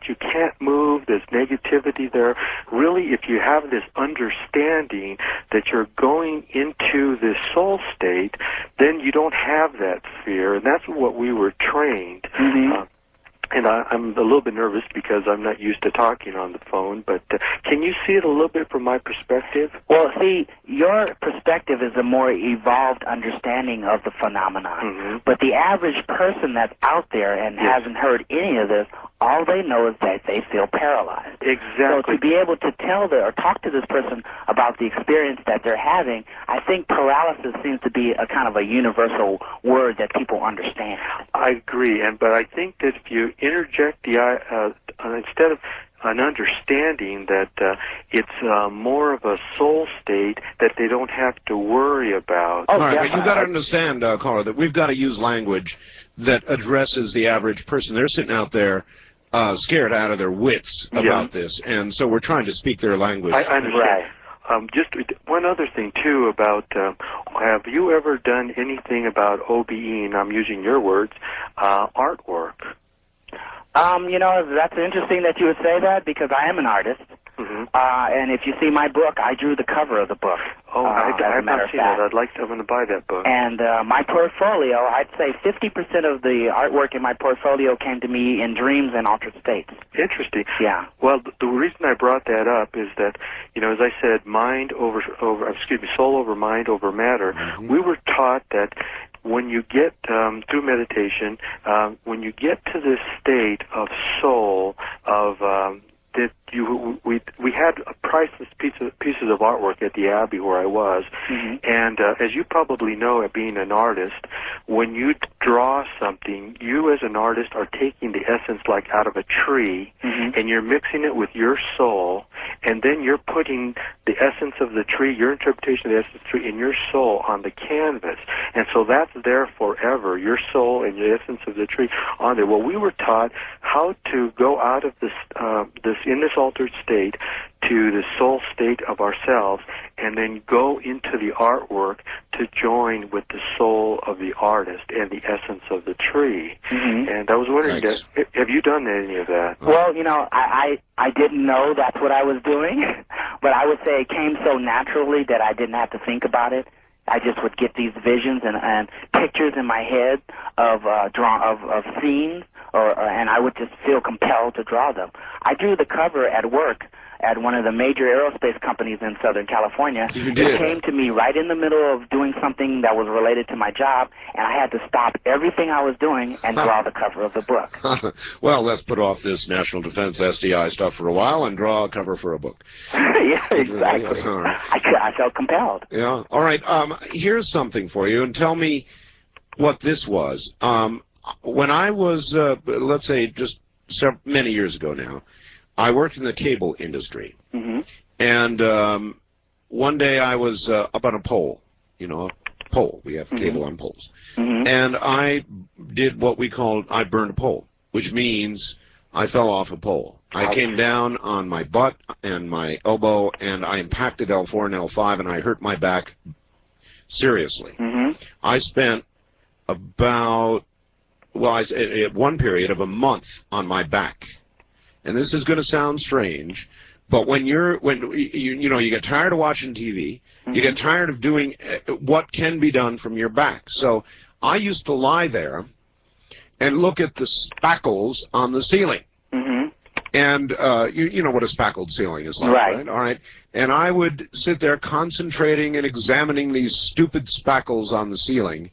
you can't move, there's negativity there. Really, if you have this understanding that you're going into this soul state, then you don't have that fear, and that's what we were trained. And I'm a little bit nervous because I'm not used to talking on the phone, but can you see it a little bit from my perspective? Well, see, your perspective is a more evolved understanding of the phenomenon. But the average person that's out there and hasn't heard any of this, all they know is that they feel paralyzed. Exactly. So to be able to tell or talk to this person about the experience that they're having, I think paralysis seems to be a kind of a universal word that people understand. I agree, but I think that if you interject instead of an understanding that it's more of a soul state that they don't have to worry about. All right, but you've got to understand, caller, that we've got to use language that addresses the average person. They're sitting out there scared out of their wits about this, and so we're trying to speak their language. I understand. Just one other thing, too, about have you ever done anything about OBE, and I'm using your words, artwork? That's interesting that you would say that, because I am an artist. And if you see my book, I drew the cover of the book. Oh, I have not seen it. I'm going to buy that book. And my portfolio, I'd say 50% of the artwork in my portfolio came to me in dreams and altered states. Interesting. Yeah. Well, the reason I brought that up is that, as I said, soul over mind over matter. We were taught that when you get through meditation, when you get to this state of soul, of that we had priceless pieces of artwork at the Abbey where I was, and as you probably know, at being an artist, when you draw something, you as an artist are taking the essence like out of a tree, and you're mixing it with your soul, and then you're putting the essence of the tree, your interpretation of the essence of the tree, in your soul on the canvas, and so that's there forever, your soul and the essence of the tree on there. Well, we were taught how to go out of this in this altered state to the soul state of ourselves, and then go into the artwork to join with the soul of the artist and the essence of the tree. And I was wondering, have you done any of that? Well, I didn't know that's what I was doing, but I would say it came so naturally that I didn't have to think about it. I just would get these visions and pictures in my head of scenes, and I would just feel compelled to draw them. I drew the cover at work at one of the major aerospace companies in Southern California. It came to me right in the middle of doing something that was related to my job, and I had to stop everything I was doing and draw the cover of the book. Well, let's put off this national defense SDI stuff for a while and draw a cover for a book. Yeah, exactly. Right. I felt compelled. Yeah. All right. Here's something for you, and tell me what this was. When I was, let's say, just many years ago now, I worked in the cable industry, and one day I was up on a pole, a pole. We have cable on poles, and I did what we called, I burned a pole, which means I fell off a pole. I came down on my butt and my elbow, and I impacted L4 and L5, and I hurt my back seriously. I spent about, at one period of a month on my back. And this is going to sound strange, but when you get tired of watching TV, you get tired of doing what can be done from your back. So I used to lie there and look at the spackles on the ceiling. And you know what a spackled ceiling is like, right? All right. And I would sit there concentrating and examining these stupid spackles on the ceiling,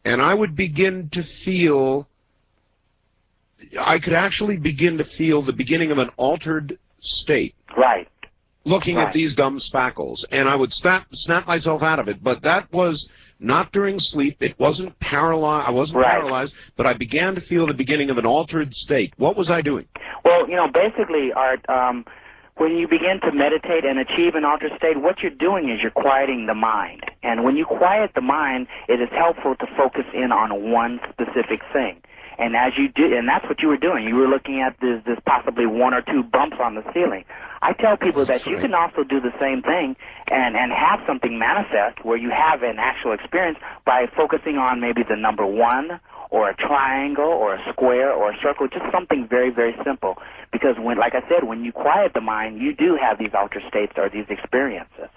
and I would begin to feel, I could actually begin to feel the beginning of an altered state. Right. Looking at these dumb spackles, and I would snap myself out of it. But that was not during sleep. It wasn't paralyzed. I wasn't paralyzed, but I began to feel the beginning of an altered state. What was I doing? Well, basically, Art, when you begin to meditate and achieve an altered state, what you're doing is you're quieting the mind. And when you quiet the mind, it is helpful to focus in on one specific thing. And as you do, and that's what you were doing. You were looking at this possibly one or two bumps on the ceiling. I tell people that you can also do the same thing and have something manifest where you have an actual experience by focusing on maybe the number 1 or a triangle or a square or a circle, just something very, very simple. Because like I said, when you quiet the mind, you do have these altered states or these experiences.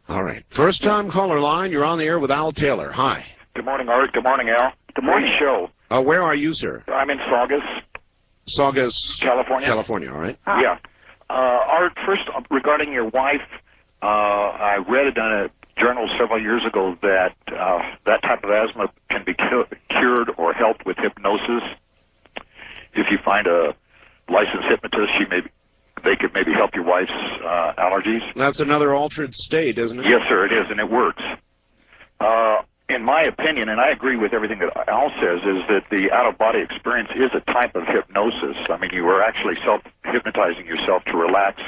All right. First time caller line, you're on the air with Al Taylor. Hi. Good morning, Art. Good morning, Al. Good morning. Great show. Where are you, sir? I'm in Saugus. Saugus, California. California, all right. Yeah. Art, first, regarding your wife, I read it in a journal several years ago that that type of asthma can be cured or helped with hypnosis. If you find a licensed hypnotist, they could maybe help your wife's allergies. That's another altered state, isn't it? Yes, sir, it is, and it works. In my opinion, and I agree with everything that Al says, is that the out-of-body experience is a type of hypnosis. I mean, you are actually self-hypnotizing yourself to relax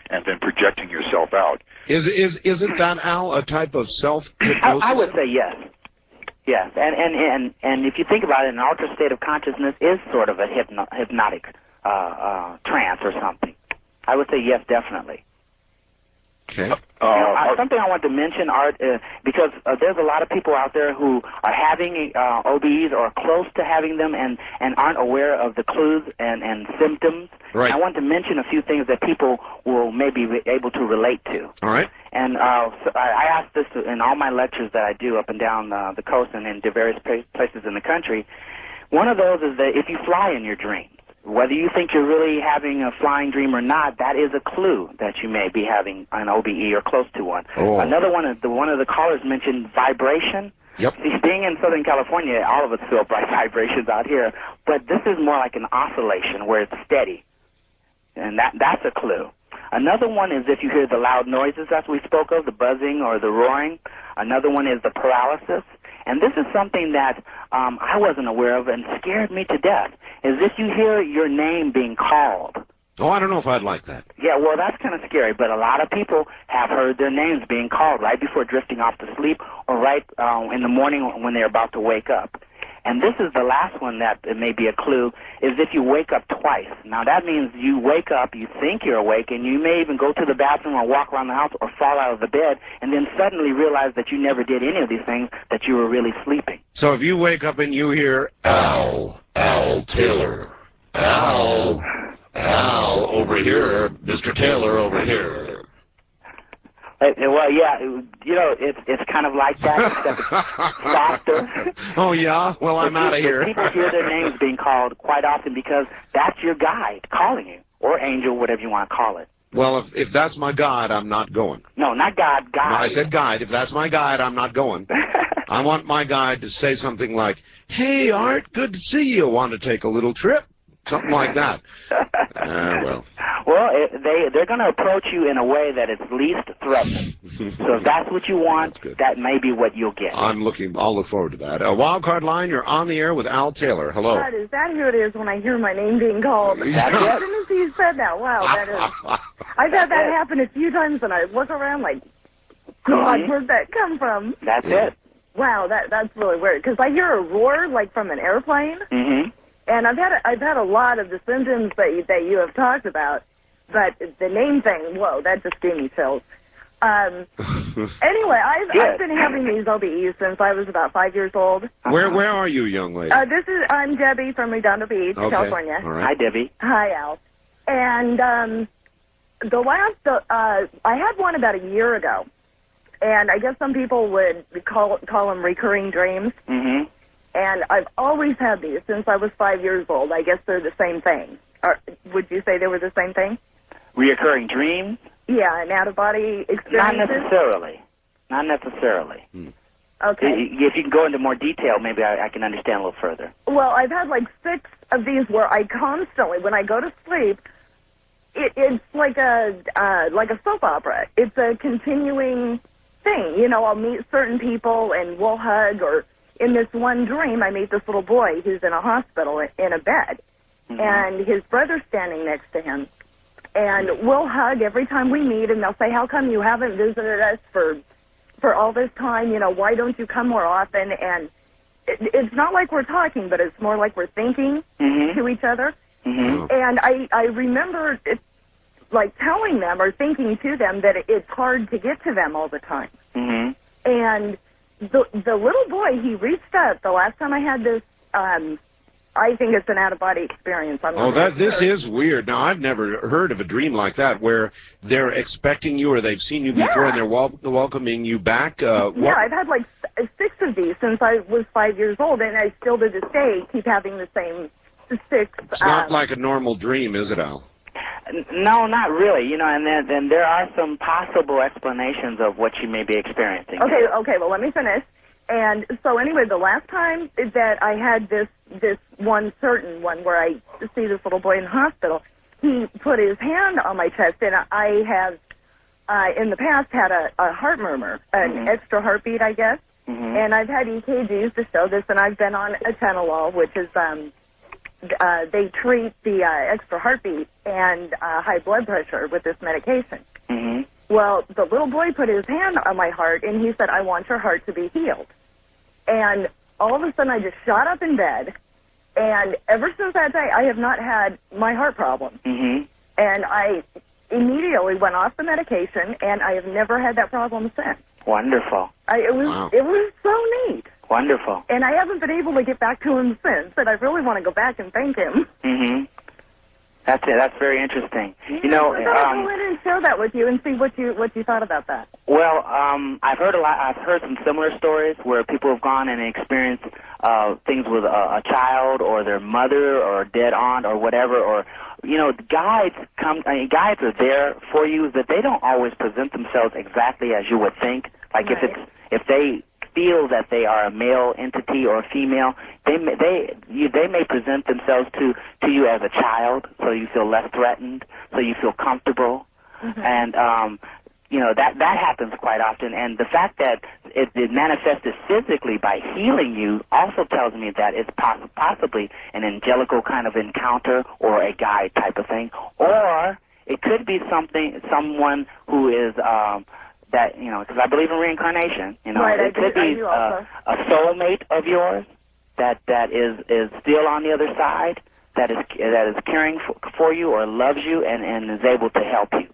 and then projecting yourself out. Isn't that, Al, a type of self-hypnosis? I would say yes. Yes, and if you think about it, an altered state of consciousness is sort of a hypnotic trance or something. I would say yes, definitely. Okay. Something I want to mention, Art, because there's a lot of people out there who are having OBEs or close to having them and aren't aware of the clues and symptoms. Right. I want to mention a few things that people will maybe be able to relate to. All right. And so I ask this in all my lectures that I do up and down the coast and in various places in the country. One of those is that if you fly in your dreams, whether you think you're really having a flying dream or not, that is a clue that you may be having an OBE or close to one. Oh. Another one is one of the callers mentioned vibration. Yep. See, being in Southern California, all of us feel bright vibrations out here, but this is more like an oscillation where it's steady, and that's a clue. Another one is if you hear the loud noises as we spoke of, the buzzing or the roaring. Another one is the paralysis. And this is something that I wasn't aware of and scared me to death, is if you hear your name being called. Oh, I don't know if I'd like that. Yeah, well, that's kind of scary, but a lot of people have heard their names being called right before drifting off to sleep or right in the morning when they're about to wake up. And this is the last one that it may be a clue, is if you wake up twice. Now, that means you wake up, you think you're awake, and you may even go to the bathroom or walk around the house or fall out of the bed, and then suddenly realize that you never did any of these things, that you were really sleeping. So if you wake up and you hear, Al Taylor, Al over here, Mr. Taylor over here. Well, yeah, you know, it's kind of like that, except it's faster. Oh, yeah? Well, I'm out of here. People hear their names being called quite often because that's your guide calling you, or angel, whatever you want to call it. Well, if that's my guide, I'm not going. No, not God, guide. No, I said guide. If that's my guide, I'm not going. I want my guide to say something like, hey, Art, good to see you. Want to take a little trip? Something like that. Well. Well, they're going to approach you in a way that is least threatening. So if that's what you want, that may be what you'll get. I'll look forward to that. Wild Card Line, you're on the air with Al Taylor. Hello. God, is that who it is when I hear my name being called? As soon as you said that, wow, that is. I've had that happen a few times, and I look around like, God, where'd that come from? That's it. Wow, that's really weird, because I hear a roar like from an airplane. Mm-hmm. And I've had a lot of the symptoms that you have talked about, but the name thing, whoa, that just gave me chills. Anyway, I've been having these OBEs since I was about 5 years old. Where are you, young lady? I'm Debbie from Redondo Beach, California. All right. Hi, Debbie. Hi, Al. And I had one about a year ago, and I guess some people would call them recurring dreams. Mm-hmm. And I've always had these since I was 5 years old. I guess they're the same thing. Would you say they were the same thing? Reoccurring dreams? Yeah, and out-of-body experiences? Not necessarily. Okay. If you can go into more detail, maybe I can understand a little further. Well, I've had like 6 of these where I constantly, when I go to sleep, it's like a soap opera. It's a continuing thing. You know, I'll meet certain people and we'll hug, or in this one dream, I meet this little boy who's in a hospital in a bed, and his brother's standing next to him. And we'll hug every time we meet, and they'll say, how come you haven't visited us for all this time? You know, why don't you come more often? And it's not like we're talking, but it's more like we're thinking to each other. And I remember like telling them or thinking to them that it's hard to get to them all the time. And the little boy, he reached up the last time I had this. I think it's an out-of-body experience. This is weird. Now, I've never heard of a dream like that where they're expecting you or they've seen you before and they're welcoming you back. Yeah, I've had like 6 of these since I was 5 years old, and I still to this day keep having the same 6. It's not like a normal dream, is it, Al? No, not really. You know, and then there are some possible explanations of what you may be experiencing. Okay, well, let me finish. And so anyway, the last time that I had this one certain one where I see this little boy in the hospital, he put his hand on my chest, and I have in the past had a heart murmur, an extra heartbeat, I guess. And I've had EKGs to show this, and I've been on atenolol, which is they treat the extra heartbeat and high blood pressure with this medication. Well, the little boy put his hand on my heart, and he said, I want your heart to be healed. And all of a sudden, I just shot up in bed, and ever since that day, I have not had my heart problem. And immediately went off the medication, and I have never had that problem since. Wonderful. It was so neat. Wonderful. And I haven't been able to get back to him since, and I really want to go back and thank him. Mm-hmm. That's it. That's very interesting. Yeah, you know, I thought I'd go in and share that with you and see what you thought about that. Well, I've heard a lot. I've heard some similar stories where people have gone and experienced things with a child or their mother or a dead aunt or whatever. Or, you know, guides are there for you, but they don't always present themselves exactly as you would think. Like right. if they feel that they are a male entity or a female, they may present themselves to you as a child, so you feel less threatened, so you feel comfortable, and you know that happens quite often. And the fact that it manifested physically by healing you also tells me that it's possibly an angelical kind of encounter or a guide type of thing, or it could be someone who is that, you know, because I believe in reincarnation, you know, right, it could be a soulmate of yours that is still on the other side, that is caring for you or loves you and is able to help you.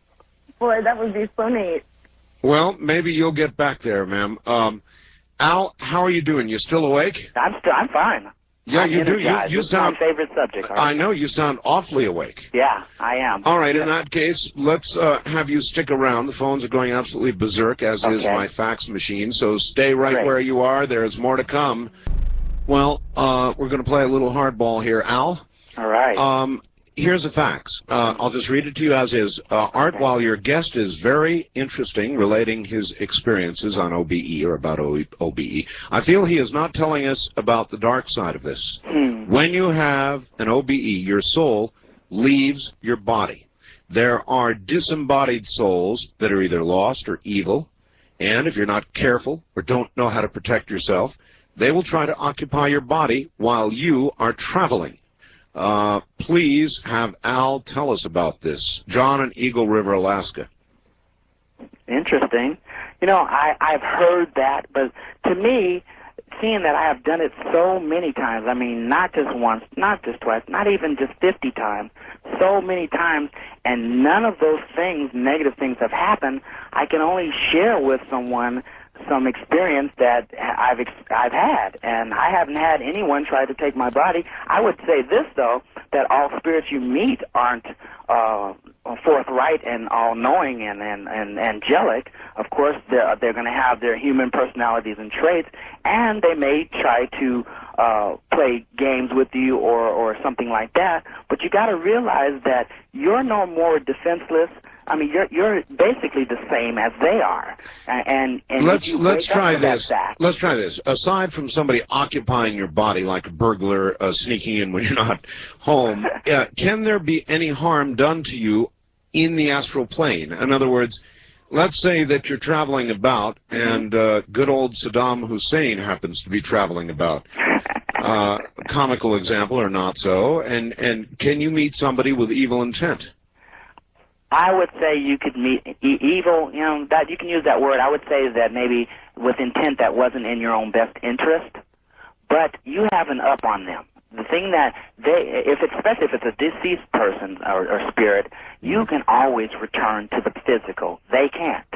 Boy, that would be so neat. Well, maybe you'll get back there, ma'am. Al, how are you doing? You still awake? I'm fine. Yeah, I'm you do. energized. You sound. It's my favorite subject. I know you sound awfully awake. Yeah, I am. All right, in that case, let's have you stick around. The phones are going absolutely berserk, as is my fax machine, so stay right where you are. There's more to come. Well, we're going to play a little hardball here, Al. All right. Here's the facts. I'll just read it to you as is. Art, while your guest is very interesting, relating his experiences on OBE or about OBE, I feel he is not telling us about the dark side of this. When you have an OBE, your soul leaves your body. There are disembodied souls that are either lost or evil, and if you're not careful or don't know how to protect yourself, they will try to occupy your body while you are traveling. Please have Al tell us about this. John in Eagle River, Alaska. Interesting. You know, I've heard that, but to me, seeing that I have done it so many times, I mean, not just once, not just twice, not even just 50 times, so many times, and none of those things, negative things, have happened, I can only share with someone some experience that I've had, and I haven't had anyone try to take my body. I would say this, though, that all spirits you meet aren't forthright and all-knowing and angelic. Of course, they're going to have their human personalities and traits, and they may try to play games with you or something like that, but you got to realize that you're no more defenseless. I mean, you're basically the same as they are, and let's try this. Let's try this. Aside from somebody occupying your body like a burglar sneaking in when you're not home, can there be any harm done to you in the astral plane? In other words, let's say that you're traveling about, and good old Saddam Hussein happens to be traveling about. Comical example or not so, and can you meet somebody with evil intent? I would say you could meet evil, you know, that you can use that word. I would say that maybe with intent that wasn't in your own best interest, but you have an up on them. The thing that especially if it's a deceased person or spirit, you can always return to the physical. They can't.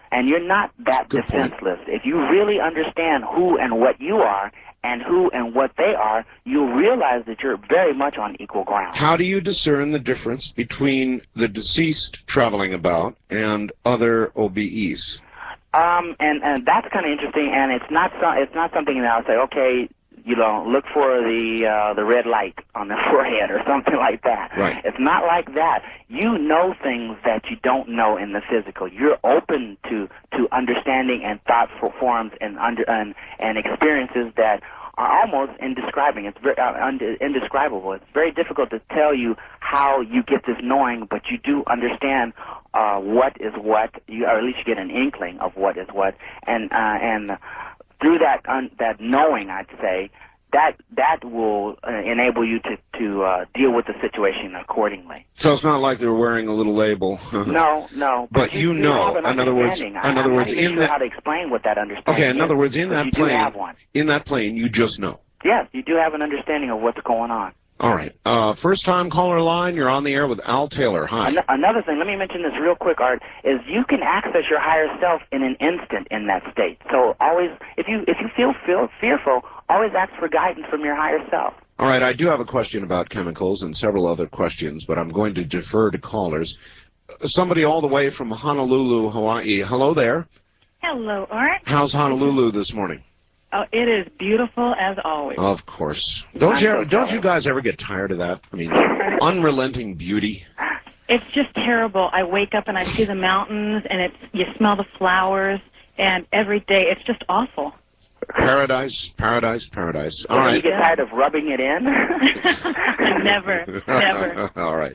And you're not that defenseless. If you really understand who and what you are and who and what they are, you'll realize that you're very much on equal ground. How do you discern the difference between the deceased traveling about and other OBEs? And that's kind of interesting, and it's not something that I'll say, okay, you know, look for the red light on the forehead or something like that. Right. It's not like that. You know things that you don't know in the physical. You're open to understanding and thoughtful forms and experiences that are almost indescribable. It's very indescribable. It's very difficult to tell you how you get this knowing, but you do understand what is what. Or at least you get an inkling of what is what, and through that knowing, I'd say, that will enable you to deal with the situation accordingly. So it's not like they're wearing a little label. No. But you know, in other words, I'm not even sure how to explain what that understanding is. Okay, in other words, in that plane, plane, you just know. Yes, you do have an understanding of what's going on. All right. First-time caller line, you're on the air with Al Taylor. Hi. Another thing, let me mention this real quick, Art, is you can access your higher self in an instant in that state. So always, if you feel fearful, always ask for guidance from your higher self. All right, I do have a question about chemicals and several other questions, but I'm going to defer to callers. Somebody all the way from Honolulu, Hawaii. Hello there. Hello, Art. How's Honolulu this morning? Oh, it is beautiful as always. Of course. Don't you guys ever get tired of that? I mean, unrelenting beauty. It's just terrible. I wake up and I see the mountains, and you smell the flowers, and every day it's just awful. Paradise, paradise, paradise. All Do right. you get tired of rubbing it in? Never, never. All right.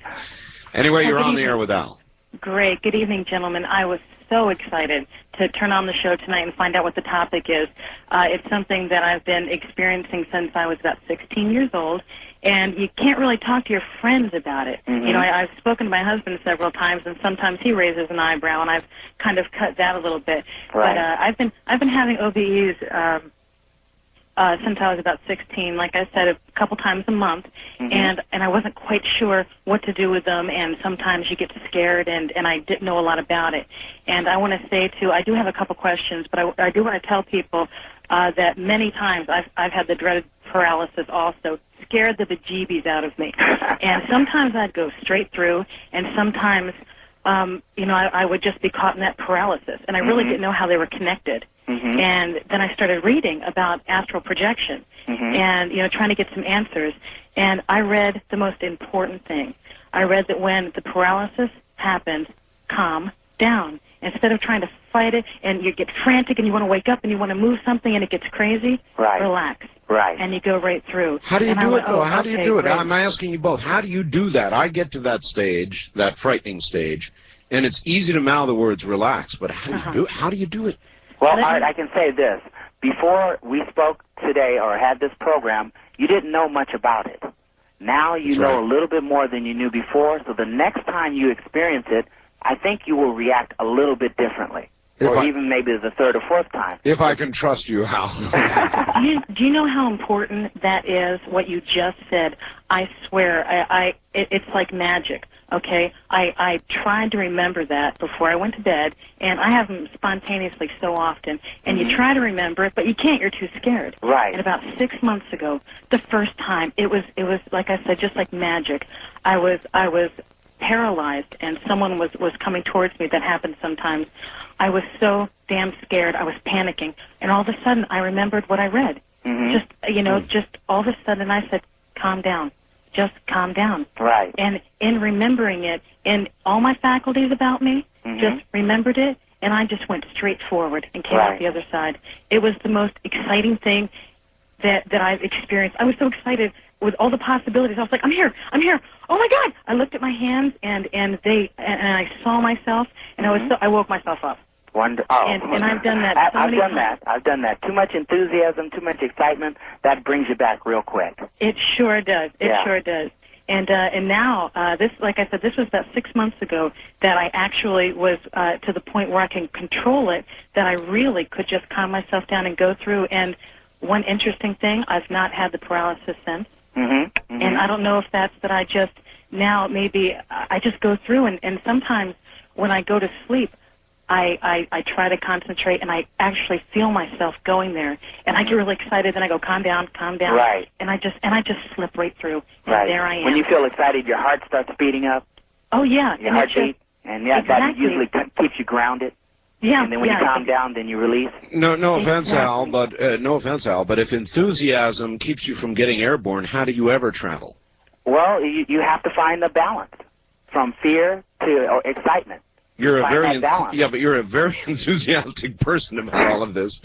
Anyway, you're on the air with Al. Great. Good evening, gentlemen. I was so excited to turn on the show tonight and find out what the topic is. It's something that I've been experiencing since I was about 16 years old, and you can't really talk to your friends about it. Mm-hmm. You know, I've spoken to my husband several times, and sometimes he raises an eyebrow, and I've kind of cut that a little bit. Right. But I've been having OBEs since I was about 16, like I said, a couple times a month, and I wasn't quite sure what to do with them, and sometimes you get scared, and I didn't know a lot about it. And I want to say, too, I do have a couple questions, but I do want to tell people that many times I've had the dreaded paralysis also, scared the bejeebies out of me. And sometimes I'd go straight through, and sometimes, you know, I would just be caught in that paralysis, and I really didn't know how they were connected. And then I started reading about astral projection and, you know, trying to get some answers. And I read the most important thing. I read that when the paralysis happens, calm down. Instead of trying to fight it and you get frantic and you want to wake up and you want to move something and it gets crazy, relax. Right. And you go right through. How do you do it, though? How do you do it? Great. I'm asking you both. How do you do that? I get to that stage, that frightening stage, and it's easy to mouth the words relax, but how do you do it? Well, Art, I can say this. Before we spoke today or had this program, you didn't know much about it. Now you know a little bit more than you knew before, so the next time you experience it, I think you will react a little bit differently. Even maybe the third or fourth time. If I can trust you, Hal. Do you know how important that is, what you just said? I swear, it's like magic. Okay, I tried to remember that before I went to bed, and I have them spontaneously so often. And you try to remember it, but you can't. You're too scared. Right. And about 6 months ago, the first time, it was like I said, just like magic. I was paralyzed, and someone was coming towards me. That happens sometimes. I was so damn scared. I was panicking, and all of a sudden, I remembered what I read. Just just all of a sudden, I said, "Calm down." Just calm down. Right. And in remembering it, in all my faculties about me, just remembered it, and I just went straight forward and came out the other side. It was the most exciting thing that I've experienced. I was so excited with all the possibilities. I was like, I'm here. Oh my God! I looked at my hands and I saw myself, and I woke myself up. And I've done that so many times. I've done that. Too much enthusiasm, too much excitement, that brings you back real quick. It sure does. It sure does. And now, this, like I said, this was about 6 months ago that I actually was to the point where I can control it, that I really could just calm myself down and go through. And one interesting thing, I've not had the paralysis since. And I don't know if that's that I just, now maybe I just go through, and sometimes when I go to sleep, I try to concentrate, and I actually feel myself going there, and I get really excited, and I go, calm down, right, and I just slip right through, and there I am. When you feel excited, your heart starts speeding up. Oh yeah, your heartbeat, and that usually keeps you grounded. Yeah, and then when you calm down, then you release. No offense, Al, but but if enthusiasm keeps you from getting airborne, how do you ever travel? Well, you have to find the balance from fear to excitement. You're a very enthusiastic person about all of this.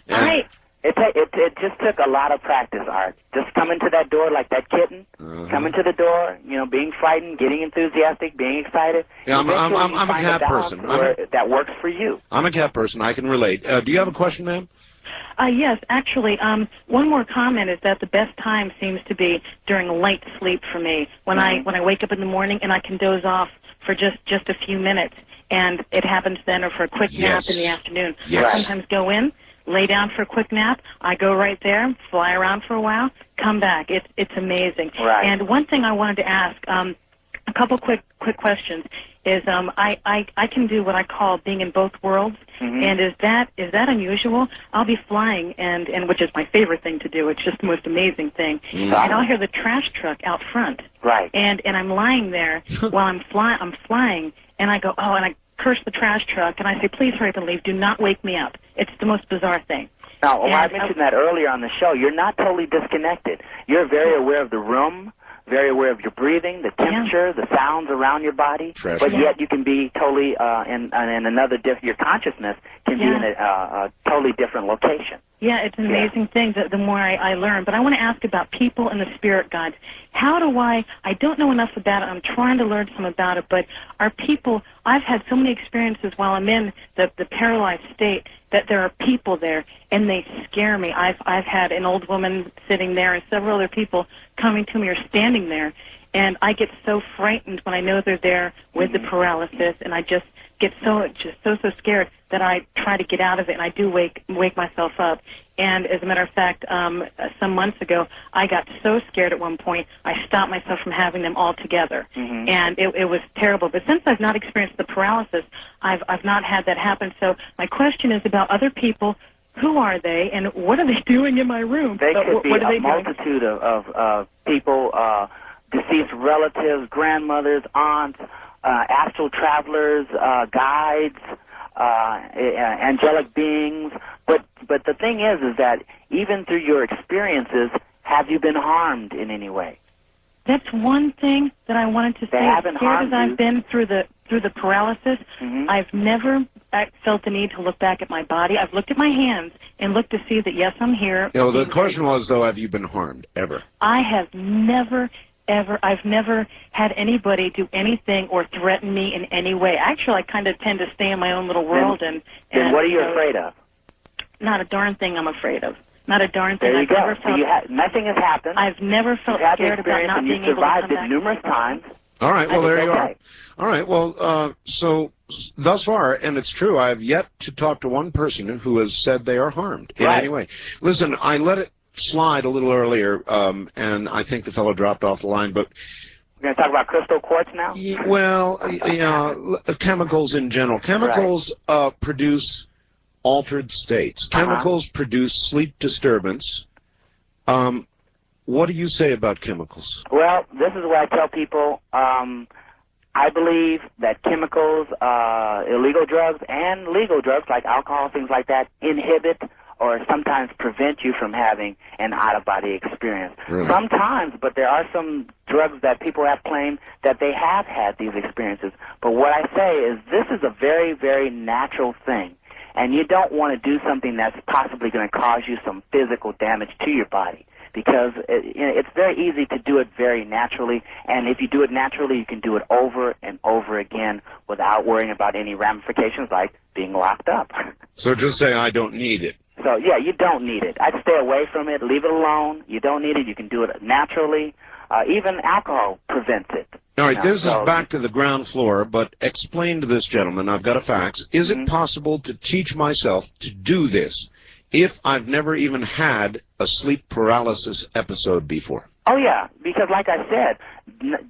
Right. It just took a lot of practice, Art. Just come into that door like that kitten. Come into the door, being frightened, getting enthusiastic, being excited. Yeah, I'm a cat person. That works for you. I'm a cat person. I can relate. Do you have a question, ma'am? Yes, actually, one more comment is that the best time seems to be during light sleep for me. When I wake up in the morning and I can doze off for just a few minutes, and it happens then, or for a quick nap in the afternoon. I sometimes go in, lay down for a quick nap. I go right there, fly around for a while, come back. It's amazing. Right. And one thing I wanted to ask, a couple quick questions, is I can do what I call being in both worlds. And is that unusual? I'll be flying, and which is my favorite thing to do. It's just the most amazing thing. And I'll hear the trash truck out front. Right. And I'm lying there while I'm flying, and I go, oh, and I curse the trash truck, and I say, please hurry up and leave. Do not wake me up. It's the most bizarre thing. Now, I mentioned that earlier on the show. You're not totally disconnected. You're very aware of the room, very aware of your breathing, the temperature, the sounds around your body, but yet you can be totally in another your consciousness can be in a totally different location. Yeah, it's an amazing thing the more I learn. But I want to ask about people and the spirit guides. How do I don't know enough about it. I'm trying to learn some about it, but are people, I've had so many experiences while I'm in the paralyzed state that there are people there, and they scare me. I've had an old woman sitting there and several other people coming to me or standing there, and I get so frightened when I know they're there with the paralysis, and I just get so scared that I try to get out of it, and I do wake myself up. And as a matter of fact, some months ago, I got so scared at one point, I stopped myself from having them all together. And it was terrible. But since I've not experienced the paralysis, I've not had that happen. So my question is about other people. Who are they, and what are they doing in my room? They could be a doing? multitude of people, deceased relatives, grandmothers, aunts, astral travelers, guides, angelic beings. But the thing is that even through your experiences, have you been harmed in any way? That's one thing that I wanted to say. They haven't scared as harmed you. I've been through the paralysis, I've never felt the need to look back at my body. I've looked at my hands and looked to see that, yes, I'm here. No, the question was, though, have you been harmed ever? I have never, ever, I've never had anybody do anything or threaten me in any way. Actually, I kind of tend to stay in my own little world. And what are you afraid of? Not a darn thing I'm afraid of. Not a darn thing. There you I've go. never felt, So nothing has happened. I've never felt You've had the scared about experience not and being you've able to come survived it back. numerous times. All right, well, there you are. Okay. All right, well, so thus far, and it's true, I have yet to talk to one person who has said they are harmed in any way. Listen, I let it slide a little earlier, and I think the fellow dropped off the line, but... We're going to talk about crystal quartz now? Well, chemicals in general. Chemicals produce altered states. Chemicals produce sleep disturbance. What do you say about chemicals? Well, this is what I tell people. I believe that chemicals, illegal drugs and legal drugs like alcohol, things like that, inhibit or sometimes prevent you from having an out-of-body experience. Really? Sometimes, but there are some drugs that people have claimed that they have had these experiences. But what I say is this is a very, very natural thing. And you don't want to do something that's possibly going to cause you some physical damage to your body, because it's very easy to do it very naturally, and if you do it naturally, you can do it over and over again without worrying about any ramifications like being locked up. So just say, I don't need it. So, yeah, you don't need it. I'd stay away from it. Leave it alone. You don't need it. You can do it naturally. Even alcohol prevents it. All right, this is back to the ground floor, but explain to this gentleman, I've got a fax, is it possible to teach myself to do this if I've never even had a sleep paralysis episode before? Oh, yeah, because like I said,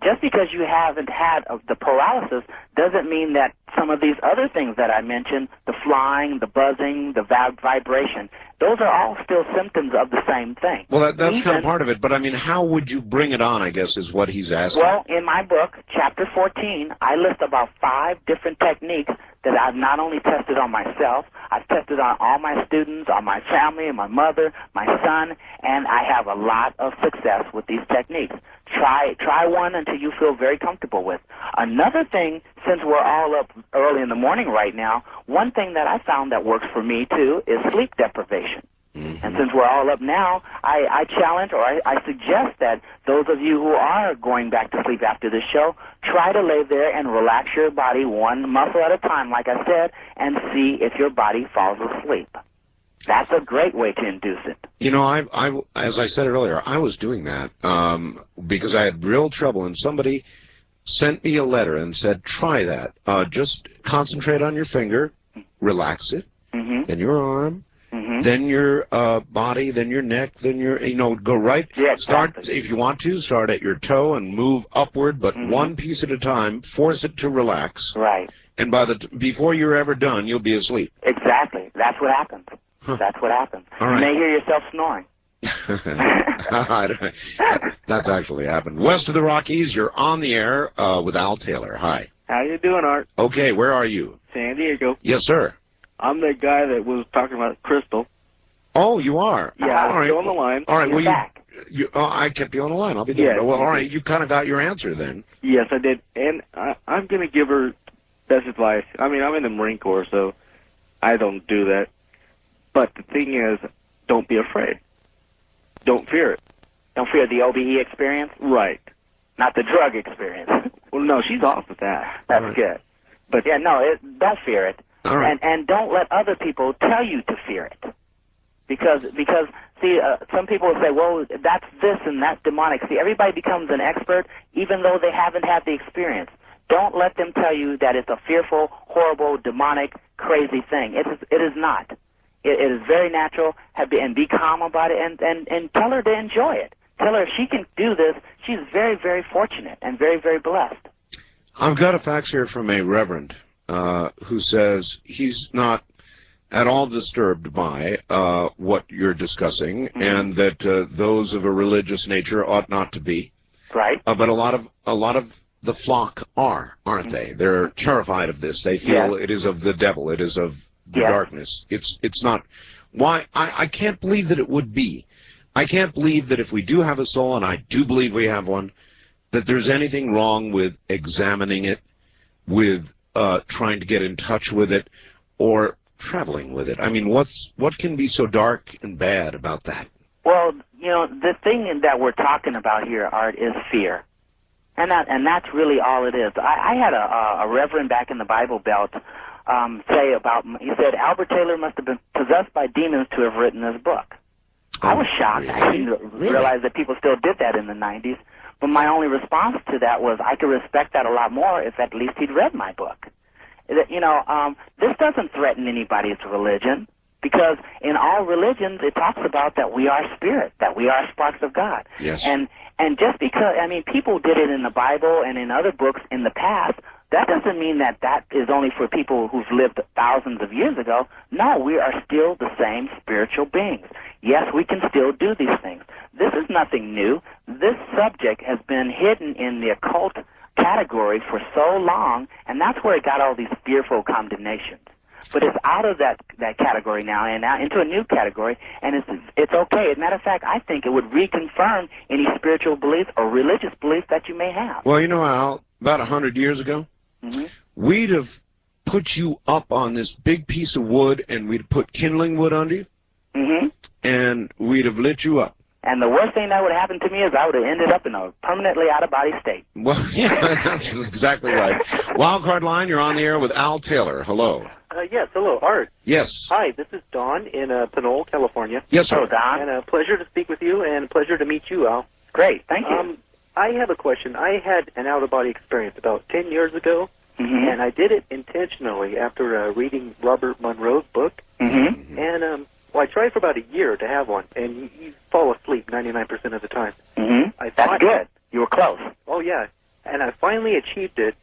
just because you haven't had the paralysis doesn't mean that some of these other things that I mentioned, the flying, the buzzing, the vibration, those are all still symptoms of the same thing. Well, that's kind of part of it, but I mean, how would you bring it on, I guess, is what he's asking. Well, in my book, Chapter 14, I list about 5 different techniques that I've not only tested on myself, I've tested on all my students, on my family, my mother, my son, and I have a lot of success with these techniques. Try one until you feel very comfortable with. Another thing, since we're all up early in the morning right now, one thing that I found that works for me, too, is sleep deprivation. And since we're all up now, I challenge or I suggest that those of you who are going back to sleep after this show, try to lay there and relax your body one muscle at a time, like I said, and see if your body falls asleep. That's a great way to induce it. You know, I as I said earlier, I was doing that because I had real trouble, and somebody sent me a letter and said, try that. Just concentrate on your finger, relax it, then your arm, then your body, then your neck, then your, go right. Yeah, start, exactly. if you want to, start at your toe and move upward, but one piece at a time. Force it to relax. Right. And before you're ever done, you'll be asleep. Exactly. That's what happens. That's what happens. All right. You may hear yourself snoring. That's actually happened. West of the Rockies, you're on the air with Al Taylor. Hi. How you doing, Art? Okay, where are you? San Diego. Yes, sir. I'm the guy that was talking about Crystal. Oh, you are? Yeah, all right. still on the line. All right, You're back. I kept you on the line. I'll be doing it. Well, all right, you kind of got your answer then. Yes, I did. And I'm going to give her best advice. I mean, I'm in the Marine Corps, so I don't do that. But the thing is, don't be afraid. Don't fear it. Don't fear the OBE experience? Right. Not the drug experience. Well, no, she's off with that. That's Right. good. But yeah, no, don't fear it. All right. And don't let other people tell you to fear it. Because see, some people will say, well, that's this and that's demonic. See, everybody becomes an expert even though they haven't had the experience. Don't let them tell you that it's a fearful, horrible, demonic, crazy thing. It is not. It is very natural, and be calm about it, and tell her to enjoy it. Tell her if she can do this, she's very, very fortunate and very, very blessed. I've got a fax here from a reverend who says he's not at all disturbed by what you're discussing, and that those of a religious nature ought not to be. Right. But a lot of the flock aren't they? They're terrified of this. They feel it is of the devil. It is of the darkness. It's not. Why? I can't believe that it would be. I can't believe that if we do have a soul, and I do believe we have one, that there's anything wrong with examining it, with trying to get in touch with it, or traveling with it. I mean, what can be so dark and bad about that? Well, the thing that we're talking about here, Art, is fear. And that's really all it is. I had a reverend back in the Bible Belt say about, he said, Albert Taylor must have been possessed by demons to have written this book. I was shocked. Really? I didn't realize that people still did that in the 90s. But my only response to that was I could respect that a lot more if at least he'd read my book. This doesn't threaten anybody's religion, because in all religions it talks about that we are spirit, that we are sparks of God. Yes. And just because, people did it in the Bible and in other books in the past, that doesn't mean that is only for people who've lived thousands of years ago. No, we are still the same spiritual beings. Yes, we can still do these things. This is nothing new. This subject has been hidden in the occult category for so long, and that's where it got all these fearful condemnations. But it's out of that category now, and now into a new category, and it's okay. As a matter of fact, I think it would reconfirm any spiritual belief or religious belief that you may have. Well, Al, about 100 years ago, we'd have put you up on this big piece of wood, and we'd put kindling wood under you, and we'd have lit you up. And the worst thing that would happen to me is I would have ended up in a permanently out-of-body state. Well, yeah, that's exactly right. Wildcard line, you're on the air with Al Taylor. Hello. Yes, hello, Art. Yes. Hi, this is Don in Pinole, California. Yes, sir. Hello, Don. And a pleasure to speak with you, and a pleasure to meet you, Al. Great, thank you. I have a question. I had an out-of-body experience about 10 years ago, and I did it intentionally after reading Robert Monroe's book. And I tried for about a year to have one, and you fall asleep 99% of the time. That's good. You were close. Oh, yeah. And I finally achieved it,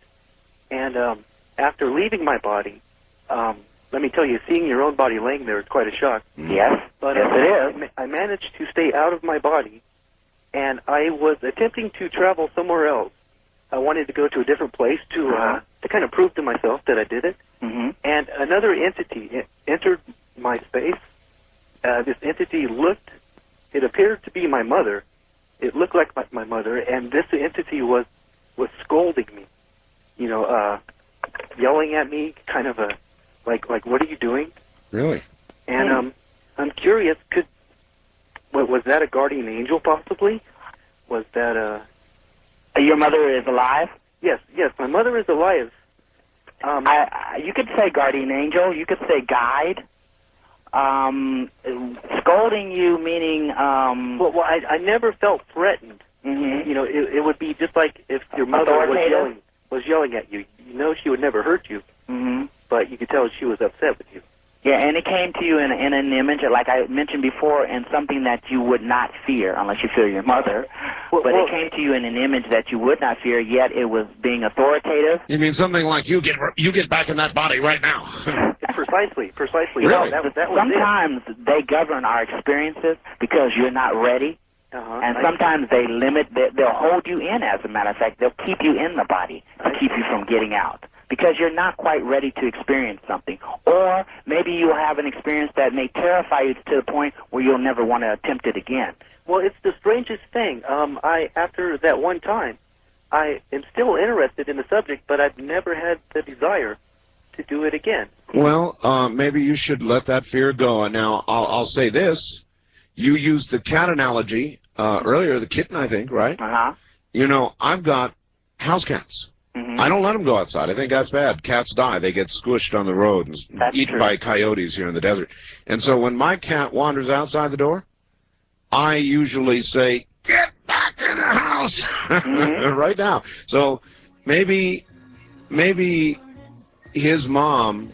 and after leaving my body, let me tell you, seeing your own body laying there is quite a shock. Yes, but yes it is. I managed to stay out of my body, and I was attempting to travel somewhere else. I wanted to go to a different place to kind of prove to myself that I did it. And another entity entered my space. This entity it appeared to be my mother. It looked like my mother, and this entity was scolding me, yelling at me, kind of like what are you doing? Really? And I'm curious, was that a guardian angel possibly? Was that Your mother is alive? Yes, my mother is alive. You could say guardian angel. You could say guide. Scolding you meaning well, I never felt threatened. It would be just like if your mother was yelling at you. She would never hurt you, but you could tell she was upset with you. Yeah, and it came to you in an image, like I mentioned before, and something that you would not fear unless you fear your mother. But it came to you in an image that you would not fear, yet it was being authoritative. You mean something like, you get back in that body right now? Precisely. Really? That was sometimes they govern our experiences because you're not ready. And sometimes they they'll hold you in, as a matter of fact. They'll keep you in the body to keep you from getting out because you're not quite ready to experience something. Or maybe you'll have an experience that may terrify you to the point where you'll never want to attempt it again. Well, it's the strangest thing. After that one time, I am still interested in the subject, but I've never had the desire to do it again. Well, maybe you should let that fear go. And now, I'll say this. You used the cat analogy earlier, the kitten, I think, right? Uh-huh. You know, I've got house cats. I don't let them go outside. I think that's bad. Cats die. They get squished on the road and eaten by coyotes here in the desert. And so when my cat wanders outside the door, I usually say, get back in the house right now. So maybe his mom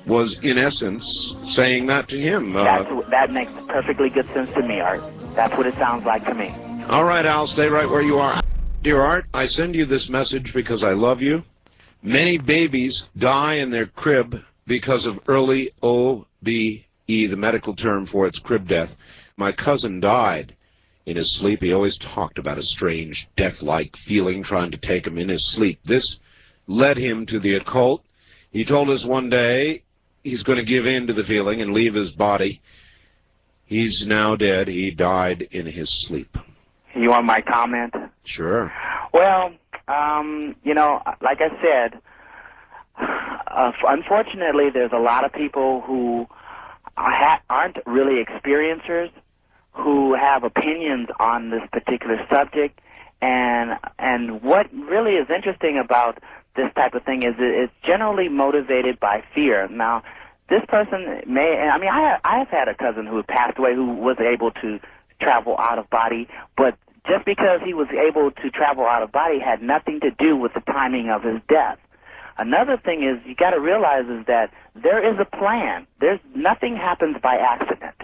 was, in essence, saying that to him. That makes perfectly good sense to me, Art. That's what it sounds like to me. All right, Al, stay right where you are. Dear Art, I send you this message because I love you. Many babies die in their crib because of early OBE, the medical term for its crib death. My cousin died in his sleep. He always talked about a strange, death-like feeling trying to take him in his sleep. This led him to the occult. He told us one day he's going to give in to the feeling and leave his body. He's now dead. He died in his sleep. You want my comment? Sure. Well, you know, like I said, unfortunately, there's a lot of people who aren't really experiencers, who have opinions on this particular subject, and what really is interesting about this type of thing is it's generally motivated by fear. Now, this person I have had a cousin who passed away who was able to travel out of body, but just because he was able to travel out of body had nothing to do with the timing of his death. Another thing is you got to realize is that there is a plan. Nothing happens by accident.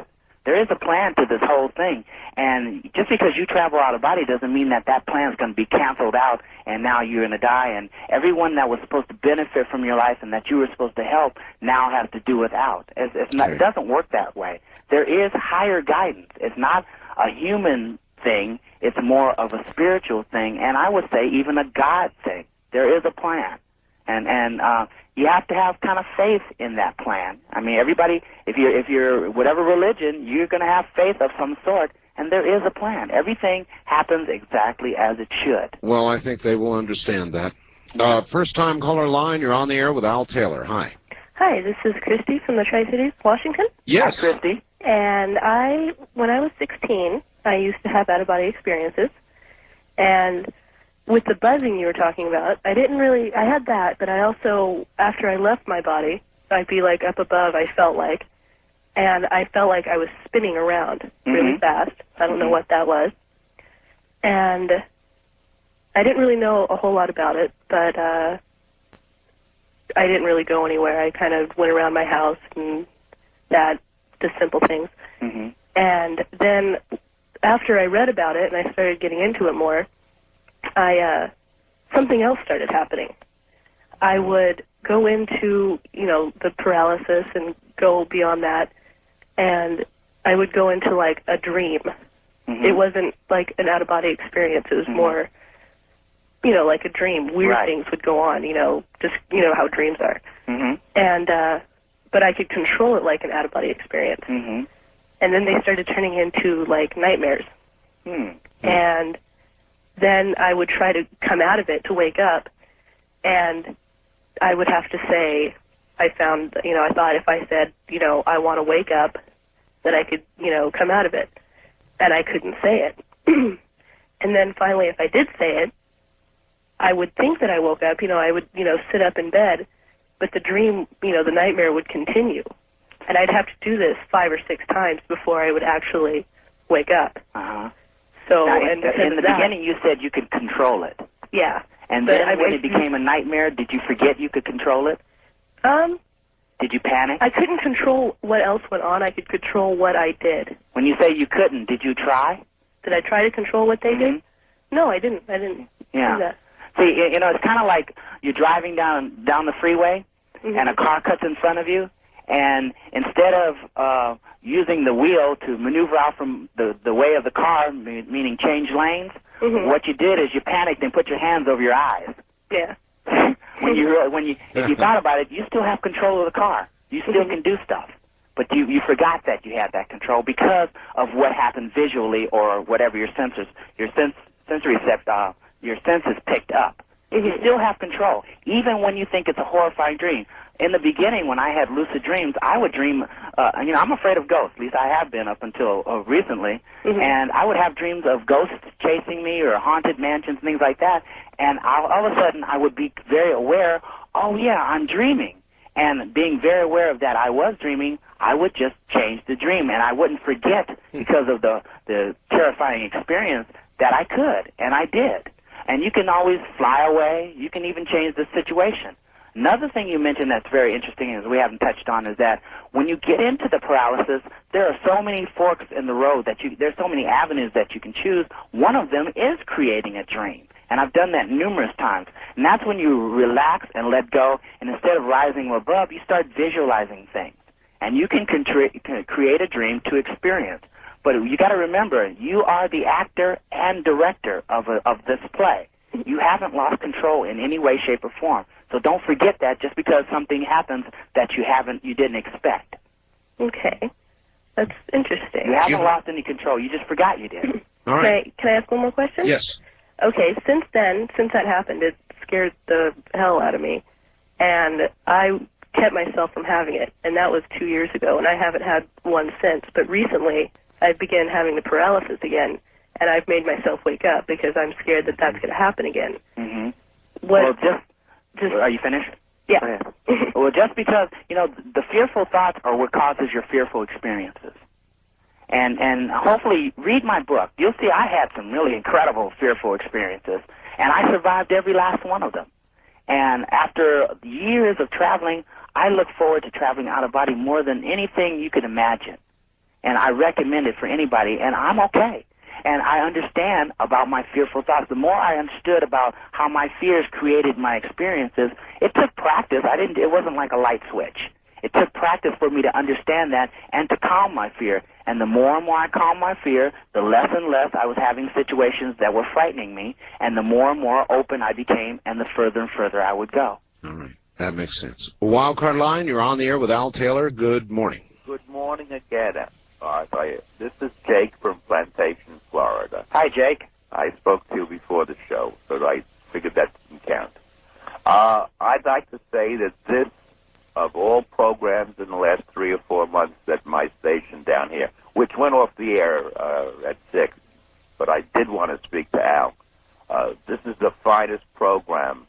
There is a plan to this whole thing, and just because you travel out of body doesn't mean that that plan is going to be canceled out and now you're going to die, and everyone that was supposed to benefit from your life and that you were supposed to help now has to do without. It doesn't work that way. There is higher guidance. It's not a human thing. It's more of a spiritual thing, and I would say even a God thing. There is a plan, and you have to have kind of faith in that plan. I mean, everybody, if you're whatever religion, you're going to have faith of some sort, and there is a plan. Everything happens exactly as it should. Well, I think they will understand that. First-time caller line, you're on the air with Al Taylor. Hi. Hi, this is Christy from the Tri-Cities, Washington. Yes. Hi, Christy. And when I was 16, I used to have out-of-body experiences, and with the buzzing you were talking about, I had that, but I also, after I left my body, I'd be like up above, I felt like, and I felt like I was spinning around really fast. I don't know what that was. And I didn't really know a whole lot about it, but I didn't really go anywhere. I kind of went around my house and just simple things. And then after I read about it and I started getting into it more, something else started happening. I would go into, the paralysis and go beyond that, and I would go into like a dream. It wasn't like an out-of-body experience. It was more, like a dream. Weird things would go on, just, how dreams are. And, but I could control it like an out-of-body experience. And then they started turning into like nightmares. And then I would try to come out of it to wake up, and I would have to say, I thought if I said, I want to wake up, that I could, come out of it. And I couldn't say it. And then finally, if I did say it, I would think that I woke up, I would, sit up in bed, but the dream, the nightmare would continue. And I'd have to do this 5 or 6 times before I would actually wake up. So, now, and in the beginning, you said you could control it. Yeah. And then when it became a nightmare, did you forget you could control it? Did you panic? I couldn't control what else went on. I could control what I did. When you say you couldn't, did you try? Did I try to control what they did? No, I didn't. I didn't do that. See, you know, it's kind of like you're driving down the freeway, and a car cuts in front of you, and instead of using the wheel to maneuver out from the way of the car, meaning change lanes, what you did is you panicked and put your hands over your eyes. Yeah. If you thought about it, you still have control of the car. You still can do stuff, but you forgot that you had that control because of what happened visually or whatever your senses picked up. You still have control, even when you think it's a horrifying dream. In the beginning, when I had lucid dreams, I would dream, I'm afraid of ghosts, at least I have been up until recently, and I would have dreams of ghosts chasing me or haunted mansions, things like that, and all of a sudden I would be very aware, oh yeah, I'm dreaming. And being very aware of that I was dreaming, I would just change the dream, and I wouldn't forget because of the terrifying experience that I could, and I did. And you can always fly away. You can even change the situation. Another thing you mentioned that's very interesting, as we haven't touched on, is that when you get into the paralysis, there are so many forks in the road there's so many avenues that you can choose. One of them is creating a dream. And I've done that numerous times. And that's when you relax and let go, and instead of rising above, you start visualizing things. And you can create a dream to experience. But you got to remember, you are the actor and director of this play. You haven't lost control in any way, shape, or form. So don't forget that just because something happens that you didn't expect. Okay, that's interesting. You haven't lost any control. You just forgot you did. All right. Can I ask one more question? Yes. Okay, since that happened, it scared the hell out of me, and I kept myself from having it, and that was 2 years ago, and I haven't had one since. But recently, I began having the paralysis again, and I've made myself wake up because I'm scared that that's going to happen again. Well, are you finished? Yeah. Well, just because, the fearful thoughts are what causes your fearful experiences. And hopefully read my book. You'll see I had some really incredible fearful experiences, and I survived every last one of them. And after years of traveling, I look forward to traveling out of body more than anything you could imagine. And I recommend it for anybody, and I'm okay. And I understand about my fearful thoughts. The more I understood about how my fears created my experiences, it took practice. It wasn't like a light switch. It took practice for me to understand that and to calm my fear. And the more and more I calmed my fear, the less and less I was having situations that were frightening me, and the more and more open I became, and the further and further I would go. All right. That makes sense. Wildcard Line, you're on the air with Al Taylor. Good morning. Good morning again. This is Jake from Plantation, Florida. Hi, Jake. I spoke to you before the show, so I figured that didn't count. I'd like to say that this, of all programs in the last 3 or 4 months at my station down here, which went off the air at 6, but I did want to speak to Al. This is the finest program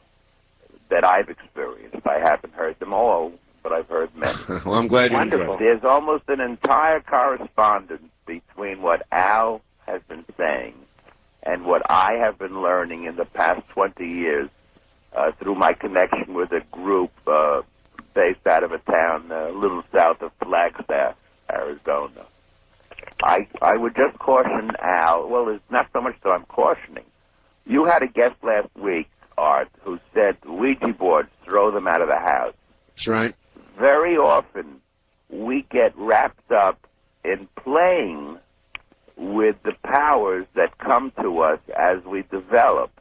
that I've experienced. I haven't heard them all, but I've heard many. Well, I'm glad you enjoyed it. There's almost an entire correspondence between what Al has been saying and what I have been learning in the past 20 years through my connection with a group based out of a town a little south of Flagstaff, Arizona. I would just caution Al, well, it's not so much that I'm cautioning. You had a guest last week, Art, who said Ouija boards, throw them out of the house. That's right. Very often we get wrapped up in playing with the powers that come to us as we develop.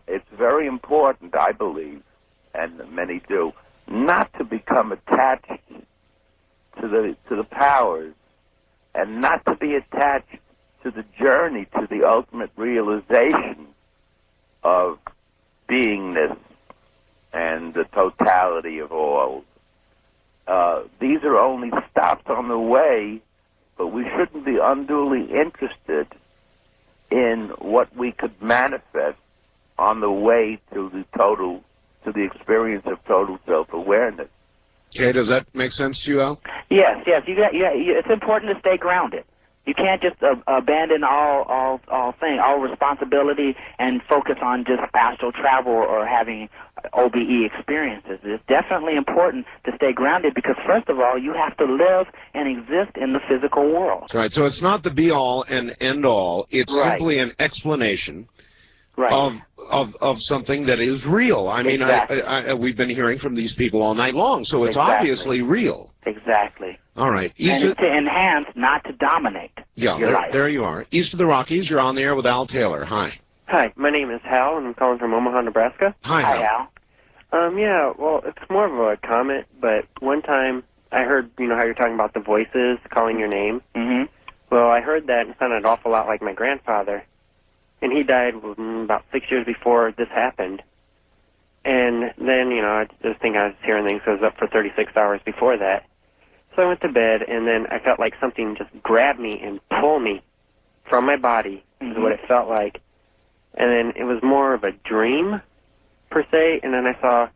It's very important, I believe, and many do, not to become attached to the powers and not to be attached to the journey to the ultimate realization of beingness and the totality of all. These are only stops on the way, but we shouldn't be unduly interested in what we could manifest on the way to the experience of total self-awareness. Okay, does that make sense to you, Al? Yes. It's important to stay grounded. You can't just abandon all all responsibility and focus on just astral travel or having OBE experiences. It's definitely important to stay grounded because, first of all, you have to live and exist in the physical world. That's right. So it's not the be-all and end-all. It's Right. simply an explanation Right. of something that is real. I mean, Exactly. we've been hearing from these people all night long, so it's Exactly. obviously real. Exactly. All right. And it's to enhance, not to dominate Yeah, your life. there you are. East of the Rockies, you're on the air with Al Taylor. Hi. Hi, my name is Hal, and I'm calling from Omaha, Nebraska. Hi, Hal. Yeah, well, it's more of a comment, but one time I heard, you know, how you're talking about the voices calling your name. Mm-hmm. Well, I heard that and it sounded an awful lot like my grandfather, and he died about 6 years before this happened. And then, you know, I just think I was hearing things. I was up for 36 hours before that. So I went to bed, and then I felt like something just grabbed me and pulled me from my body, is what it felt like. And then it was more of a dream, per se, and then I saw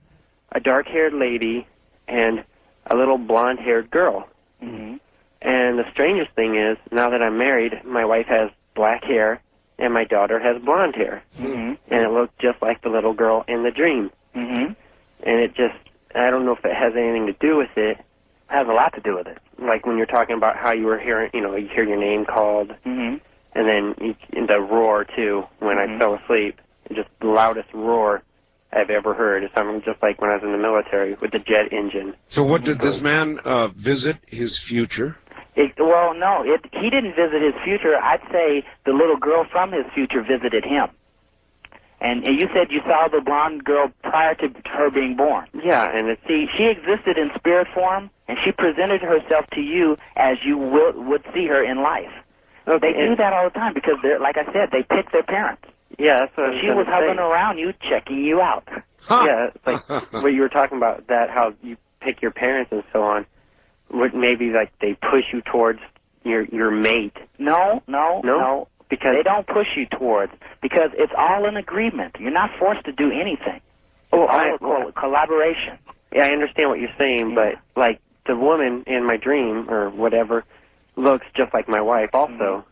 a dark-haired lady and a little blonde-haired girl. Mm-hmm. And the strangest thing is, now that I'm married, my wife has black hair, and my daughter has blonde hair. Mm-hmm. And it looked just like the little girl in the dream. Mm-hmm. And it just, I don't know if it has anything to do with it. It has a lot to do with it. Like when you're talking about how you were hearing, you know, you hear your name called, Mm-hmm. and then the roar, too, when I fell asleep. Just the loudest roar I've ever heard. It sounded just like when I was in the military with the jet engine. So what did this man visit his future? Well, no, he didn't visit his future. I'd say the little girl from his future visited him. And you said you saw the blonde girl prior to her being born. Yeah, and See, she existed in spirit form, and she presented herself to you as you would see her in life. Okay, They do that all the time because, like I said, they pick their parents. Yeah, that's what So she was hovering around you, checking you out. Yeah, it's like what you were talking about, that how you pick your parents and so on. Would maybe like they push you towards your mate? No. Because they don't push you towards, because it's all an agreement. You're not forced to do anything. Collaboration. Yeah, I understand what you're saying, but like the woman in my dream or whatever looks just like my wife also.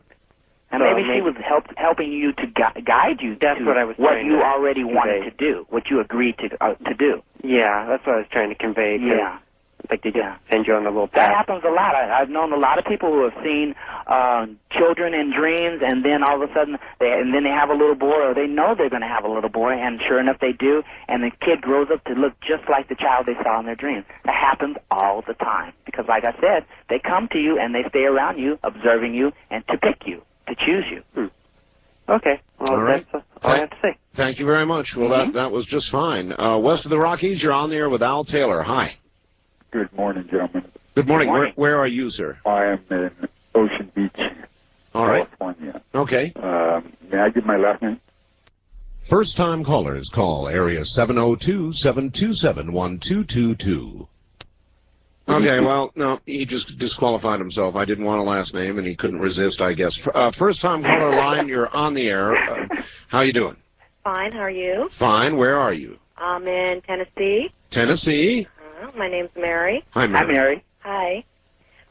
And So maybe she was helping you to guide you That's to what I was what trying you to already wanted convey. to do, what you agreed to do. Yeah, that's what I was trying to convey. Yeah. Like they just send you on a little That path. happens a lot. I've known a lot of people who have seen children in dreams, and then all of a sudden, they have a little boy, or they know they're going to have a little boy, and sure enough, they do, and the kid grows up to look just like the child they saw in their dreams. That happens all the time because, like I said, they come to you and they stay around you, observing you, and to pick you, to choose you. Okay. Well, All right. that's all I have to say. Thank you very much. Well, that was just fine. West of the Rockies, you're on the air with Al Taylor. Hi. Good morning, gentlemen. Good morning. Where are you, sir? I am in Ocean Beach, All right. California. Okay. May I give my last name? First-time callers call area 702-727-1222. Okay, well, no, he just disqualified himself. I didn't want a last name, and he couldn't resist, I guess. First-time caller line, you're on the air. How you doing? Fine, how are you? Fine. Where are you? I'm in Tennessee. Tennessee. My name's Mary. Hi, Mary. Hi, Mary. Hi.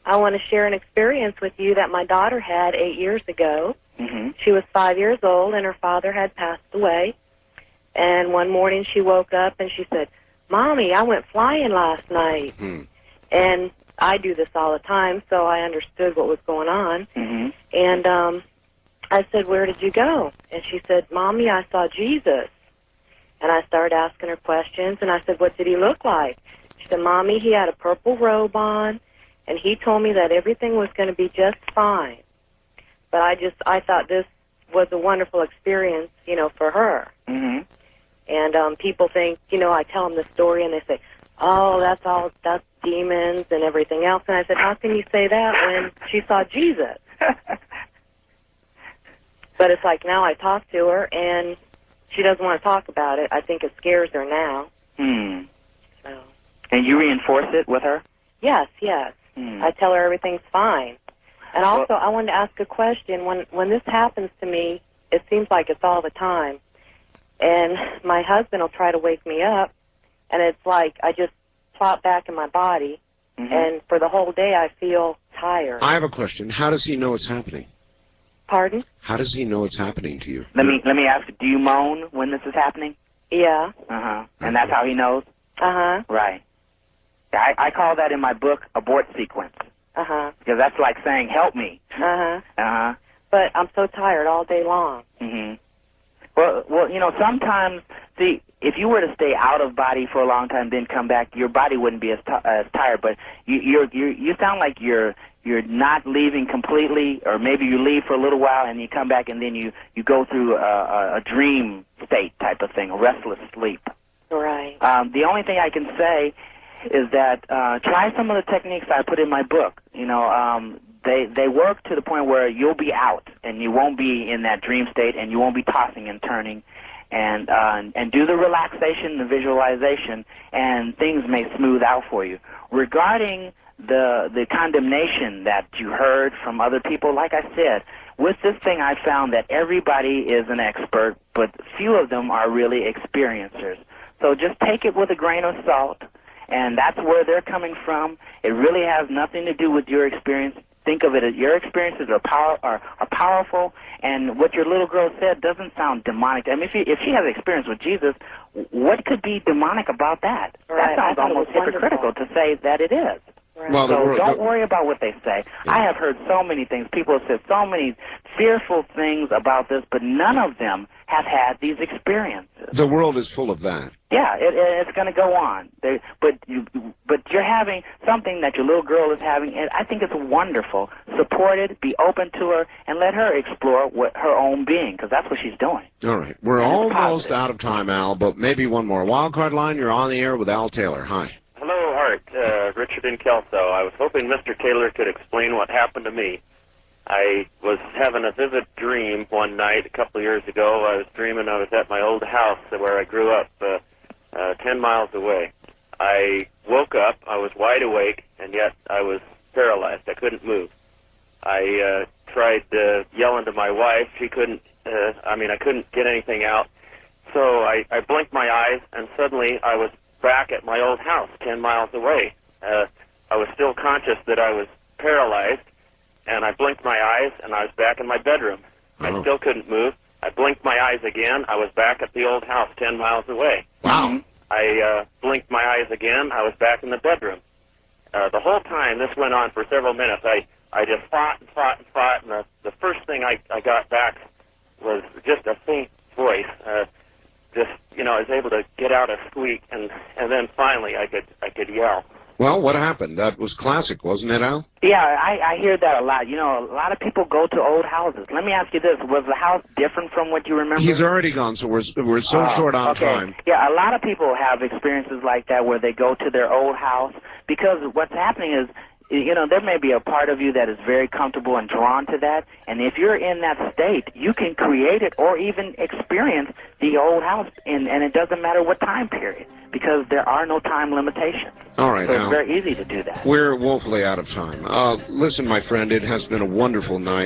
I want to share an experience with you that my daughter had 8 years ago. Mm-hmm. She was 5 years old, and her father had passed away. And one morning she woke up and she said, "Mommy, I went flying last night." And I do this all the time, so I understood what was going on. Mm-hmm. And I said, "Where did you go?" And she said, "Mommy, I saw Jesus." And I started asking her questions, and I said, "What did he look like?" She said, "Mommy, he had a purple robe on, and he told me that everything was going to be just fine." But I thought this was a wonderful experience, for her. Mm-hmm. And people think, I tell them the story, and they say, "Oh, that's demons and everything else." And I said, "How can you say that when she saw Jesus?" But it's like now I talk to her, and she doesn't want to talk about it. I think it scares her now. So. And you reinforce it with her? Yes. I tell her everything's fine. And also, I wanted to ask a question. When this happens to me, it seems like it's all the time. And my husband will try to wake me up, and it's like I just plop back in my body, and for the whole day I feel tired. I have a question. How does he know it's happening? Pardon? How does he know it's happening to you? Let me ask you, do you moan when this is happening? Yeah. And that's how he knows? Right. I call that in my book abort sequence. Because that's like saying, help me. But I'm so tired all day long. Well, you know, sometimes, see, if you were to stay out of body for a long time, then come back, your body wouldn't be as tired. But you sound like you're not leaving completely, or maybe you leave for a little while and you come back and then you go through a dream state type of thing, a restless sleep. Right. The only thing I can say is that try some of the techniques I put in my book. You know, they work to the point where you'll be out and you won't be in that dream state and you won't be tossing and turning, and do the relaxation, the visualization, and things may smooth out for you. Regarding the condemnation that you heard from other people, like I said, with this thing I found that everybody is an expert, but few of them are really experiencers. So just take it with a grain of salt, and that's where they're coming from. It really has nothing to do with your experience. Think of it as your experiences are powerful, and what your little girl said doesn't sound demonic. I mean, if she has experience with Jesus, what could be demonic about that? Right. That sounds almost hypocritical to say that it is. Right. Well, So don't worry about what they say. Yeah. I have heard so many things. People have said so many fearful things about this, but none of them have had these experiences. The world is full of that. Yeah, it's going to go on. But you're having something that your little girl is having, and I think it's wonderful. Support it, be open to her, and let her explore her own being, because that's what she's doing. All right. We're almost out of time, Al, but maybe one more. Wildcard line, you're on the air with Al Taylor. Hi. Hello, Art. Richard in Kelso. I was hoping Mr. Taylor could explain what happened to me. I was having a vivid dream one night a couple of years ago. I was dreaming I was at my old house where I grew up, 10 miles away. I woke up, I was wide awake, and yet I was paralyzed. I couldn't move. I tried yelling to my wife. She couldn't, I couldn't get anything out. So I blinked my eyes, and suddenly I was back at my old house 10 miles away. I was still conscious that I was paralyzed, and I blinked my eyes, and I was back in my bedroom. I still couldn't move. I blinked my eyes again. I was back at the old house 10 miles away. Wow. I blinked my eyes again. I was back in the bedroom. The whole time, this went on for several minutes. I just fought and fought and fought, and the first thing I got back was just a faint voice. I was able to get out a squeak, and then finally I could yell. Well, what happened? That was classic, wasn't it, Al? Yeah, I hear that a lot. You know, a lot of people go to old houses. Let me ask you this. Was the house different from what you remember? He's already gone, so we're so short on time. Yeah, a lot of people have experiences like that where they go to their old house, because what's happening is, you know, there may be a part of you that is very comfortable and drawn to that, and if you're in that state, you can create it or even experience the old house, and it doesn't matter what time period, because there are no time limitations. All right, So Al. it's very easy to do that. We're woefully out of time. Listen, my friend, it has been a wonderful night.